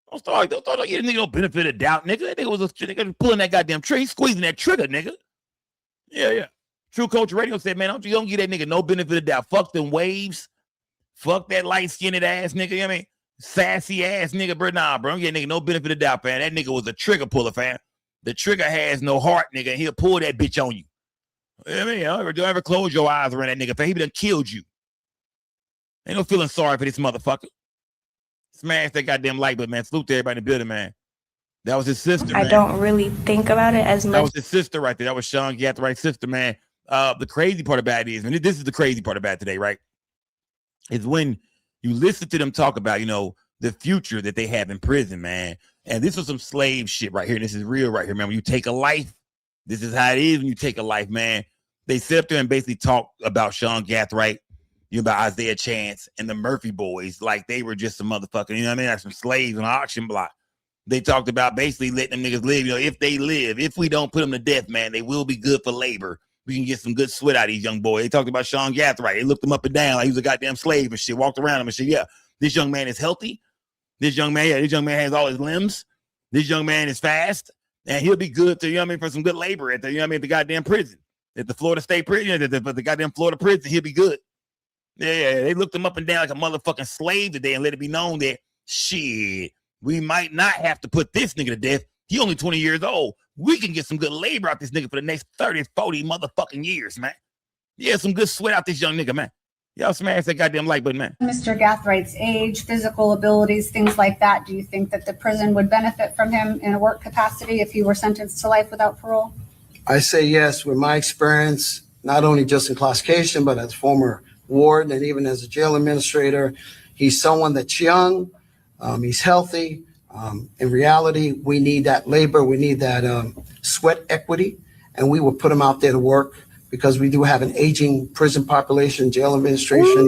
Don't start getting nigga no benefit of doubt, nigga. That nigga was a nigga pulling that goddamn trigger. He's squeezing that trigger, nigga. Yeah. True Coach Radio said, man, don't give that nigga no benefit of doubt. Fuck them waves. Fuck that light-skinned ass nigga. You know what I mean? Sassy ass nigga, bro. Nah, bro. Don't get nigga no benefit of doubt, fam. That nigga was a trigger puller, fam. The trigger has no heart, nigga. And he'll pull that bitch on you. You know what I mean? Don't ever close your eyes around that nigga, fam. He done killed you. Ain't no feeling sorry for this motherfucker. Smash that goddamn light, but man, salute to everybody in the building, man. That was his sister, I man. don't really think about it as much. That was his sister right there. That was Shawn Cotton's sister, man. The crazy part about it is, and this is the crazy part about it today, right? Is when you listen to them talk about, you know, the future that they have in prison, man. And this was some slave shit right here. And this is real right here, man. When you take a life, this is how it is when you take a life, man. They sit up there and basically talk about Shawn Cotton, right? You know, about Isaiah Chance and the Murphy boys, like they were just some motherfucking, you know what I mean? Like some slaves on an auction block. They talked about basically letting them niggas live. You know, if they live, if we don't put them to death, man, they will be good for labor. We can get some good sweat out of these young boys. They talked about Shawn Cotton, right? They looked him up and down like he was a goddamn slave and shit, walked around him and shit. Yeah, this young man is healthy. This young man has all his limbs. This young man is fast. And he'll be good to, you know what I mean, for some good labor at the, you know what I mean, at the goddamn prison. At the Florida State prison, the goddamn Florida prison, he'll be good. Yeah, they looked him up and down like a motherfucking slave today and let it be known that, shit, we might not have to put this nigga to death. He only 20 years old. We can get some good labor out this nigga for the next 30, 40 motherfucking years, man. Yeah, some good sweat out this young nigga, man. Y'all smash that goddamn like button, man. Mr. Gathrigh's age, physical abilities, things like that, do you think that the prison would benefit from him in a work capacity if he were sentenced to life without parole? I say yes. With my experience, not only just in classification, but as former warden and even as a jail administrator, he's someone that's young, he's healthy. In reality, we need that labor, we need that sweat equity, and we will put him out there to work because we do have an aging prison population, jail administration.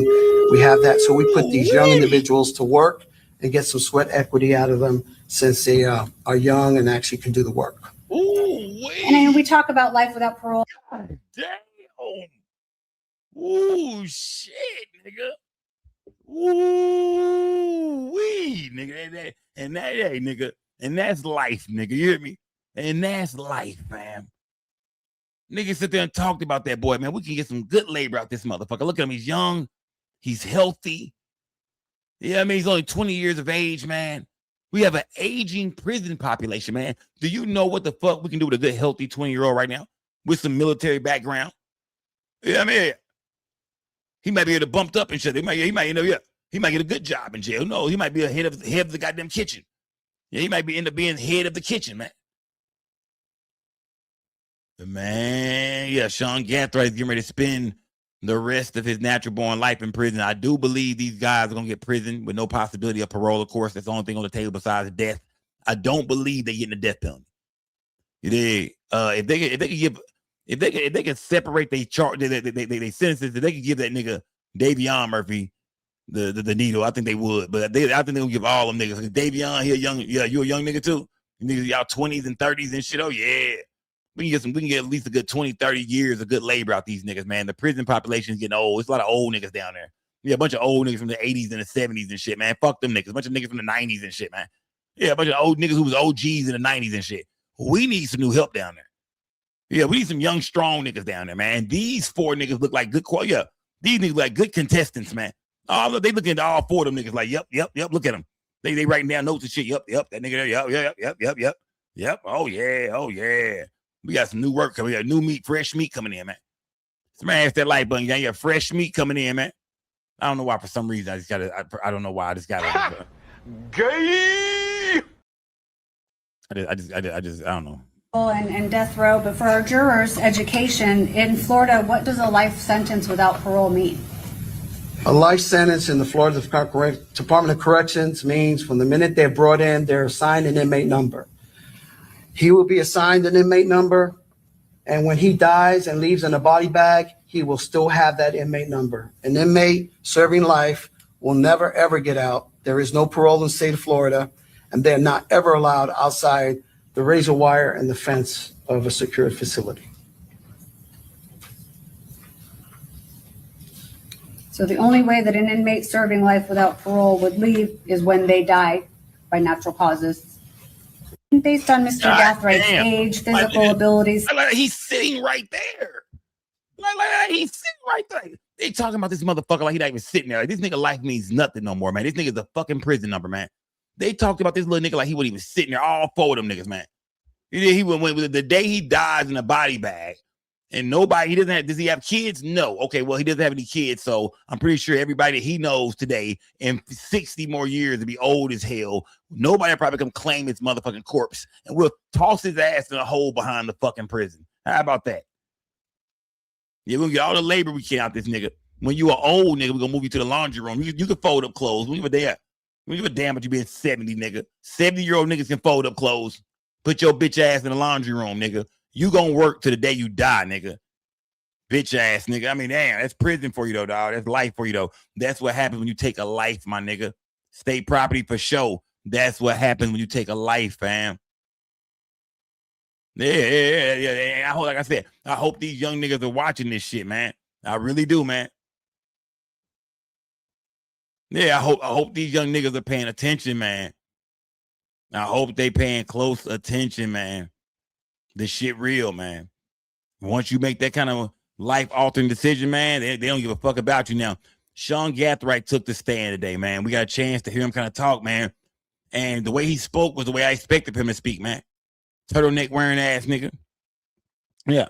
We have that. So we put these young individuals to work and get some sweat equity out of them since they are young and actually can do the work. And we talk about life without parole. God damn. Ooh, shit, nigga. Ooh, wee, nigga. Nigga. And that's life, nigga. You hear me? And that's life, man. Niggas sit there and talked about that boy, man. We can get some good labor out this motherfucker. Look at him. He's young. He's healthy. Yeah, I mean, he's only 20 years of age, man. We have an aging prison population, man. Do you know what the fuck we can do with a good, healthy 20-year-old right now with some military background? Yeah, I mean, he might be able to bumped up and shit. He might, he might get a good job in jail. No, he might be a head of the goddamn kitchen. Yeah, he might end up being head of the kitchen, man. But man, yeah, Shawn Gathright is getting ready to spend the rest of his natural born life in prison. I do believe these guys are gonna get prison with no possibility of parole. Of course, that's the only thing on the table besides death. I don't believe they're getting the death penalty. If they could separate they sentences, if they could give that nigga Davion Murphy the needle, I think they would. But I think they'll give all them niggas. Davion, he a young, yeah, you a young nigga too. Niggas y'all 20s and 30s and shit. Oh yeah. We can get at least a good 20, 30 years of good labor out these niggas, man. The prison population is getting old. It's a lot of old niggas down there. Yeah, a bunch of old niggas from the 80s and the 70s and shit, man. Fuck them niggas. A bunch of niggas from the 90s and shit, man. Yeah, a bunch of old niggas who was OGs in the 90s and shit. We need some new help down there. Yeah, we need some young, strong niggas down there, man. These 4 niggas look like good quality. Yeah, these niggas like good contestants, man. Oh, they looking at all 4 of them niggas like, yep. Look at them. They writing down notes and shit. Yep. That nigga there. Yep. Oh yeah. We got some new work coming. We got new meat, fresh meat coming in, man. Smash that like button. You got fresh meat coming in, man. I don't know why. For some reason, I just got to. I don't know why. I just got to. Gay. I don't know. And death row, but for our jurors' education in Florida, what does a life sentence without parole mean? A life sentence in the Florida Department of Corrections means from the minute they're brought in, they're assigned an inmate number. He will be assigned an inmate number, and when he dies and leaves in a body bag, he will still have that inmate number. An inmate serving life will never, ever get out. There is no parole in the state of Florida, and they're not ever allowed outside the razor wire and the fence of a secured facility. So the only way that an inmate serving life without parole would leave is when they die by natural causes. Based on Mr. Gathwright's age, physical abilities. He's sitting right there. He's sitting right there. They talking about this motherfucker like he not even sitting there. Like, this nigga life means nothing no more, man. This nigga's a fucking prison number, man. They talked about this little nigga like he wasn't even sitting there. All 4 of them niggas, man. He went the day he dies in a body bag. And nobody, does he have kids? No. Okay, well, he doesn't have any kids, so I'm pretty sure everybody he knows today in 60 more years to be old as hell, nobody will probably come claim his motherfucking corpse, and we'll toss his ass in a hole behind the fucking prison. How about that? Yeah, we're gonna get all the labor we can out this nigga. When you are old, nigga, we're gonna move you to the laundry room. You can fold up clothes. We give a damn. We give a damn about you being 70, nigga. 70-year-old niggas can fold up clothes. Put your bitch ass in the laundry room, nigga. You gonna work to the day you die, nigga. Bitch ass nigga. I mean, damn, that's prison for you though, dog. That's life for you though. That's what happens when you take a life, my nigga. State property for sure. That's what happens when you take a life, fam. Yeah. Like I said, I hope these young niggas are watching this shit, man. I really do, man. Yeah, I hope these young niggas are paying attention, man. I hope they paying close attention, man. This shit real, man. Once you make that kind of life-altering decision, man, they don't give a fuck about you now. Shawn Gathright took the stand today, man. We got a chance to hear him kind of talk, man. And the way he spoke was the way I expected him to speak, man. Turtleneck wearing ass nigga. Yeah.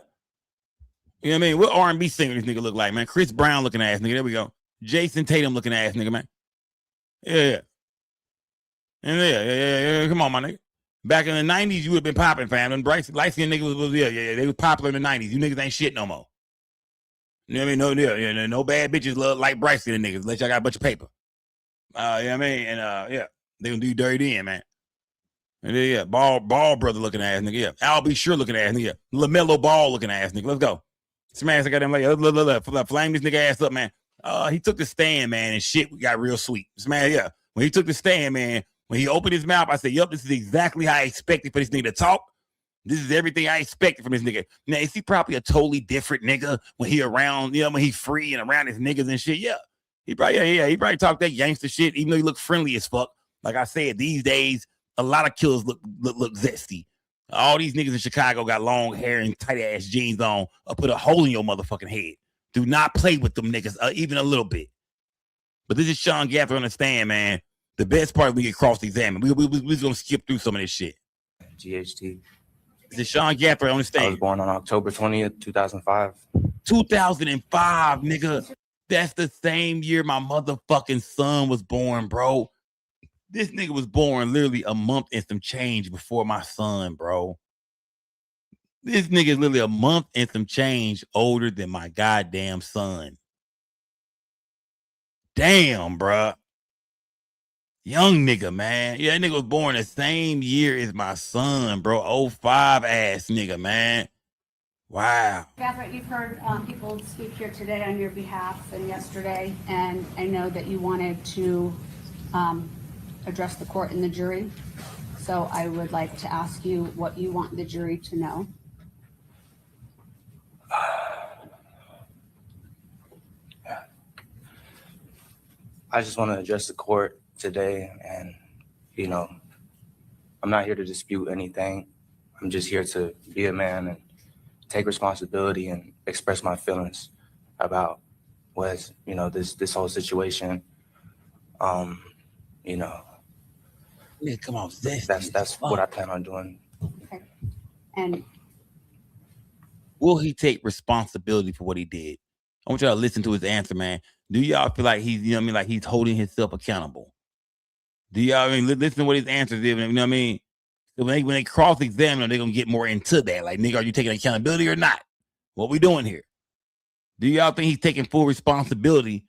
You know what I mean? What R&B singer this nigga look like, man? Chris Brown looking ass nigga. There we go. Jason Tatum looking ass nigga, man. Yeah. And yeah. Come on, my nigga. Back in the 90s, you would have been popping, fam. And Bryce, light-skinned niggas was they was popular in the 90s. You niggas ain't shit no more. You know what I mean? No bad bitches love like Bryce-skinned niggas unless y'all got a bunch of paper. You know what I mean? And they gonna do you dirty in, man. And Ball brother looking ass nigga. Yeah, Al B. Sure looking ass nigga. LaMelo Ball looking ass nigga. Let's go. Smash the goddamn like flame this nigga ass up, man. He took the stand, man, and shit got real sweet. Smash, yeah. When he took the stand, man, when he opened his mouth, I said, yup, this is exactly how I expected for this nigga to talk. This is everything I expected from this nigga. Now, is he probably a totally different nigga when he around, you know, when he's free and around his niggas and shit? Yeah. He probably talk that gangster shit, even though he look friendly as fuck. Like I said, these days, a lot of killers look zesty. All these niggas in Chicago got long hair and tight ass jeans on or put a hole in your motherfucking head. Do not play with them niggas, even a little bit. But this is Shawn Gafford. Understand, man. The best part we get cross-examined. We gonna skip through some of this shit. GHT. This is Shawn Gafford. Understand. I was born on October 20th, 2005. 2005, nigga. That's the same year my motherfucking son was born, bro. This nigga was born literally a month and some change before my son, bro. This nigga is literally a month and some change older than my goddamn son. Damn, bro. Young nigga, man. Yeah, that nigga was born the same year as my son, bro. 05 ass nigga, man. Wow. Gafford, you've heard people speak here today on your behalf and yesterday, and I know that you wanted to address the court and the jury. So I would like to ask you what you want the jury to know. I just want to address the court today, and, you know, I'm not here to dispute anything. I'm just here to be a man and take responsibility and express my feelings about what, you know, this whole situation. You know, yeah, come on, that's what I plan on doing. Okay. And will he take responsibility for what he did? I want y'all to listen to his answer, man. Do y'all feel like he's, you know what I mean, like he's holding himself accountable? Do y'all, I mean, listen to what his answers is, you know what I mean? So when they cross-examine him, they're going to get more into that. Like, nigga, are you taking accountability or not? What we doing here? Do y'all think he's taking full responsibility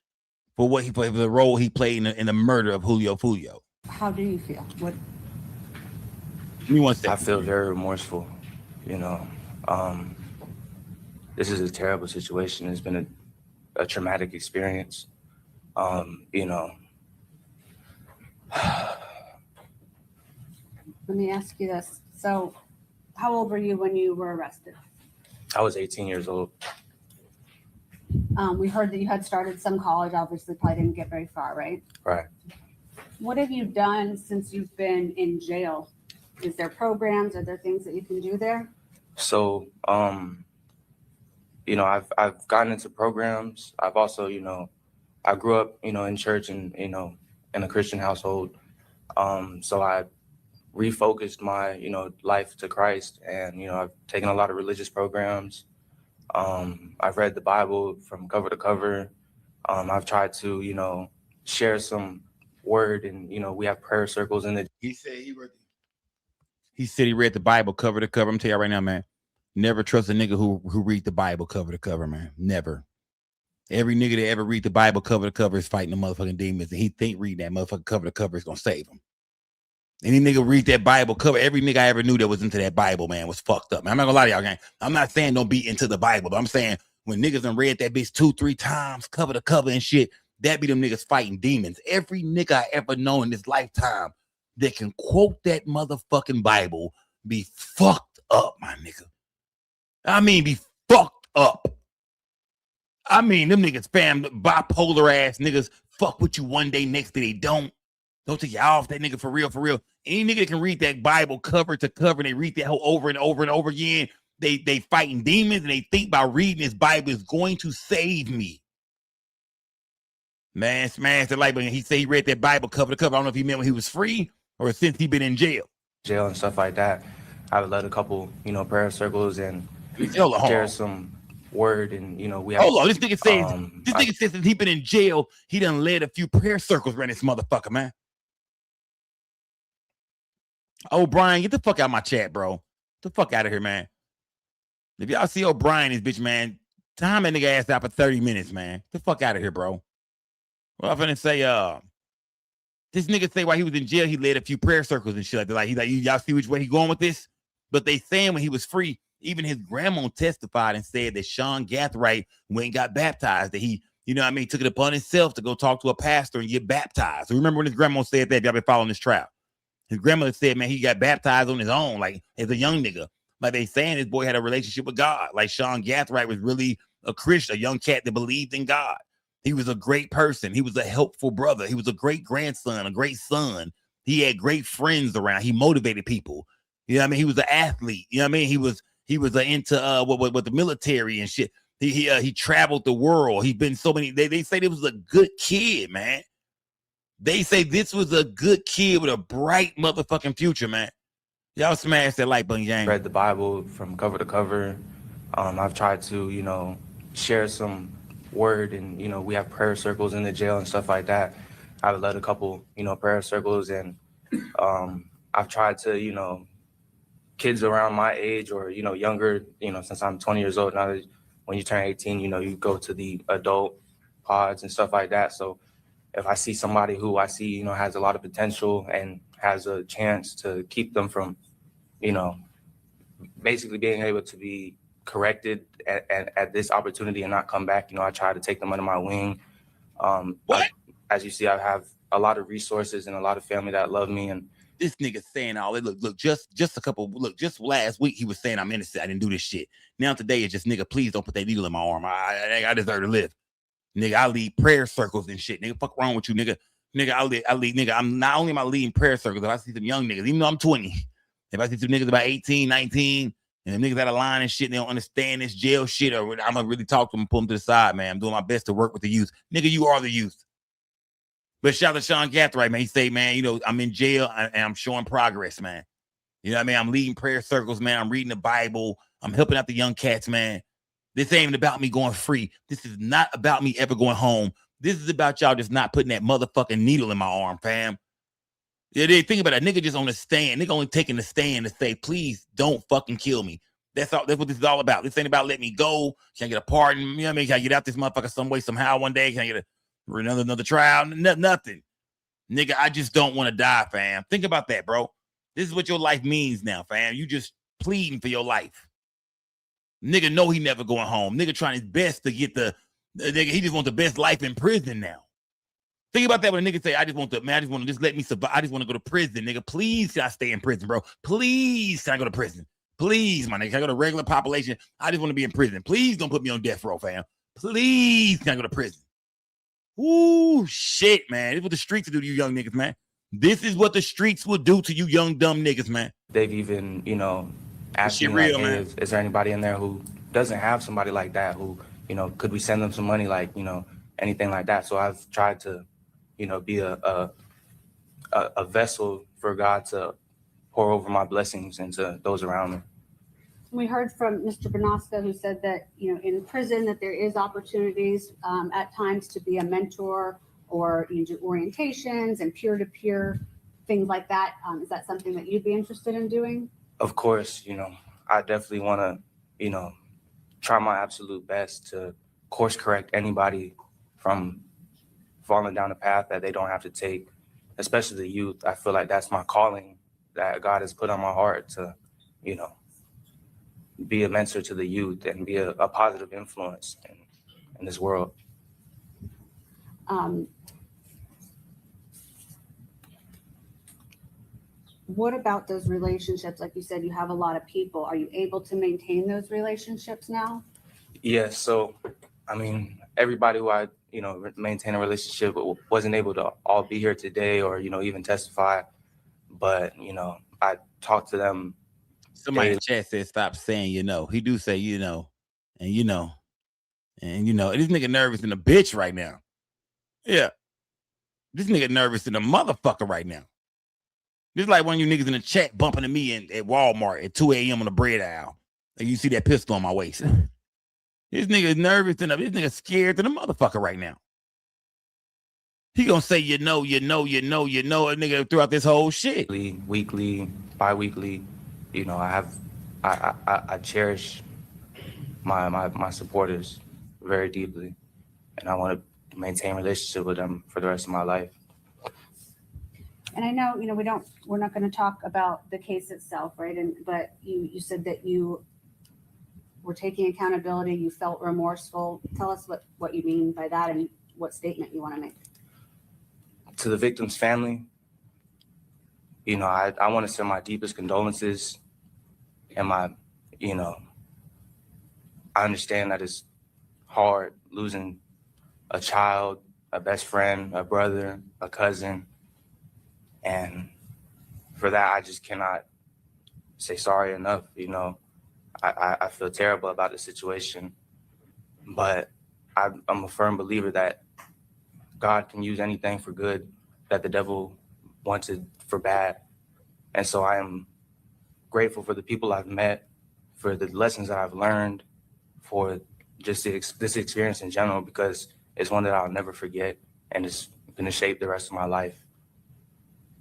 for what he played, for the role he played in the murder of Foolio? how do you feel? What? I feel very remorseful, you know. This is a terrible situation. It's been a traumatic experience. You know. Let me ask you this. So how old were you when you were arrested? I was 18 years old. We heard that you had started some college, obviously probably didn't get very far, right? Right. What have you done since you've been in jail? Is there programs? Are there things that you can do there? So, you know, I've gotten into programs. I've also, you know, I grew up, you know, in church and, you know, in a Christian household. So I refocused my, you know, life to Christ, and, you know, I've taken a lot of religious programs. I've read the Bible from cover to cover. I've tried to, you know, share some word, and, you know, we have prayer circles in the. He said he read the Bible cover to cover. I'm telling you right now, man. Never trust a nigga who read the Bible cover to cover, man. Never. Every nigga that ever read the Bible cover to cover is fighting the motherfucking demons, and he think reading that motherfucking cover to cover is gonna save him. Any nigga read that Bible cover, every nigga I ever knew that was into that Bible, man, was fucked up. Man, I'm not gonna lie to y'all, gang. I'm not saying don't be into the Bible, but I'm saying when niggas done read that bitch 2-3 times, cover to cover and shit, that be them niggas fighting demons. Every nigga I ever know in this lifetime that can quote that motherfucking Bible be fucked up, my nigga. I mean, be fucked up. I mean, them niggas, fam, bipolar ass niggas fuck with you one day, next day they don't. Don't take you off that nigga for real, for real. Any nigga that can read that Bible cover to cover, and they read that whole over and over and over again, they fighting demons, and they think by reading this Bible is going to save me. Man, smash the light button. He said he read that Bible cover to cover. I don't know if he meant when he was free or since he been in jail. Jail and stuff like that. I've led a couple, you know, prayer circles and share some word, and, you know, we have. Hold on, this nigga says since he been in jail, he done led a few prayer circles around this motherfucker, man. O'Brien, get the fuck out of my chat, bro. Get the fuck out of here, man. If y'all see O'Brien, this bitch, man, time that nigga ass out for 30 minutes, man. Get the fuck out of here, bro. Well, I'm finna say, this nigga say while he was in jail, he led a few prayer circles and shit like that. Like, he's like, y'all see which way he going with this? But they saying when he was free, even his grandma testified and said that Shawn Gathright went and got baptized, that he, you know what I mean, took it upon himself to go talk to a pastor and get baptized. So remember when his grandma said that? Y'all been following this trial. His grandmother said, man, he got baptized on his own, like as a young nigga. Like they saying this boy had a relationship with God. Like Shawn Gathright was really a Christian, a young cat that believed in God. He was a great person. He was a helpful brother. He was a great grandson, a great son. He had great friends around. He motivated people. You know what I mean? He was an athlete. You know what I mean? He was into what the military and shit. He traveled the world. He's been so many. They say he was a good kid, man. They say this was a good kid with a bright motherfucking future, man. Y'all smash that like button, gang. Read the Bible from cover to cover. I've tried to, share some word, and we have prayer circles in the jail and stuff like that. I've led a couple, prayer circles, and I've tried to, kids around my age or younger, since I'm 20 years old now. When you turn 18, you go to the adult pods and stuff like that. So if I see somebody who I see, has a lot of potential and has a chance to keep them from, basically being able to be corrected at this opportunity and not come back, I try to take them under my wing. As you see, I have a lot of resources and a lot of family that love me. And this nigga saying all it. Look, just last week he was saying I'm innocent. I didn't do this shit. Now today it's just, nigga, please don't put that needle in my arm. I deserve to live. Nigga, I lead prayer circles and shit. Nigga, fuck wrong with you, nigga. Nigga, I lead, nigga. I'm not only am I leading prayer circles, if I see some young niggas, even though I'm 20, if I see some niggas about 18, 19, and the niggas out of line and shit, and they don't understand this jail shit, or I'm gonna really talk to them and pull them to the side, man. I'm doing my best to work with the youth. Nigga, you are the youth. But shout out to Shawn Cotton, man. He say, man, I'm in jail and I'm showing progress, man. You know what I mean? I'm leading prayer circles, man. I'm reading the Bible. I'm helping out the young cats, man. This ain't about me going free. This is not about me ever going home. This is about y'all just not putting that motherfucking needle in my arm, fam. Yeah, they think about it. Nigga just on the stand. Nigga only taking the stand to say, please don't fucking kill me. That's all. That's what this is all about. This ain't about let me go. Can I get a pardon? You know what I mean? Can I get out this motherfucker some way, somehow, one day? Can I get another trial? Nothing. Nigga, I just don't want to die, fam. Think about that, bro. This is what your life means now, fam. You just pleading for your life. Nigga know he never going home. Nigga trying his best to get nigga, he just wants the best life in prison now. Think about that when a nigga say, I just want to just let me survive. I just want to go to prison, nigga. Please, can I stay in prison, bro? Please, can I go to prison? Please, my nigga, can I go to regular population? I just want to be in prison. Please don't put me on death row, fam. Please, can I go to prison? Ooh, shit, man. This is what the streets will do to you young niggas, man. This is what the streets will do to you young, dumb niggas, man. They've even, asked me, like, hey, is there anybody in there who doesn't have somebody like that, who, could we send them some money, like, anything like that. So I've tried to, be a vessel for God to pour over my blessings into those around me. We heard from Mr. Benoska, who said that, in prison, that there is opportunities at times to be a mentor or do orientations and peer-to-peer things like that. Is that something that you'd be interested in doing? Of course, I definitely want to, try my absolute best to course correct anybody from falling down a path that they don't have to take, especially the youth. I feel like that's my calling that God has put on my heart to, be a mentor to the youth and be a positive influence in this world. What about those relationships? Like you said, you have a lot of people. Are you able to maintain those relationships now? Yeah, so, everybody who I, maintain a relationship with wasn't able to all be here today or, even testify. But, I talk to them. Somebody in the chat said, stop saying, He do say, and this nigga nervous in a bitch right now. Yeah. This nigga nervous in a motherfucker right now. This is like one of you niggas in the chat bumping to me at Walmart at 2 a.m. on the bread aisle. And you see that pistol on my waist. This nigga is nervous and this nigga scared to the motherfucker right now. He gonna say, a nigga throughout this whole shit. Weekly, bi-weekly, I cherish my supporters very deeply, and I want to maintain a relationship with them for the rest of my life. And I know, we're not going to talk about the case itself, right? But you said that you were taking accountability, you felt remorseful. Tell us what you mean by that and what statement you want to make. To the victim's family, I want to send my deepest condolences and I understand that it's hard losing a child, a best friend, a brother, a cousin. And for that, I just cannot say sorry enough. I feel terrible about the situation, but I'm a firm believer that God can use anything for good. that the devil wanted for bad. And so I am grateful for the people I've met, for the lessons that I've learned, for just this experience in general, because it's one that I'll never forget, and it's going to shape the rest of my life.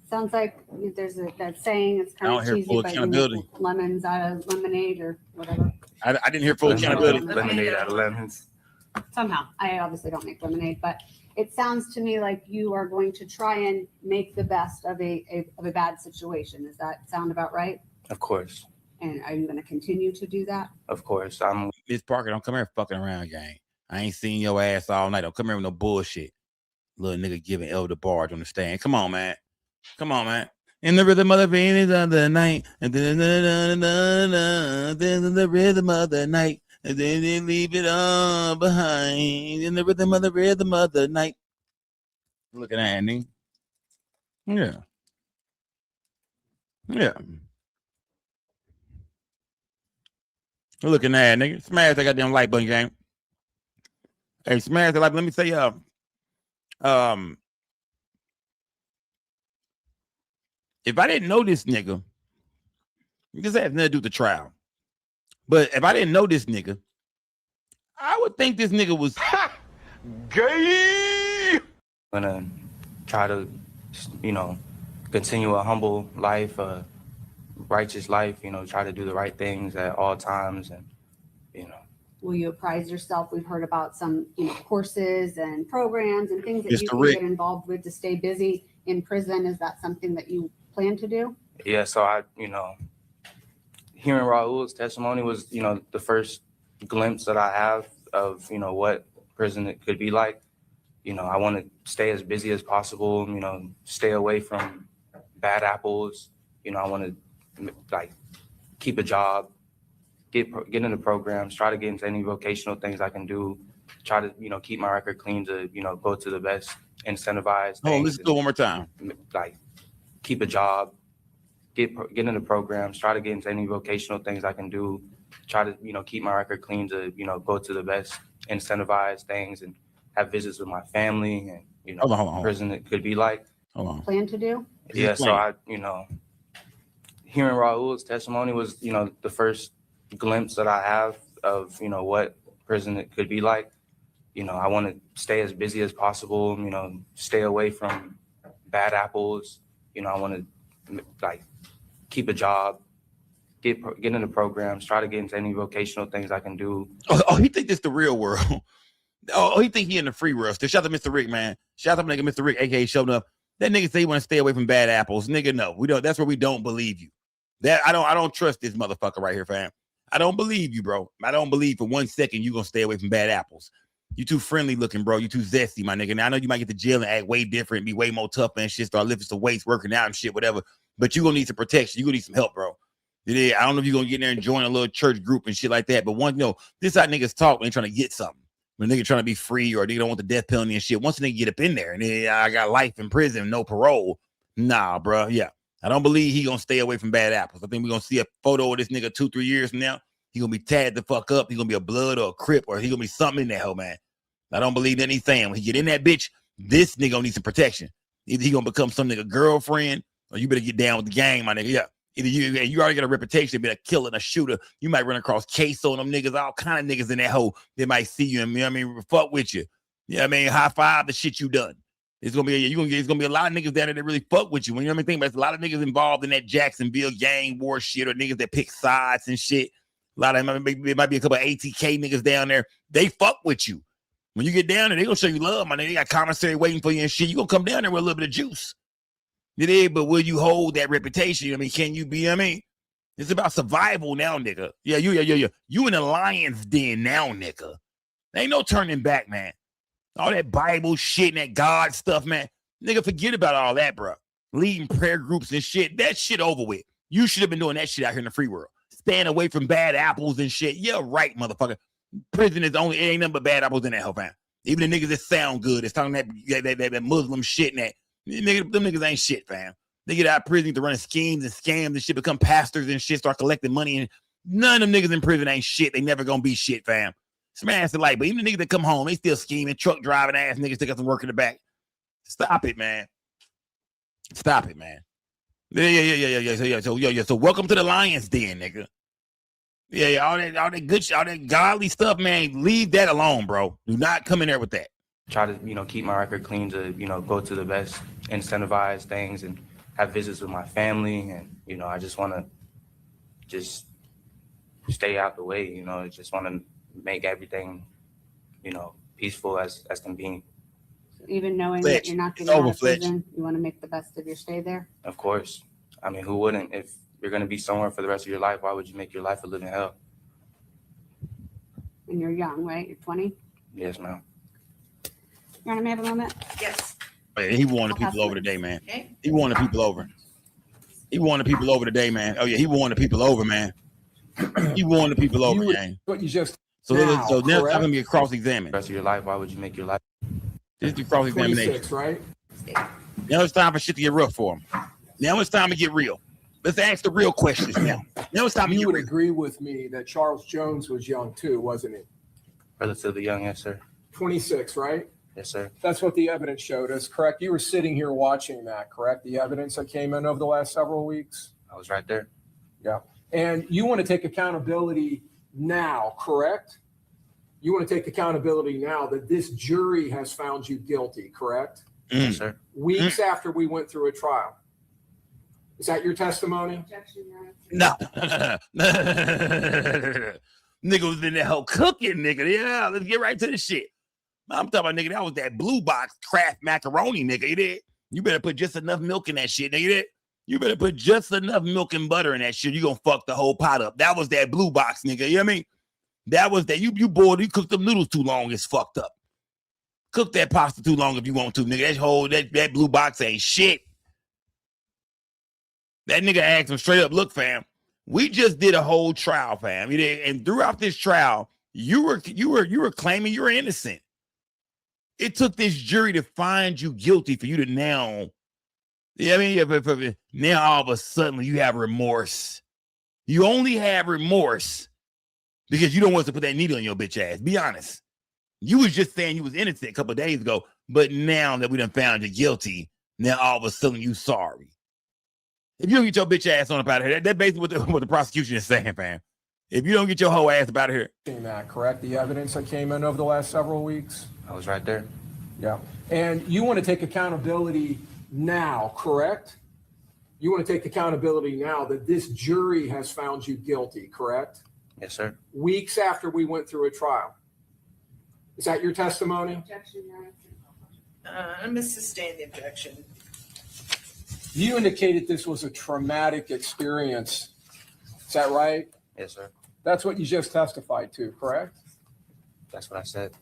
Sounds like there's that saying, it's kind of cheesy, but you make lemons out of lemonade or whatever. I didn't hear full accountability. Lemonade out of lemons. Somehow. I obviously don't make lemonade, but it sounds to me like you are going to try and make the best of a bad situation. Does that sound about right? Of course. And are you going to continue to do that? Of course. Miss Parker, don't come here fucking around, gang. I ain't seen your ass all night. Don't come here with no bullshit. Little nigga giving Elder Barge on the stand. Come on, man. Come on, man. In the rhythm of the Venus of the night, and then the rhythm of the night, and then they leave it all behind. In the rhythm of the night. Looking at Andy. Yeah. Yeah. Looking at nigga. Smash that goddamn like button, gang. Hey, smash the like. Let me say, if I didn't know this nigga, this has nothing to do with the trial. But if I didn't know this nigga, I would think this nigga was gay. I'm gonna try to, continue a humble life, a righteous life, try to do the right things at all times, and, Will you apprise yourself? We've heard about some, courses and programs and things that you can get involved with to stay busy in prison. Is that something that you plan to do? Yeah, so hearing Raul's testimony was, the first glimpse that I have of, what prison it could be like. I want to stay as busy as possible, stay away from bad apples. I want to keep a job, get into programs, try to get into any vocational things I can do, try to, keep my record clean to, go to the best incentivized. Oh, let's go one more time. Keep a job, get into programs, try to get into any vocational things I can do, try to, keep my record clean to, go to the best incentivized things and have visits with my family and, hold on. prison it could be like. Hold on. Plan to do? Yeah, so hearing Raul's testimony was, the first glimpse that I have of, what prison it could be like. I want to stay as busy as possible, stay away from bad apples. I want to keep a job, get into programs, try to get into any vocational things I can do. Oh, he think this the real world. Oh, he think he in the free world. So shout out to Mr. Rick, man. Shout out to nigga Mr. Rick, aka showing up. That nigga say he want to stay away from bad apples. Nigga, no, we don't. That's where we don't believe you. That I don't trust this motherfucker right here, fam. I don't believe you, bro. I don't believe for 1 second you gonna stay away from bad apples. You too friendly looking, bro. You too zesty, my nigga. Now I know you might get to jail and act way different, be way more tough and shit, start lifting some weights, working out and shit, whatever. But you gonna need some protection. You gonna need some help, bro. Yeah, I don't know if you're gonna get in there and join a little church group and shit like that. But one, this is how niggas talk when they trying to get something. When a nigga trying to be free or they don't want the death penalty and shit. Once a nigga get up in there and then I got life in prison, no parole. Nah, bro. Yeah. I don't believe he gonna stay away from bad apples. I think we're gonna see a photo of this nigga 2-3 years from now. He gonna be tagged the fuck up. He gonna be a blood or a crip or he gonna be something in that hell, man. I don't believe that he's saying when he get in that bitch, this nigga gonna need some protection. Either he gonna become some nigga girlfriend or you better get down with the gang, my nigga. Yeah. Either you already got a reputation to be a killer and a shooter. You might run across queso on them niggas, all kind of niggas in that hole. They might see you and fuck with you. Yeah, high five the shit you done. It's gonna be a lot of niggas down there that really fuck with you. When think about it, a lot of niggas involved in that Jacksonville gang war shit or niggas that pick sides and shit. A lot of them, it might be a couple of ATK niggas down there. They fuck with you. When you get down there, they gonna show you love, man. They got commissary waiting for you and shit. You gonna come down there with a little bit of juice. But will you hold that reputation? Can you be? It's about survival now, nigga. Yeah. You in the lion's den now, nigga. There ain't no turning back, man. All that Bible shit and that God stuff, man. Nigga, forget about all that, bro. Leading prayer groups and shit. That shit over with. You should have been doing that shit out here in the free world. Staying away from bad apples and shit. Yeah, right, motherfucker. Prison is it ain't nothing but bad apples in that hell, fam. Even the niggas that sound good, it's talking that Muslim shit and that. Nigga, them niggas ain't shit, fam. They get out of prison to run schemes and scams and shit, become pastors and shit, start collecting money. And none of them niggas in prison ain't shit. They never gonna be shit, fam. Smash the light. But even the niggas that come home, they still scheming, truck driving ass niggas that got some work in the back. Stop it, man. Stop it, man. Yeah. So welcome to the Lions Den, nigga. Yeah, all that good shit, all that godly stuff, man. Leave that alone, bro. Do not come in there with that. Try to, keep my record clean to, go to the best incentivized things and have visits with my family. And, I just want to just stay out the way, I just want to make everything, peaceful as can be. Even knowing Fletch, that you're not it's getting out over, of prison, you want to make the best of your stay there? Of course. I mean, who wouldn't? If you're going to be somewhere for the rest of your life, why would you make your life a living hell? And you're young, right? You're 20? Yes, ma'am. Your Honor, may I have a moment? Yes. Man, he won the people over today, man. He won the people over. He won the people over today, man. Oh yeah, he won the people over, man. He won the people over, man. What you just So now I'm gonna get cross-examined. The rest of your life, why would you make your life? This is cross-examination. 26, right? Now it's time for shit to get rough for him. Now it's time to get real. Let's ask the real questions now. Now it's time to get You would real. agree with me that Charles Jones was young too, wasn't he? Relatively young, yes, sir. 26, right? Yes, sir. That's what the evidence showed us, correct? You were sitting here watching that, correct? The evidence that came in over the last several weeks? I was right there. Yeah. And you want to take accountability now, correct? You want to take accountability now that this jury has found you guilty, correct? Yes, sir. Weeks after we went through a trial. Is that your testimony? No. Nigga was in that whole cooking, nigga. Yeah, let's get right to the shit. I'm talking about, nigga, that was that blue box Kraft macaroni, nigga. You did? You better put just enough milk in that shit, nigga. You did? You better put just enough milk and butter in that shit. You gonna fuck the whole pot up. That was that blue box, nigga. You know what I mean? That was that. You boiled, you cooked them noodles too long, it's fucked up. Cook that pasta too long if you want to, nigga. That blue box ain't shit. That nigga asked him straight up, look, fam, we just did a whole trial, fam. You did, and throughout this trial, you were claiming you're innocent. It took this jury to find you guilty for you to now, now all of a sudden you have remorse. You only have remorse because you don't want to put that needle in your bitch ass. Be honest. You was just saying you was innocent a couple of days ago, but now that we done found you guilty, now all of a sudden you sorry. If you don't get your bitch ass on up out of here, that's basically what the prosecution is saying, fam. If you don't get your whole ass up out of here. That, correct? The evidence that came in over the last several weeks? I was right there. Yeah. And you want to take accountability now, correct? You want to take accountability now that this jury has found you guilty, correct? Yes, sir. Weeks after we went through a trial. Is that your testimony? I'm going to sustain the objection. You indicated this was a traumatic experience. Is that right? Yes, sir. That's what you just testified to, correct? That's what I said.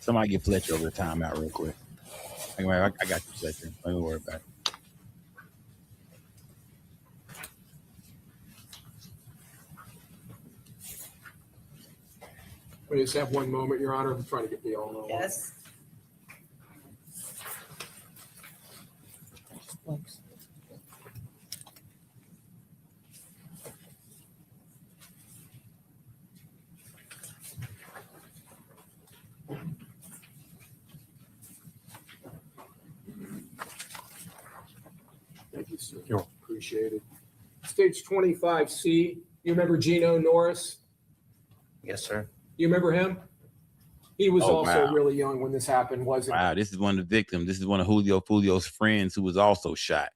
Somebody get Fletcher over the timeout real quick. Anyway, I got you, Fletcher. Don't worry about it. We just have one moment, Your Honor. I'm trying to get the all. Yes. Thank you, sir. Appreciate it. Stage 25C. You remember Gino Norris? Yes, sir. You remember him? He was also wow. really young when this happened, wasn't he? Wow, this is one of the victims. This is one of Foolio's friends who was also shot.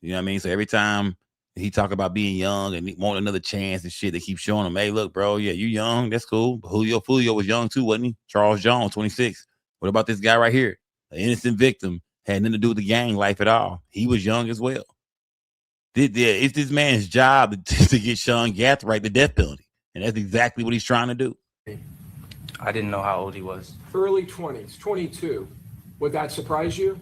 You know what I mean? So every time he talk about being young and want another chance and shit, they keep showing him, hey, look, bro, yeah, you young. That's cool. But Foolio was young too, wasn't he? Charles Jones, 26. What about this guy right here? An innocent victim. Had nothing to do with the gang life at all. He was young as well. It's this man's job to get Shawn Cotton the death penalty. And that's exactly what he's trying to do. I didn't know how old he was. Early 20s, 22. Would that surprise you?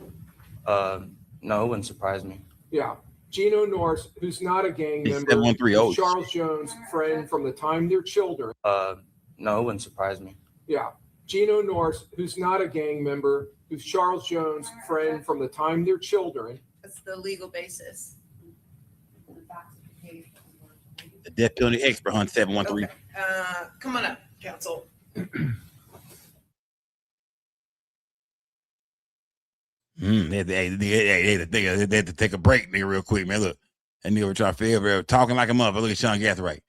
No, it wouldn't surprise me. Yeah. Gino Norris, who's not a gang He's member, 713 Charles Jones' friend from the time they're children. No, it wouldn't surprise me. Yeah. Gino Norris, who's not a gang member, who's Charles Jones' friend from the time they're children. That's the legal basis. Death penalty expert, Hunt 713. Okay. Come on up, counsel. They had to take a break, nigga, real quick, man. Look, that nigga was trying to feel talking like a motherfucker. Look at Shawn Gathright.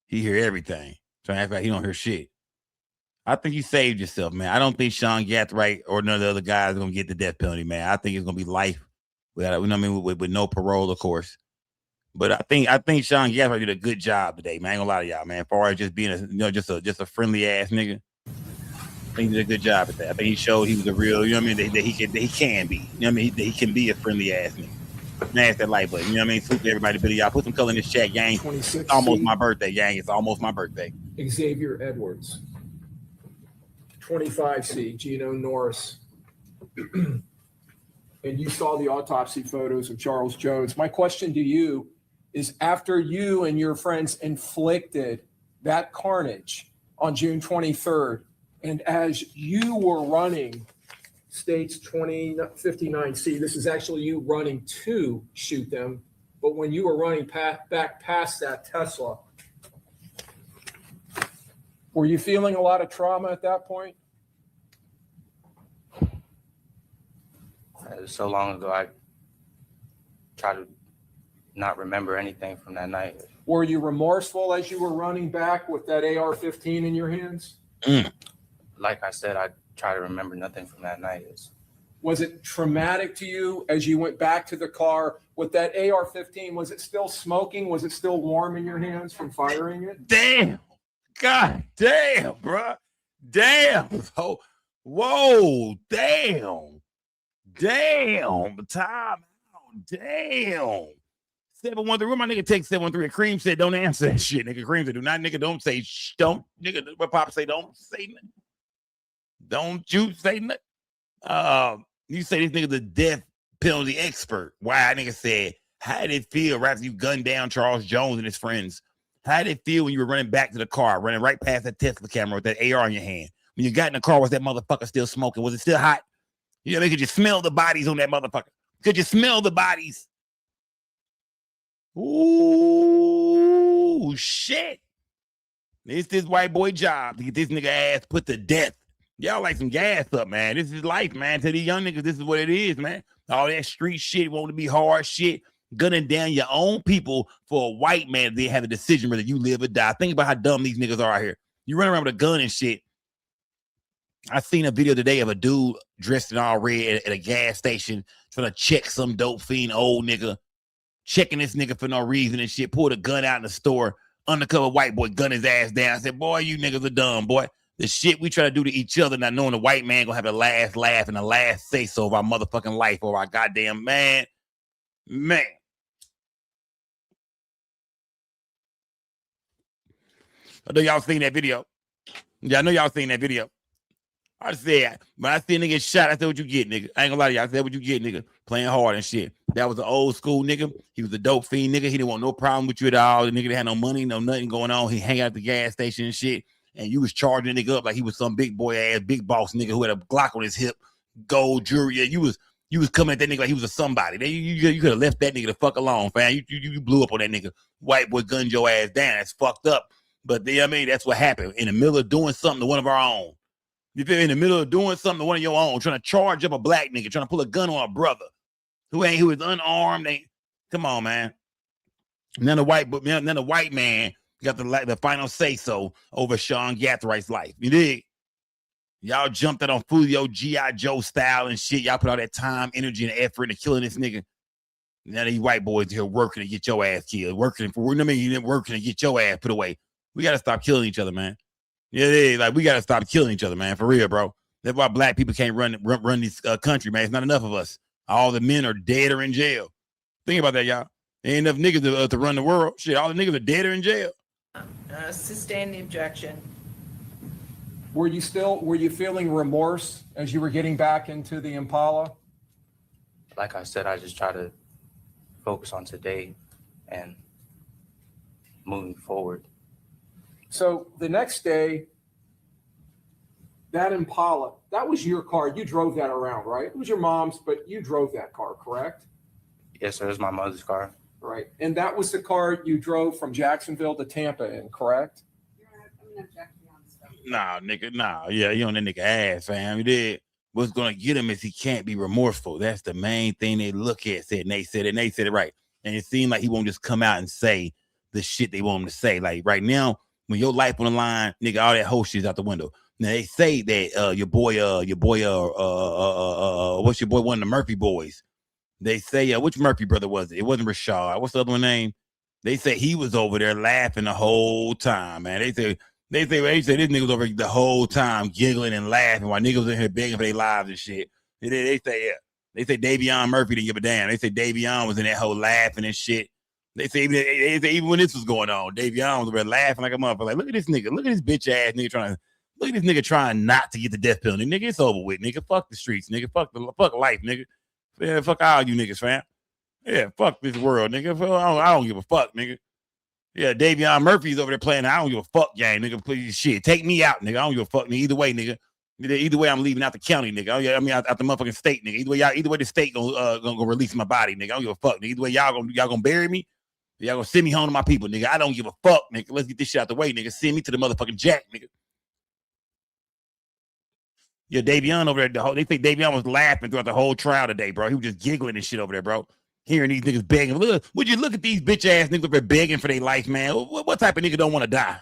He hear everything. Trying to act like he don't hear shit. I think you saved yourself, man. I don't think Shawn Gathright or none of the other guys are gonna get the death penalty, man. I think it's gonna be life without, you know what I mean, with no parole, of course. But I think Shawn Gathright did a good job today, man. I ain't gonna lie to y'all, man. As far as just being just a friendly ass nigga. I think he did a good job at that. I think he showed he was a real, you know what I mean, that he can be. You know what I mean? That he can be a friendly ass nigga. Smash that like button. You know what I mean? Salute to everybody. Billy, y'all put some color in this chat, gang. It's almost my birthday, gang. It's almost my birthday. Xavier Edwards. 25C, Gino Norris. And you saw the autopsy photos of Charles Jones. My question to you is, after you and your friends inflicted that carnage on June 23rd, and as you were running States 2059C, this is actually you running to shoot them, but when you were running back past that Tesla, were you feeling a lot of trauma at that point? It was so long ago, I try to not remember anything from that night. Were you remorseful as you were running back with that AR-15 in your hands? Like I said, I try to remember nothing from that night. Was it traumatic to you as you went back to the car with that AR-15? Was it still smoking? Was it still warm in your hands from firing it? Damn. God damn, bro. Damn. Oh, whoa. Damn. Damn. Time out. Damn. 713. Where my nigga take 713? Cream said, don't answer that shit, nigga. Cream said, do not, nigga, don't say, don't, nigga, what Papa say, don't say nothing. Don't you say nothing. You say this nigga the death penalty expert. Why? Nigga said, how did it feel right after you gunned down Charles Jones and his friends? How did it feel when you were running back to the car, running right past that Tesla camera with that AR in your hand? When you got in the car, was that motherfucker still smoking? Was it still hot? You know, could you smell the bodies on that motherfucker? Could you smell the bodies? Ooh, shit. It's this white boy job to get this nigga ass put to death. Y'all like some gas up, man. This is life, man. To these young niggas, this is what it is, man. All that street shit, want to be hard shit, gunning down your own people for a white man. They have a decision whether you live or die. Think about how dumb these niggas are out here. You run around with a gun and shit. I seen a video today of a dude dressed in all red at a gas station trying to check some dope fiend old nigga, checking this nigga for no reason and shit. Pulled a gun out in the store. Undercover white boy gun his ass down. I said, boy, you niggas are dumb, boy. The shit we try to do to each other, not knowing the white man gonna have the last laugh and the last say so of our motherfucking life or our goddamn man. I know y'all seen that video. Yeah, I know y'all seen that video. I said, when I see a nigga get shot, I said, what you get, nigga? I ain't gonna lie to y'all. I said, what you get, nigga? Playing hard and shit. That was an old school nigga. He was a dope fiend nigga. He didn't want no problem with you at all. The nigga that had no money, no nothing going on. He hang out at the gas station and shit. And you was charging a nigga up like he was some big boy ass, big boss nigga who had a Glock on his hip, gold jewelry. Yeah, you was coming at that nigga like he was a somebody. You could have left that nigga the fuck alone, fam. You blew up on that nigga. White boy gunned your ass down. That's fucked up. But I mean, that's what happened. In the middle of doing something to one of our own. You feel me? In the middle of doing something to one of your own, trying to charge up a black nigga, trying to pull a gun on a brother who is unarmed. Come on, man. None of the white man got the final say so over Shawn Gathwright's life. You dig? Y'all jumped out on Foolio, G.I. Joe style and shit. Y'all put all that time, energy, and effort into killing this nigga. Now these white boys here working to get your ass killed, working to get your ass put away. We gotta stop killing each other, man. Yeah, like we gotta stop killing each other, man. For real, bro. That's why black people can't run this country, man. It's not enough of us. All the men are dead or in jail. Think about that, y'all. There ain't enough niggas to run the world. Shit, all the niggas are dead or in jail. Sustain the objection. Were you feeling remorse as you were getting back into the Impala? Like I said, I just try to focus on today and moving forward. So the next day, that Impala, that was your car. You drove that around, right? It was your mom's, but you drove that car, correct? Yes, sir. It was my mother's car. Right. And that was the car you drove from Jacksonville to Tampa in, correct? Nah, nigga, nah. Yeah, you on that nigga ass, fam. You did. What's gonna get him is he can't be remorseful. That's the main thing they look at. Said and they said it, and they said it right. And it seemed like he won't just come out and say the shit they want him to say. Like right now, when your life on the line, nigga, all that whole shit's out the window. Now they say that your boy, what's your boy? One of the Murphy boys. They say, which Murphy brother was it? It wasn't Rashad. What's the other one name? They say he was over there laughing the whole time, man. They say this nigga was over the whole time giggling and laughing while niggas was in here begging for their lives and shit. They say, yeah. They say Davion Murphy didn't give a damn. They say Davion was in that whole laughing and shit. They say even when this was going on, Davion was over there laughing like a motherfucker. Like, look at this nigga. Look at this bitch ass nigga trying not to get the death penalty. Nigga, it's over with, nigga. Fuck the streets, nigga. Fuck life, nigga. Yeah, fuck all you niggas, fam. Yeah, fuck this world, nigga. I don't give a fuck, nigga. Yeah, Davion Murphy's over there playing. I don't give a fuck, gang, nigga. Please, shit, take me out, nigga. I don't give a fuck, nigga. Either way, nigga. Either way, I'm leaving out the county, nigga. I mean, out the motherfucking state, nigga. Either way, the state gonna release my body, nigga. I don't give a fuck, nigga. Either way, y'all gonna bury me. Y'all gonna send me home to my people, nigga. I don't give a fuck, nigga. Let's get this shit out the way, nigga. Send me to the motherfucking jack, nigga. Yeah, Davion over there. They think Davion was laughing throughout the whole trial today, bro. He was just giggling and shit over there, bro. Hearing these niggas begging. Would you look at these bitch ass niggas over there begging for their life, man? What type of nigga don't want to die?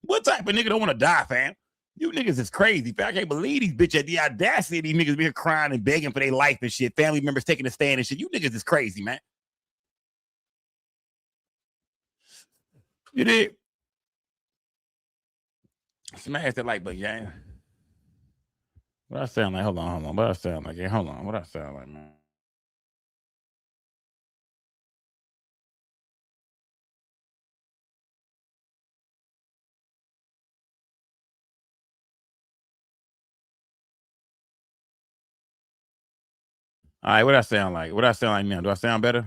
What type of nigga don't want to die, fam? You niggas is crazy, fam. I can't believe these bitch at the audacity of these niggas be here crying and begging for their life and shit. Family members taking a stand and shit. You niggas is crazy, man. You did. Smash that like button, yeah. What I sound like? Hold on. What I sound like? Hold on. What I sound like, man? All right, what I sound like? What I sound like now? Do I sound better?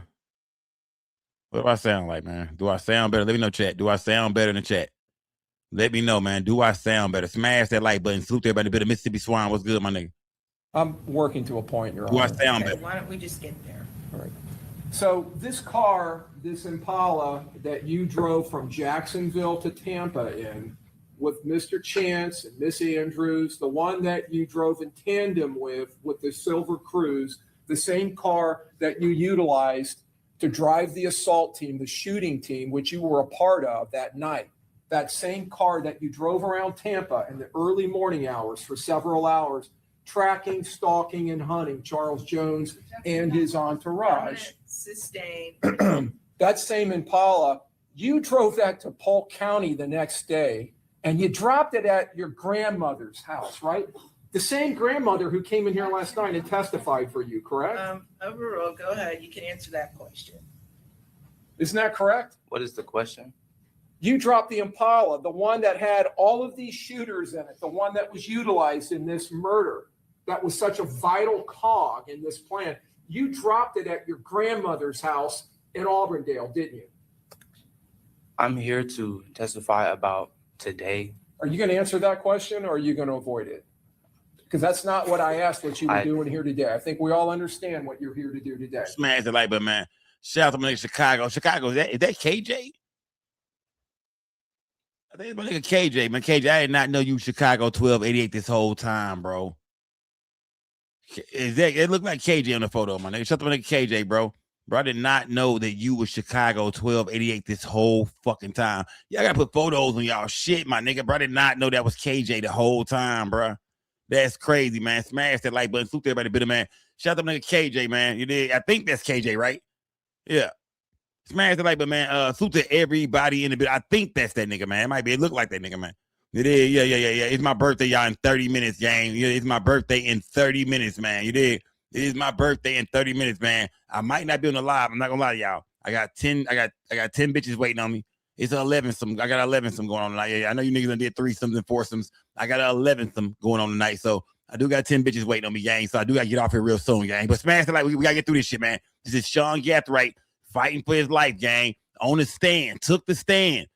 What do I sound like, man? Do I sound better? Let me know, chat. Do I sound better in the chat? Let me know, man. Do I sound better? Smash that like button. Salute everybody. Bit of Mississippi Swine. What's good, my nigga? I'm working to a point, Your Do I Honor. sound better? Why don't we just get there? All right. So this car, this Impala that you drove from Jacksonville to Tampa in with Mr. Chance and Miss Andrews, the one that you drove in tandem with the Silver Cruise, the same car that you utilized to drive the assault team, the shooting team, which you were a part of that night. That same car that you drove around Tampa in the early morning hours for several hours, tracking, stalking, and hunting Charles Jones and his entourage. Sustained. That same Impala, you drove that to Polk County the next day, and you dropped it at your grandmother's house, right? The same grandmother who came in here last night and testified for you, correct? Overall, go ahead. You can answer that question. Isn't that correct? What is the question? You dropped the Impala, the one that had all of these shooters in it, the one that was utilized in this murder, that was such a vital cog in this plan. You dropped it at your grandmother's house in Auburndale, didn't you? I'm here to testify about today. Are you going to answer that question, or are you going to avoid it? Because that's not what I asked what you were doing here today. I think we all understand what you're here to do today. Smash the like button, man. Shout out to my nigga Chicago. Chicago, is that KJ? I think it's my nigga KJ, man. KJ, I did not know you Chicago 1288 this whole time, bro. It looked like KJ on the photo, my nigga. Shout out to my nigga KJ, bro. Bro, I did not know that you was Chicago 1288 this whole fucking time. Y'all gotta put photos on y'all shit, my nigga. Bro, I did not know that was KJ the whole time, bro. That's crazy, man. Smash that like button. Salute everybody, bit of man. Shout out to my nigga KJ, man. You did. I think that's KJ, right? Yeah. Smash the like button, man. Salute to everybody in the bit. I think that's that nigga, man. It might be. It look like that nigga, man. It is. Yeah. It's my birthday, y'all, in 30 minutes, gang. Yeah, it's my birthday in 30 minutes, man. You did. It is my birthday in 30 minutes, man. I might not be on the live. I'm not gonna lie to y'all. I got 10 bitches waiting on me. It's 11 some. I got 11 some going on tonight. Yeah, I know you niggas done did 3-somes and 4-somes. I got 11 some going on tonight. So I do got 10 bitches waiting on me, gang. So I do gotta get off here real soon, gang. But smash the like. We gotta get through this shit, man. This is Shawn Cotton fighting for his life, gang. On the stand, took the stand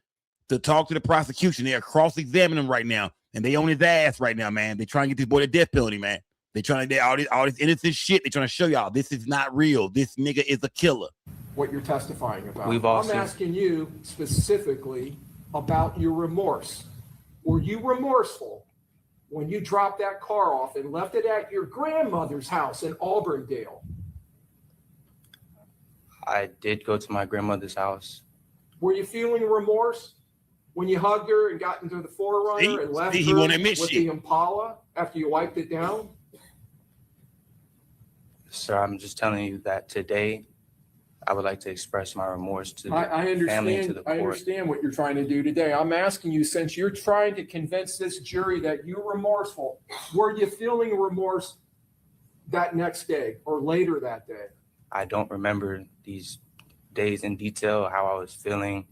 to talk to the prosecution. They're cross-examining him right now, and they on his ass right now, man. They trying to get this boy the death penalty, man. They trying to all this innocent shit. They trying to show y'all this is not real. This nigga is a killer. what you're testifying about. We've all I'm seen- asking you specifically about your remorse. Were you remorseful when you dropped that car off and left it at your grandmother's house in Auburndale? I did go to my grandmother's house. Were you feeling remorse when you hugged her and got into the Forerunner and left her with the Impala after you wiped it down? Sir, I'm just telling you that today I would like to express my remorse to the I family and to the understand. I court. understand what you're trying to do today. I'm asking you, since you're trying to convince this jury that you're remorseful, were you feeling remorse that next day or later that day? I don't remember these days in detail, how I was feeling,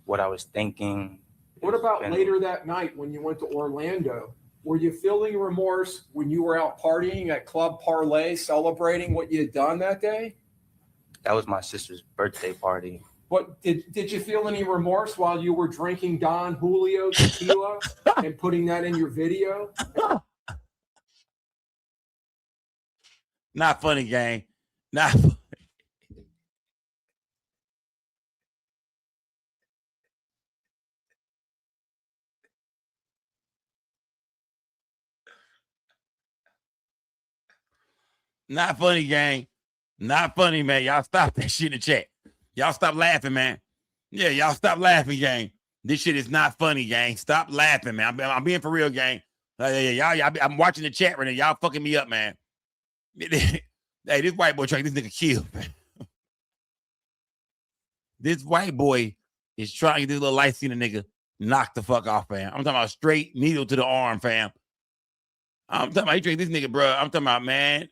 what I was thinking. What about later that night when you went to Orlando? Were you feeling remorse when you were out partying at Club Parlay, celebrating what you had done that day? That was my sister's birthday party. What did you feel any remorse while you were drinking Don Julio tequila and putting that in your video? Not funny, gang. Not funny. Not funny, gang. Not funny, man. Y'all stop that shit in the chat. Y'all stop laughing, man. Yeah, y'all stop laughing, gang. This shit is not funny, gang. Stop laughing, man. I'm being for real, gang. Y'all, I'm watching the chat right now. Y'all fucking me up, man. Hey, this white boy trying to get this nigga killed, man. This white boy is trying to get this little light-skinned nigga knock the fuck off, fam. I'm talking about straight needle to the arm, fam. I'm talking about he drink this nigga, bro. I'm talking about, man,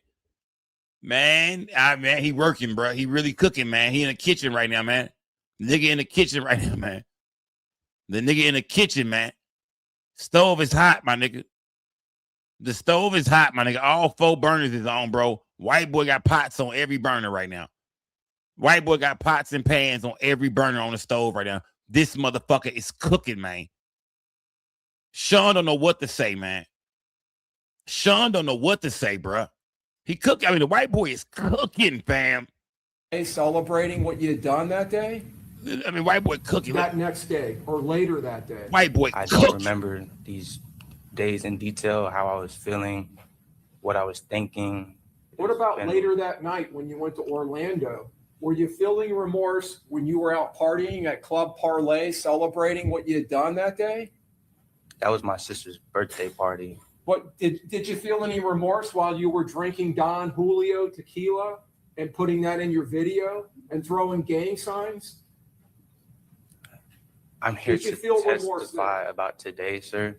he working, bro. He really cooking, man. He in the kitchen right now, man. Nigga in the kitchen right now, man. The nigga in the kitchen, man. Stove is hot, my nigga. The stove is hot, my nigga. All 4 burners is on, bro. White boy got pots on every burner right now. White boy got pots and pans on every burner on the stove right now. This motherfucker is cooking, man. Shawn don't know what to say, man. Shawn don't know what to say, bro. He cook. I mean, the white boy is cooking, fam. Hey, celebrating what you had done that day? I mean, white boy cooking. That next day or later that day? White boy I cooking. don't remember these days in detail, how I was feeling, what I was thinking. What about later that night when you went to Orlando? Were you feeling remorse when you were out partying at Club Parlay, celebrating what you had done that day? That was my sister's birthday party. What did you feel any remorse while you were drinking Don Julio tequila and putting that in your video and throwing gang signs? I'm here to testify about today, sir.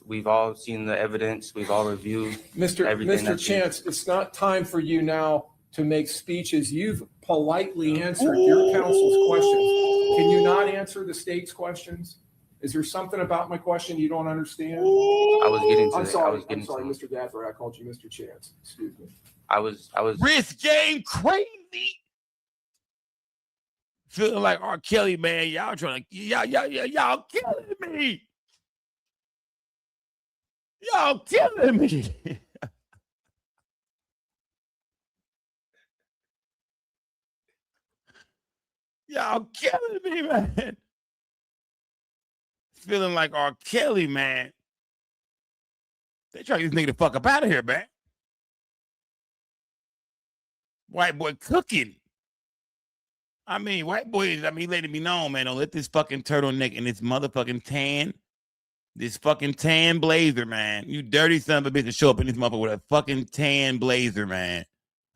We've all seen the evidence. We've all reviewed everything. Mr. Chance, it's not time for you now to make speeches. You've politely answered your counsel's questions. Can you not answer the state's questions? Is there something about my question you don't understand? I was getting to I'm it. sorry, I'm sorry, Mr. Gafford. I called you Mr. Chance. Excuse me. I was risk game crazy. Feeling like R. Kelly, man. Y'all trying to y'all killing me. Y'all killing me. Y'all killing me, man. Feeling like R. Kelly, man. They trying to get this nigga the fuck up out of here, man. White boy cooking. I mean, white boys, letting me know, man, don't let this fucking turtleneck and this motherfucking tan blazer, man. You dirty son of a bitch to show up in this motherfucker with a fucking tan blazer, man.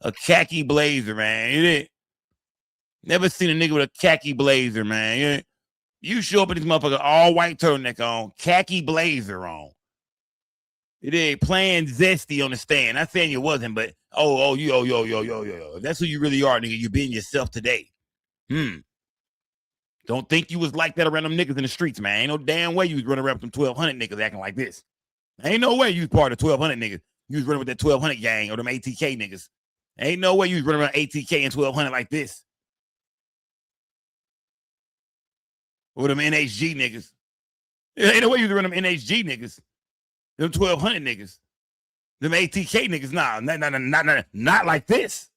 A khaki blazer, man. You didn't never seen a nigga with a khaki blazer, man. You show up in this motherfucker all white turtleneck on, khaki blazer on. It ain't playing zesty on the stand. Not saying you wasn't, but yo. That's who you really are, nigga. You being yourself today. Don't think you was like that around them niggas in the streets, man. Ain't no damn way you was running around with them 1,200 niggas acting like this. Ain't no way you was part of 1,200 niggas. You was running with that 1,200 gang or them ATK niggas. Ain't no way you was running around ATK and 1,200 like this. Or them NHG niggas. Ain't no way you was running them NHG niggas. Them 1,200 niggas. Them ATK niggas. Nah, not like this.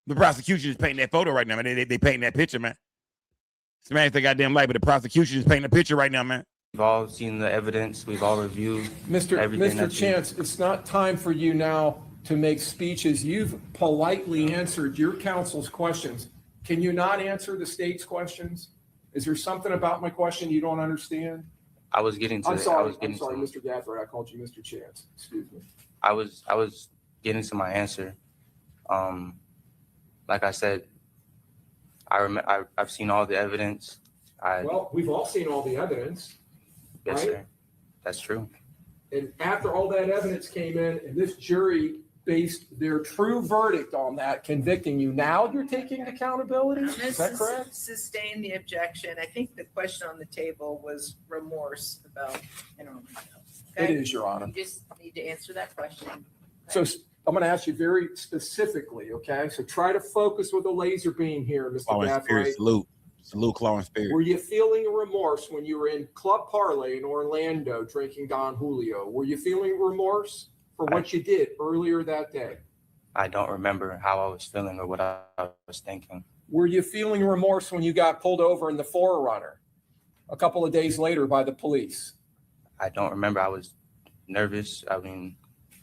The prosecution is painting that photo right now, man. They painting that picture, man. Smash the goddamn light, but the prosecution is painting a picture right now, man. We've all seen the evidence. We've all reviewed everything. Mr. Chance, it's not time for you now to make speeches. You've politely answered your counsel's questions. Can you not answer the state's questions? Is there something about my question you don't understand? I was getting to. I'm sorry, to, Mr. Gathright. I called you Mr. Chance. Excuse me. I was getting to my answer. Like I said, I've seen all the evidence. Well, we've all seen all the evidence. Yes, right? sir. That's true. And after all that evidence came in, and this jury based their true verdict on that, convicting you, now you're taking accountability? Is that correct? Sustain the objection. I think the question on the table was remorse about, It is, Your Honor. You just need to answer that question. So I'm going to ask you very specifically, okay? So try to focus with a laser beam here, Mr. Gathright. Salute, Claw and Spirit. Were you feeling remorse when you were in Club Parlay in Orlando drinking Don Julio? Were you feeling remorse for what you did earlier that day? I don't remember how I was feeling or what I was thinking. Were you feeling remorse when you got pulled over in the Forerunner a couple of days later by the police? I don't remember. I was nervous. I mean,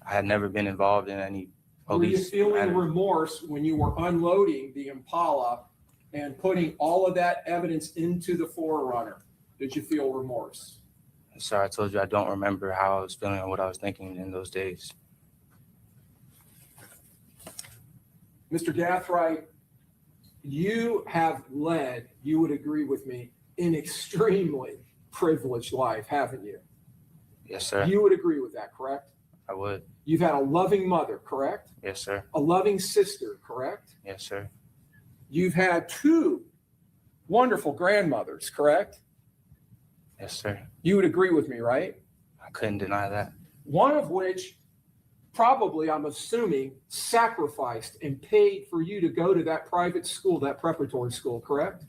I had never been involved in any police. Were you feeling remorse when you were unloading the Impala and putting all of that evidence into the Forerunner? Did you feel remorse? Sir, I told you I don't remember how I was feeling or what I was thinking in those days. Mr. Gathright, you have led, you would agree with me, an extremely privileged life, haven't you? Yes, sir. You would agree with that, correct? I would. You've had a loving mother, correct? Yes, sir. A loving sister, correct? Yes, sir. You've had 2 wonderful grandmothers, correct? Yes, sir. You would agree with me, right? I couldn't deny that. One of which probably, I'm assuming, sacrificed and paid for you to go to that private school, that preparatory school, correct?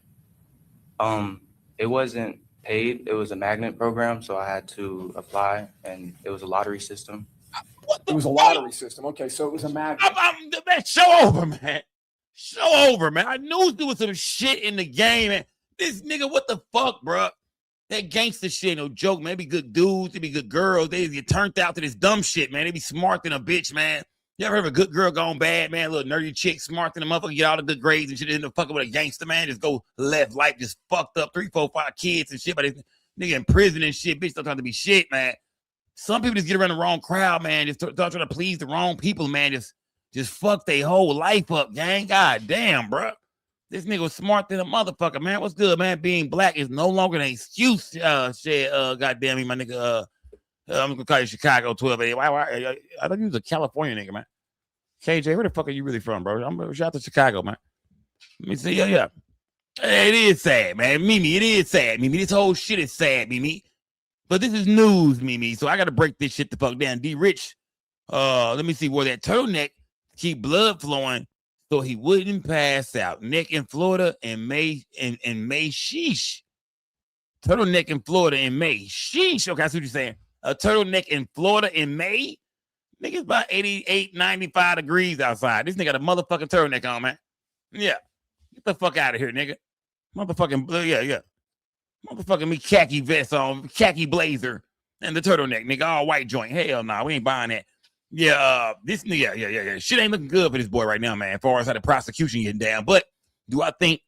It wasn't paid. It was a magnet program, so I had to apply, and it was a lottery system. It was a lottery system. Okay, so it was a magnet. Man, show over, man. Show over, man. I knew there was some shit in the game, man. This nigga, what the fuck, bro? That gangster shit, no joke, man. They be good dudes, they be good girls. They get turned out to this dumb shit, man. They be smart than a bitch, man. You ever heard of a good girl gone bad, man? A little nerdy chick, smart than a motherfucker, get all the good grades and shit. End up fucking with a gangster, man. Just go left, life just fucked up, 3, 4, 5 kids and shit. But this nigga in prison and shit, bitch, still trying to be shit, man. Some people just get around the wrong crowd, man. Just start trying to please the wrong people, man. Just fuck their whole life up, gang. God damn, bro. This nigga was smart than a motherfucker, man. What's good, man? Being black is no longer an excuse. Goddamn me, my nigga. I'm gonna call you Chicago 12. I thought you was a California nigga, man. KJ, where the fuck are you really from, bro? I'm shout out to Chicago, man. Let me see. Yeah. It is sad, man. Mimi, it is sad, Mimi. This whole shit is sad, Mimi. But this is news, Mimi. So I gotta break this shit the fuck down. D Rich, let me see where that turtleneck keep blood flowing so he wouldn't pass out. Neck in Florida and May sheesh. Turtleneck in Florida in May. Sheesh. Okay, that's what you're saying. A turtleneck in Florida in May. Nigga, it's about 88, 95 degrees outside. This nigga got a motherfucking turtleneck on, man. Yeah. Get the fuck out of here, nigga. Motherfucking, yeah. Motherfucking me khaki vest on, khaki blazer, and the turtleneck, nigga, all white joint. Hell nah, we ain't buying that. Yeah, this nigga, yeah. Shit ain't looking good for this boy right now, man, as far as how the prosecution getting down. But do I think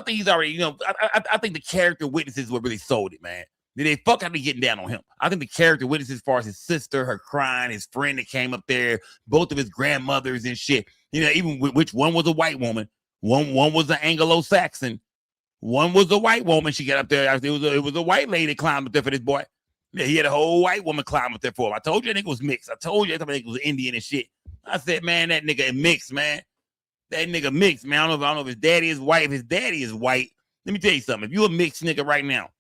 he's already, I think the character witnesses were really sold it, man. They fuck out of getting down on him. I think the character witnesses, as far as his sister, her crying, his friend that came up there, both of his grandmothers and shit. Even which one was a white woman, one was an Anglo-Saxon, one was a white woman. She got up there. It was a white lady that climbed up there for this boy. Yeah, he had a whole white woman climb up there for him. I told you that nigga was mixed. I told you that nigga was Indian and shit. I said, man, that nigga mixed, man. That nigga mixed, man. I don't know if his daddy is white. If his daddy is white, let me tell you something. If you a mixed nigga right now,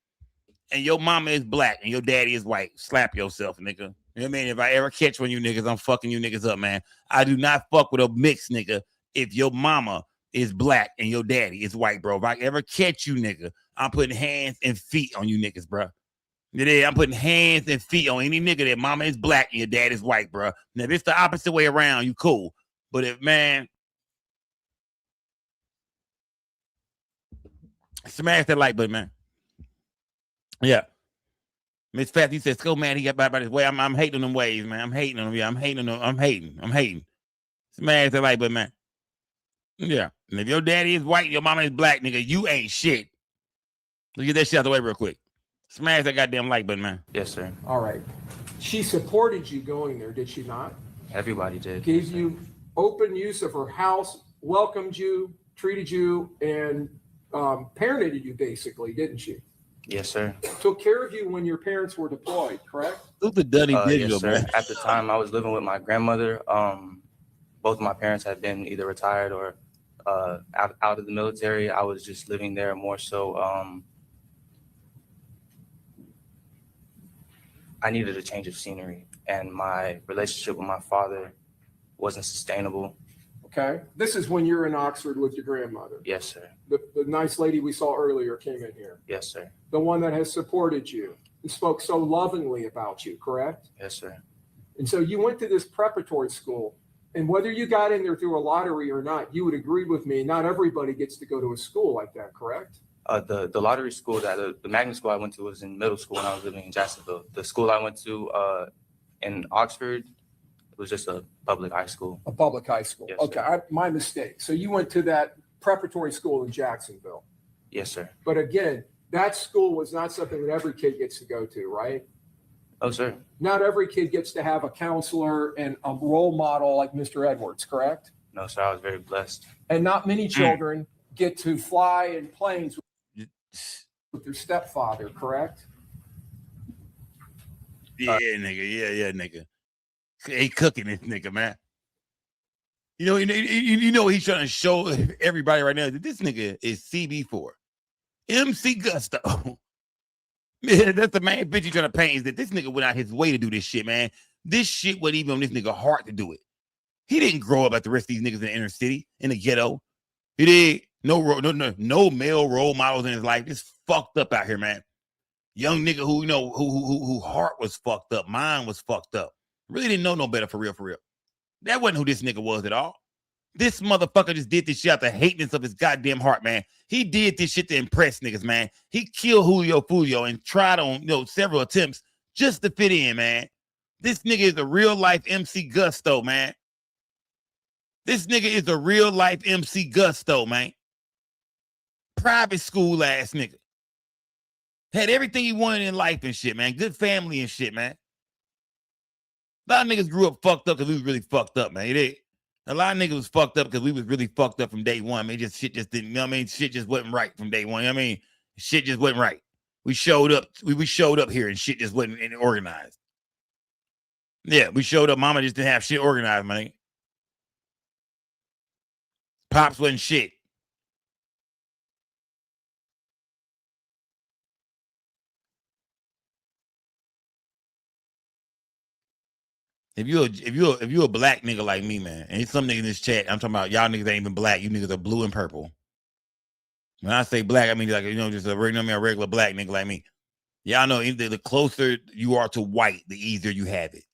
and your mama is black and your daddy is white, slap yourself, nigga. You know what I mean? If I ever catch one of you niggas, I'm fucking you niggas up, man. I do not fuck with a mixed nigga if your mama is black and your daddy is white, bro. If I ever catch you, nigga, I'm putting hands and feet on you niggas, bro. I'm putting hands and feet on any nigga that mama is black and your dad is white, bro. Now, if it's the opposite way around, you cool. But if, man, Smash that like button, man. Yeah. Miss Fat, he said, "So man, he got by his way. I'm hating on them waves, man. I'm hating on them. Yeah, I'm hating on them. I'm hating. Smash that like button, man. Yeah. And if your daddy is white, your mama is black, nigga, you ain't shit. Let's get that shit out the way real quick. Smash that goddamn like button, man. Yes, sir. All right. She supported you going there, did she not? Everybody did. Gave you open use of her house, welcomed you, treated you, and parented you basically, didn't she? Yes, sir. Took care of you when your parents were deployed, correct? Look the Dunny digital, yes, sir. man. At the time, I was living with my grandmother. Both of my parents had been either retired or out of the military. I was just living there more so. I needed a change of scenery, and my relationship with my father wasn't sustainable. Okay. This is when you're in Oxford with your grandmother. Yes, sir. The nice lady we saw earlier came in here. Yes, sir. The one that has supported you and spoke so lovingly about you, correct? Yes, sir. And so you went to this preparatory school, and whether you got in there through a lottery or not, you would agree with me, not everybody gets to go to a school like that, correct? The lottery school the magnet school I went to was in middle school when I was living in Jacksonville. The school I went to in Oxford was just a public high school. A public high school. Yes, okay, my mistake. So you went to that preparatory school in Jacksonville. Yes, sir. But again, that school was not something that every kid gets to go to, right? Oh, sir. Not every kid gets to have a counselor and a role model like Mr. Edwards, correct? No, sir. I was very blessed. And not many children get to fly in planes with their stepfather, correct? Yeah, nigga. Yeah, nigga. He cooking this nigga, man. You know what he's trying to show everybody right now? That this nigga is CB4. MC Gusto. Man, that's the main bitch you trying to paint, is that this nigga went out his way to do this shit, man. This shit wasn't even on this nigga heart to do it. He didn't grow up like the rest of these niggas in the inner city, in the ghetto. He did. No male role models in his life. It's fucked up out here, man. Young nigga who heart was fucked up, mind was fucked up. Really didn't know no better for real. That wasn't who this nigga was at all. This motherfucker just did this shit out the hateness of his goddamn heart, man. He did this shit to impress niggas, man. He killed Foolio and tried on several attempts just to fit in, man. This nigga is a real life MC Gusto, man. This nigga is a real life MC Gusto, man. Private school ass nigga. Had everything he wanted in life and shit, man. Good family and shit, man. A lot of niggas grew up fucked up because we was really fucked up, man. A lot of niggas was fucked up because we was really fucked up from day one. I mean, shit just didn't, you know what I mean? Shit just wasn't right from day one. You know what I mean? Shit just wasn't right. We showed up here and shit just wasn't organized. Yeah, we showed up. Mama just didn't have shit organized, man. Pops wasn't shit. If you're a black nigga like me, man, and it's some nigga in this chat, I'm talking about y'all niggas ain't even black. You niggas are blue and purple. When I say black, I mean like just a regular black nigga like me. Y'all know the closer you are to white, the easier you have it.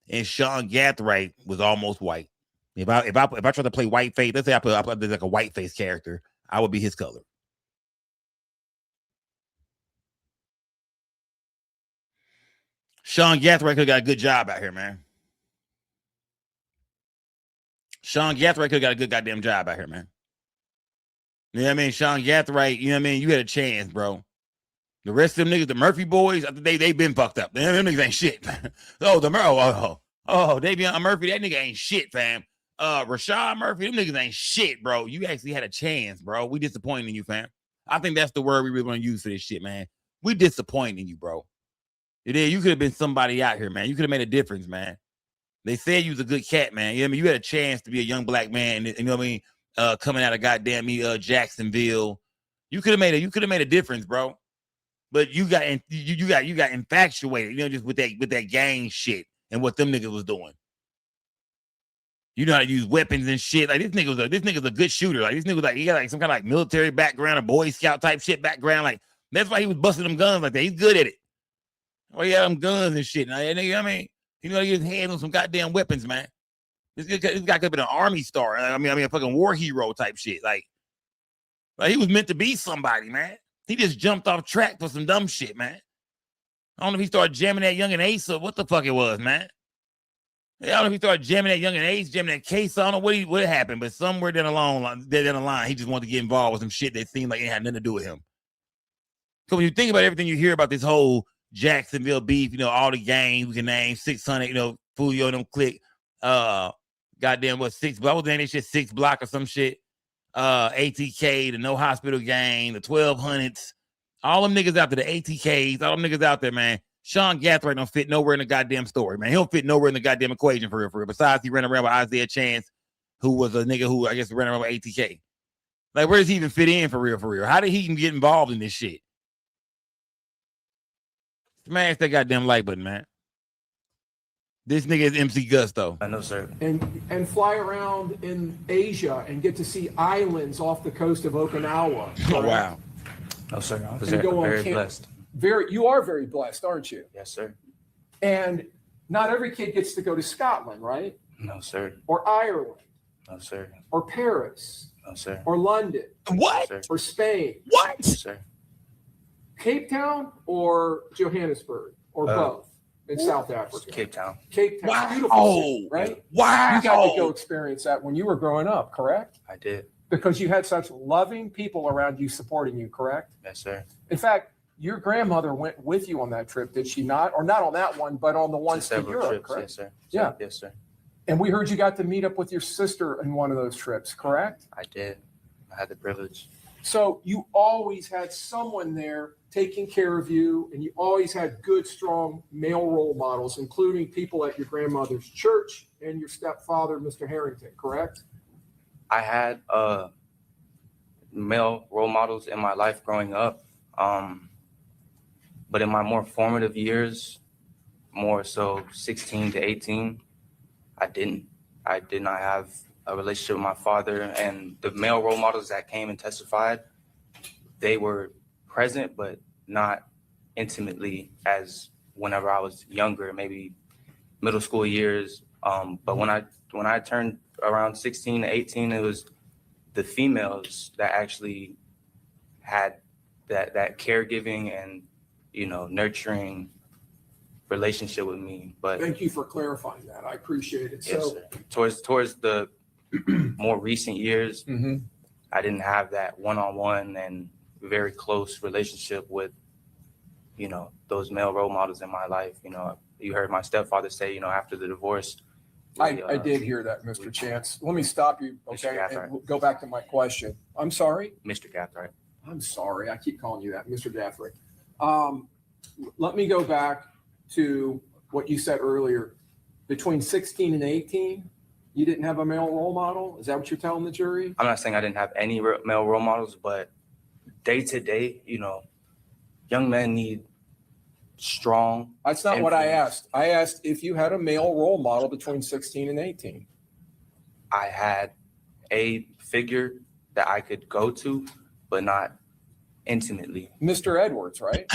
And Shawn Cotton was almost white. If I try to play white face, let's say I put like a white face character, I would be his color. Shawn Cotton could have got a good job out here, man. Shawn Cotton could have got a good goddamn job out here, man. You know what I mean? Shawn Cotton, you know what I mean? You had a chance, bro. The rest of them niggas, the Murphy boys, they been fucked up. Them niggas ain't shit. Davion Murphy, that nigga ain't shit, fam. Rashad Murphy, them niggas ain't shit, bro. You actually had a chance, bro. We disappointed in you, fam. I think that's the word we really want to use for this shit, man. We disappointed in you, bro. You could have been somebody out here, man. You could have made a difference, man. They said you was a good cat, man. You know what I mean? You had a chance to be a young black man, you know what I mean? Coming out of goddamn Jacksonville. You could have made a difference, bro. But you got infatuated, just with that gang shit and what them niggas was doing. You know how to use weapons and shit. Like this nigga's a good shooter. Like this nigga was like, he got like some kind of like military background or Boy Scout type shit background. Like that's why he was busting them guns like that. He's good at it. Oh yeah, them guns and shit. Now, nigga, I mean, he know he get his hands on some goddamn weapons, man. This guy could have been an army star. I mean, a fucking war hero type shit. Like he was meant to be somebody, man. He just jumped off track for some dumb shit, man. I don't know if he started jamming that Young and Ace or what the fuck it was, man. I don't know if he started jamming that Young and Ace, jamming that Case. I don't know what happened, but somewhere down the line, he just wanted to get involved with some shit that seemed like it had nothing to do with him. So when you think about everything you hear about this whole Jacksonville beef, all the gangs we can name, 600, Foolio and them click, goddamn what 6 block, what was that shit, 6 block or some shit, ATK, the No Hospital Gang, the 1200s, all them niggas out there, the ATKs, all them niggas out there, man. Shawn Cotton don't fit nowhere in the goddamn story, man. He don't fit nowhere in the goddamn equation for real. Besides, he ran around with Isaiah Chance, who was a nigga who I guess ran around with ATK. Like, where does he even fit in for real? How did he even get involved in this shit? Smash that goddamn like button, man. This nigga is MC Gusto. I know, sir. And fly around in Asia and get to see islands off the coast of Okinawa. Oh, wow. No, sir. I was very blessed. You are very blessed, aren't you? Yes, sir. And not every kid gets to go to Scotland, right? No, sir. Or Ireland. No, sir. Or Paris. No, sir. Or London. What? No, or Spain. What? No, sir. Cape Town or Johannesburg or both in South Africa? Cape Town. Cape Town. Wow. Beautiful city, right? Wow. You got to go experience that when you were growing up, correct? I did. Because you had such loving people around you supporting you, correct? Yes, sir. In fact, your grandmother went with you on that trip, did she not? Or not on that one, but on the ones to Several Europe, trips, correct? yes, sir. Yeah. Yes, sir. And we heard you got to meet up with your sister in one of those trips, correct? I did. I had the privilege. So you always had someone there taking care of you, and you always had good, strong male role models, including people at your grandmother's church and your stepfather, Mr. Harrington, correct? I had male role models in my life growing up. But in my more formative years, more so 16 to 18, I did not have a relationship with my father, and the male role models that came and testified, they were present, but not intimately as whenever I was younger, maybe middle school years. But when I turned around 16 to 18, it was the females that actually had that caregiving and, nurturing relationship with me. But Thank you for clarifying that. I appreciate it. yes, sir. Towards the more recent years, I didn't have that one-on-one and very close relationship with, those male role models in my life. You heard my stepfather say, after the divorce. I did hear that, Mr. Chance. Let me stop you, okay, and we'll go back to my question. I'm sorry? Mr. Gathright. I'm sorry. I keep calling you that, Mr. Gathright. Let me go back to what you said earlier. Between 16 and 18, you didn't have a male role model? Is that what you're telling the jury? I'm not saying I didn't have any male role models, but day to day, young men need strong. That's not what I asked. I asked if you had a male role model between 16 and 18. I had a figure that I could go to, but not intimately. Mr. Edwards, right?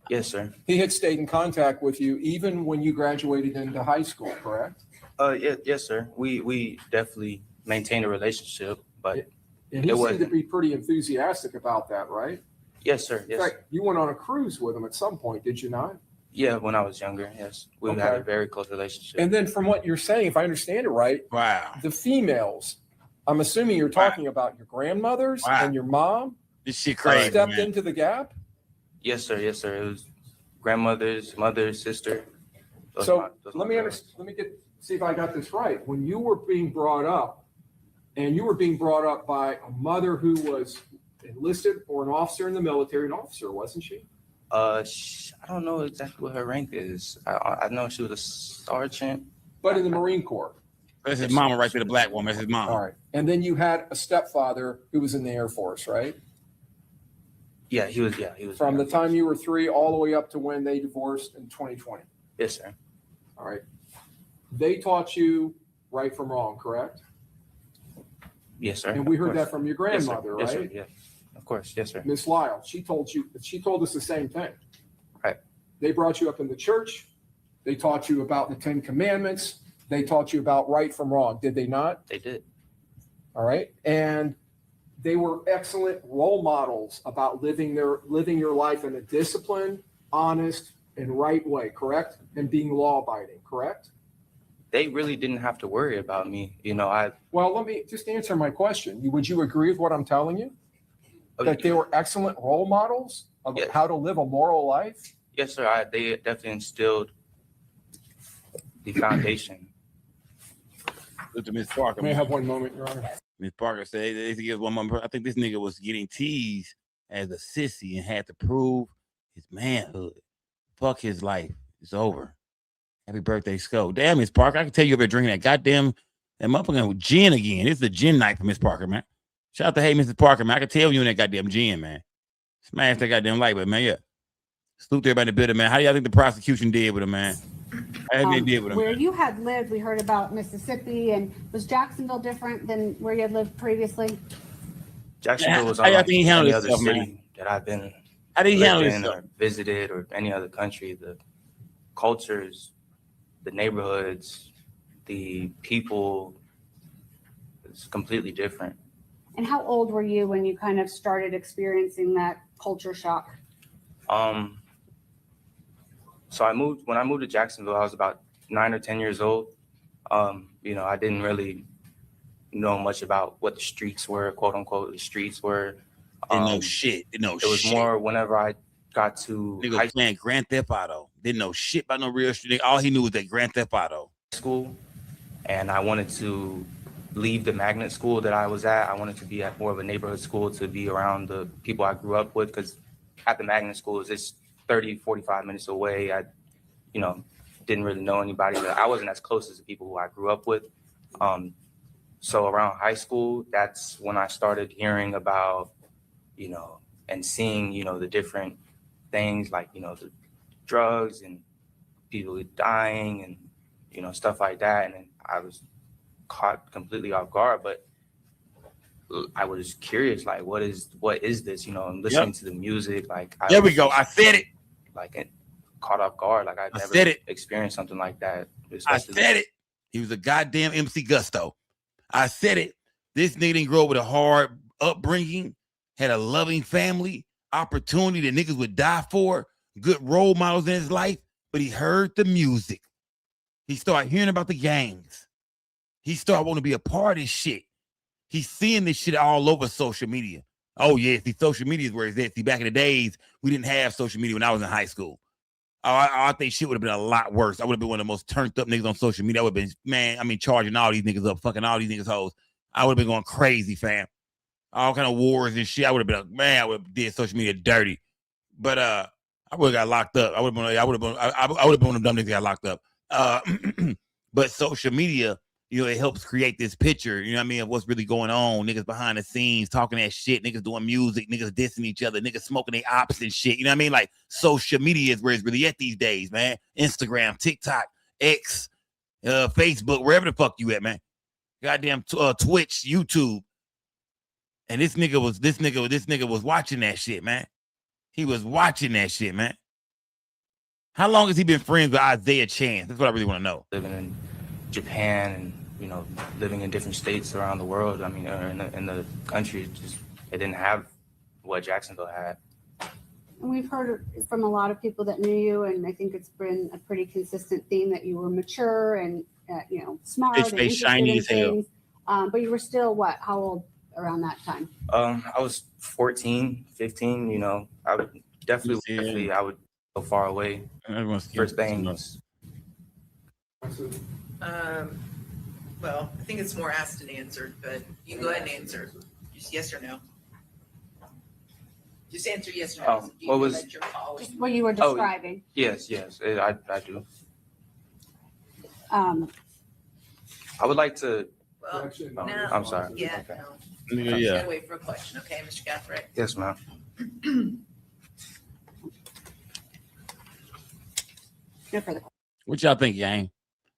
Yes, sir. He had stayed in contact with you even when you graduated into high school, correct? Yes, sir. We definitely maintained a relationship, but And he seemed to be pretty enthusiastic about that, right? Yes, sir. Yes. In fact, you went on a cruise with him at some point, did you not? Yeah, when I was younger, yes. We had a very close relationship. And then from what you're saying, if I understand it right, wow, the females, I'm assuming you're talking about your grandmothers and your mom. This shit crazy. Stepped man. into the gap. Yes, sir. Yes, sir. It was grandmother's, mother, sister. So let me see if I got this right. When you were being brought up, and you were being brought up by a mother who was enlisted or an officer in the military, an officer, wasn't she? I don't know exactly what her rank is. I know she was a sergeant. But in the Marine Corps. That's his mama right there, the black woman. That's his mom. All right. And then you had a stepfather who was in the Air Force, right? Yeah, he was. From the time you were 3 all the way up to when they divorced in 2020. Yes, sir. All right. They taught you right from wrong, correct? Yes, sir. And we Of heard course. that from your grandmother, Yes, sir. right? Yes, sir. Yeah. Of course. Yes, sir. Miss Lyle, she told us the same thing. Right. They brought you up in the church. They taught you about the 10 Commandments. They taught you about right from wrong. Did they not? They did. All right. And they were excellent role models about living your life in a disciplined, honest, and right way, correct? And being law-abiding, correct? They really didn't have to worry about me. Well, let me just answer my question. Would you agree with what I'm telling you? That they were excellent role models of how to live a moral life? Yes, sir. They definitely instilled the foundation. Look to Miss Parker. May I have one moment, Your Honor? Miss Parker said they give one more. I think this nigga was getting teased as a sissy and had to prove his manhood. Fuck his life. It's over. Happy birthday, Sco. Damn, Miss Parker. I can tell you over drinking that motherfucking gin again. This is a gin night for Miss Parker, man. Shout out to hey, Mrs. Parker, man. I can tell you in that goddamn gin, man. Smash that goddamn light, but man, yeah. Salute everybody in the building, man. How do y'all think the prosecution did with him, man? How they did with him? Where you had lived, we heard about Mississippi, and was Jacksonville different than where you had lived previously? Jacksonville was How y'all unlike think he handled any other himself, city man? that I've been How did he handle lived in himself? or visited or any other country. The cultures, the neighborhoods, the people, it's completely different. And how old were you when you kind of started experiencing that culture shock? So when I moved to Jacksonville, I was about 9 or 10 years old. I didn't really know much about what the streets were, quote unquote, the streets were. Didn't know shit. Didn't know It was shit. more whenever I got to Nigga was playing Grand Theft Auto. Didn't know shit about no real shit. All he knew was that Grand Theft Auto. School, and I wanted to leave the magnet school that I was at. I wanted to be at more of a neighborhood school to be around the people I grew up with, because at the magnet school, it's 30, 45 minutes away. I, didn't really know anybody. I wasn't as close as the people who I grew up with. So around high school, that's when I started hearing about, and seeing, the different things like, the drugs and people dying and, stuff like that. And then I was caught completely off guard, but I was curious, like, what is this, and listening to the music, like, There we go. I said it. Like, caught off guard. Like, I'd never experienced something like that. I said it. He was a goddamn MC Gusto. I said it. This nigga didn't grow up with a hard upbringing, had a loving family, opportunity that niggas would die for, good role models in his life, but he heard the music. He started hearing about the gangs. He started wanting to be a part of this shit. He's seeing this shit all over social media. Oh, yeah, see, social media is where it's at. See, back in the days, we didn't have social media when I was in high school. I think shit would have been a lot worse. I would have been one of the most turned up niggas on social media. I would have been, charging all these niggas up, fucking all these niggas hoes. I would have been going crazy, fam. All kind of wars and shit. I would have been like, I would have did social media dirty. But I would have got locked up. I would have been one of them dumb niggas that got locked up. But social media, it helps create this picture, of what's really going on. Niggas behind the scenes talking that shit, niggas doing music, niggas dissing each other, niggas smoking their ops and shit. Like, social media is where it's really at these days, man. Instagram, TikTok, X, Facebook, wherever the fuck you at, man. Goddamn Twitch, YouTube. And this nigga was watching that shit, man. He was watching that shit, man. How long has he been friends with Isaiah Chance? That's what I really want to know. Living in Japan and, living in different states around the world. I mean, in the country, it didn't have what Jacksonville had. And we've heard from a lot of people that knew you, and I think it's been a pretty consistent theme that you were mature and, smart and interested shiny in as hell. things. But you were still what? How old around that time? I was 14, 15, I would definitely, I would go far away. First things. Well, I think it's more asked than answered, but you can go ahead and answer. Just yes or no. Just answer yes or no. What was Just what you were describing. Yes, I do. I would like to. Well, no. I'm sorry. Yeah, okay. no. Yeah. You gotta wait for a question. Okay, Mr. Gathright. Yes, ma'am. No further. What y'all think, gang?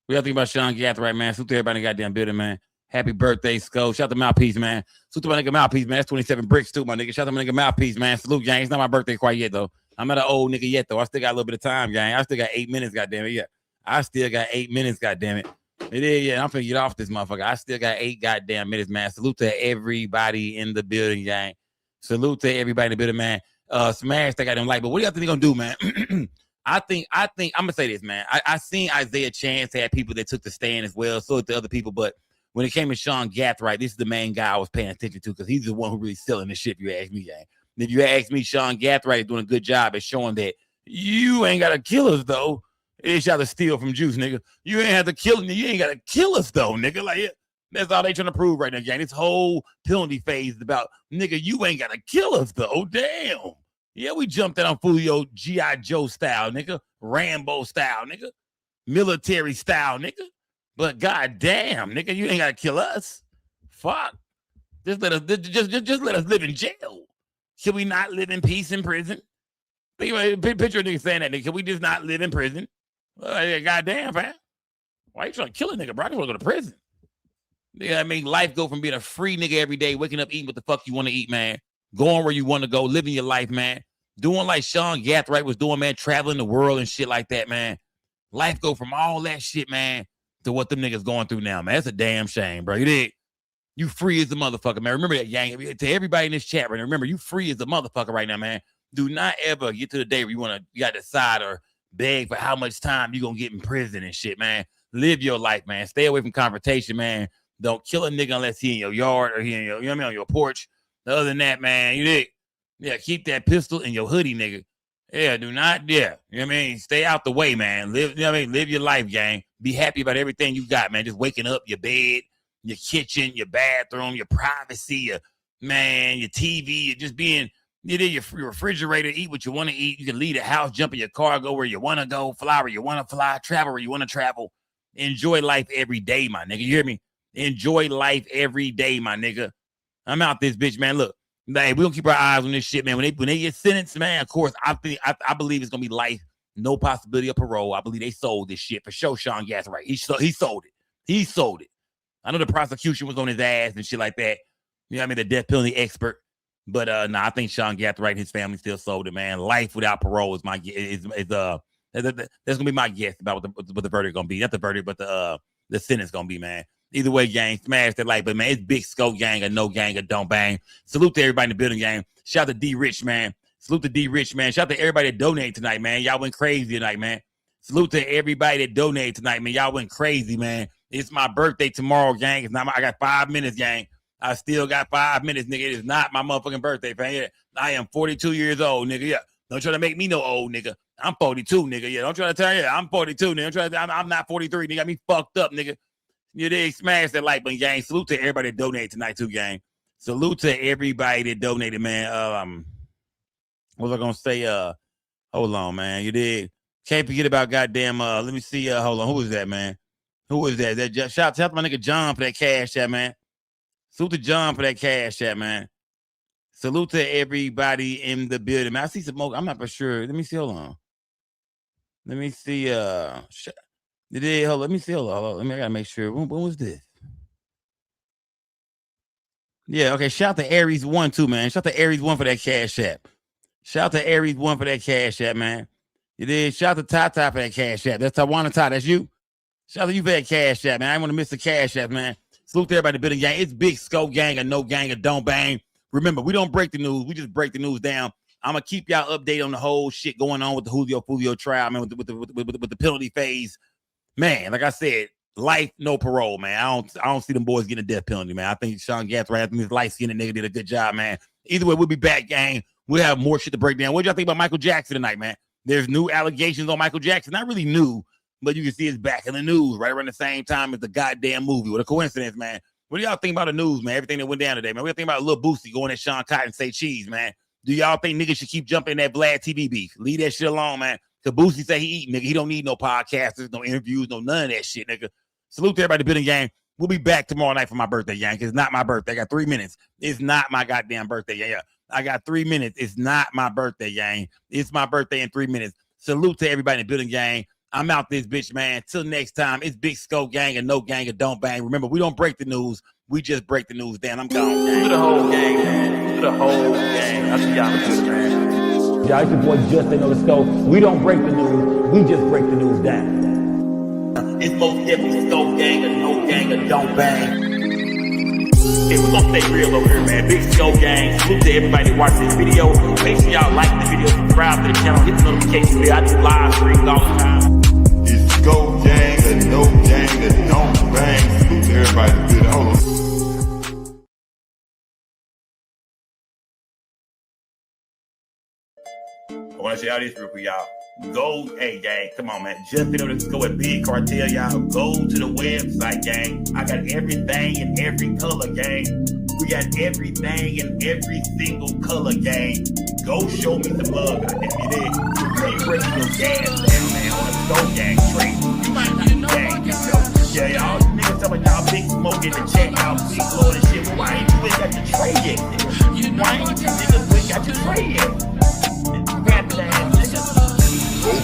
What y'all think about Shawn Gathright, man? Salute to everybody in the goddamn building, man. Happy birthday, Sco. Shout out to Mouthpiece, man. Salute to my nigga Mouthpiece, man. That's 27 bricks too, my nigga. Shout out to my nigga Mouthpiece, man. Salute, gang. It's not my birthday quite yet, though. I'm not an old nigga yet, though. I still got a little bit of time, gang. I still got 8 minutes, goddamn it. Yeah. I still got 8 minutes, goddamn it. It is, yeah. I'm finna get off this motherfucker. I still got 8 goddamn minutes, man. Salute to everybody in the building, gang. Salute to everybody in the building, man. Smash that got them like, but what do y'all think they gonna do, man? I think I'm gonna say this, man. I seen Isaiah Chance had people that took the stand as well, so did the other people, but when it came to Shawn Gathright, this is the main guy I was paying attention to because he's the one who really selling the shit, if you ask me, gang. And if you ask me, Shawn Gathright is doing a good job at showing that you ain't gotta kill us though. It's y'all to steal from Juice, nigga. You ain't have to kill you ain't gotta kill us though, nigga. Like, yeah, that's all they trying to prove right now, gang. This whole penalty phase is about, nigga, you ain't gotta kill us though. Damn. Yeah, we jumped out on Foolio G.I. Joe style, nigga. Rambo style, nigga. Military style, nigga. But goddamn, nigga, you ain't gotta kill us. Fuck. Just let us live in jail. Should we not live in peace in prison? Picture a nigga saying that, nigga. Can we just not live in prison? Goddamn, fam. Why you trying to kill a nigga, bro? I just want to go to prison. Nigga, I mean, life go from being a free nigga every day, waking up eating what the fuck you want to eat, man. Going where you want to go, living your life, man. Doing like Shawn Gathright was doing, man, traveling the world and shit like that, man. Life go from all that shit, man, to what them niggas going through now, man. That's a damn shame, bro. You dig? You free as a motherfucker, man. Remember that, gang. To everybody in this chat right now, remember, you free as a motherfucker right now, man. Do not ever get to the day where you gotta decide or beg for how much time you gonna get in prison and shit, man. Live your life, man. Stay away from confrontation, man. Don't kill a nigga unless he in your yard or he in your, you know what I mean, on your porch. Other than that, man, you dig? Yeah, keep that pistol in your hoodie, nigga. Yeah, do not, yeah. You know what I mean? Stay out the way, man. Live, you know what I mean? Live your life, gang. Be happy about everything you got, man. Just waking up, your bed, your kitchen, your bathroom, your privacy, your TV, you're just being, you know, your refrigerator, eat what you want to eat. You can leave the house, jump in your car, go where you want to go, fly where you want to fly, travel where you want to travel. Enjoy life every day, my nigga. You hear me? Enjoy life every day, my nigga. I'm out this bitch, man. Look, hey, we gonna keep our eyes on this shit, man. When they get sentenced, man, of course, I believe it's gonna be life, no possibility of parole. I believe they sold this shit for sure. Shawn Gathright, he sold it. He sold it. I know the prosecution was on his ass and shit like that. You know what I mean? The death penalty expert. But I think Shawn Gathright and his family still sold it, man. Life without parole is that's gonna be my guess about what the verdict gonna be. Not the verdict, but the sentence gonna be, man. Either way, gang, smash that like, but man, it's big scope gang or no gang or don't bang. Salute to everybody in the building, gang. Shout out to D Rich, man. Salute to D Rich, man. Shout out to everybody that donated tonight, man. Y'all went crazy tonight, man. Salute to everybody that donated tonight, man. Y'all went crazy, man. It's my birthday tomorrow, gang. It's not I got 5 minutes, gang. I still got 5 minutes, nigga. It is not my motherfucking birthday, fam. I am 42 years old, nigga. Yeah. Don't try to make me no old, nigga. I'm 42, nigga. Yeah. Don't try to tell you. I'm 42, nigga. I'm not 43, nigga. Got me fucked up, nigga. You dig? Smash that like button, gang. Salute to everybody that donated tonight, too, gang. Salute to everybody that donated, man. What was I gonna say? Hold on, man. You dig? Can't forget about goddamn. Let me see. Hold on. Who is that, man? Who is that? Shout out to my nigga John for that cash chat, man. Salute to John for that cash chat, man. Salute to everybody in the building, man. I see some more. I'm not for sure. Let me see. Hold on. Let me see. Hold on. Let me see. Hold on. I gotta make sure. When was this? Yeah, okay. Shout out to Aries 1 too, man. Shout out to Aries 1 for that cash app. Shout out to Aries 1 for that cash app, man. You did. Shout out to Tata for that cash app. That's Tawana Ty. That's you. Shout out to you for that cash app, man. I didn't want to miss the cash app, man. Salute to everybody in the building, gang. It's big scope gang or no gang or don't bang. Remember, we don't break the news. We just break the news down. I'm gonna keep y'all updated on the whole shit going on with the Foolio trial, man, with the penalty phase. Man, like I said, life, no parole, man. I don't see them boys getting a death penalty, man. I think Shawn Gathright, I think this light-skinned nigga did a good job, man. Either way, we'll be back, gang. We'll have more shit to break down. What y'all think about Michael Jackson tonight, man? There's new allegations on Michael Jackson. Not really new, but you can see it's back in the news right around the same time as the goddamn movie. What a coincidence, man. What do y'all think about the news, man? Everything that went down today, man. What do you think about Lil Boosie going at Shawn Cotton and say cheese, man? Do y'all think niggas should keep jumping that Vlad TV beef? Leave that shit alone, man. Cause Boosie say he eat, nigga. He don't need no podcasters, no interviews, no none of that shit, nigga. Salute to everybody in the building, gang. We'll be back tomorrow night for my birthday, gang. Cause it's not my birthday. I got 3 minutes. It's not my goddamn birthday, yeah. I got 3 minutes. It's not my birthday, gang. It's my birthday in 3 minutes. Salute to everybody in the building, gang. I'm out this bitch, man. Till next time, it's Big Scope gang and no gang or don't bang. Remember, we don't break the news. We just break the news down. I'm gone, gang. To the whole gang, man. To the whole gang. I'll see y'all later, man. Yeah, it's your boy Justin on the scope. We don't break the news. We just break the news down. It's most definitely Scope Gang or No Gang or Don't Bang. Hey, we're gonna stay real over here, man. Big Scope Gang. Salute to everybody that watched this video. Make sure y'all like the video, subscribe to the channel, hit the notification bell. I do live streams all the time. It's Scope Gang or No Gang or Don't Bang. Salute to everybody that did it. Hold on. I want to show y'all this real quick, y'all. Go, hey, gang, come on, man. Just been able to go with Big Cartel, y'all. Go to the website, gang. I got everything in every color, gang. We got everything in every single color, gang. Go show me some love. If you did, you break your gas, man, on a Scope Gang trade. You might not be gang, you know. Yeah, y'all niggas talking about y'all big smoke in the chat, y'all big blow and shit. Well, why ain't you got the trade yet? Why ain't you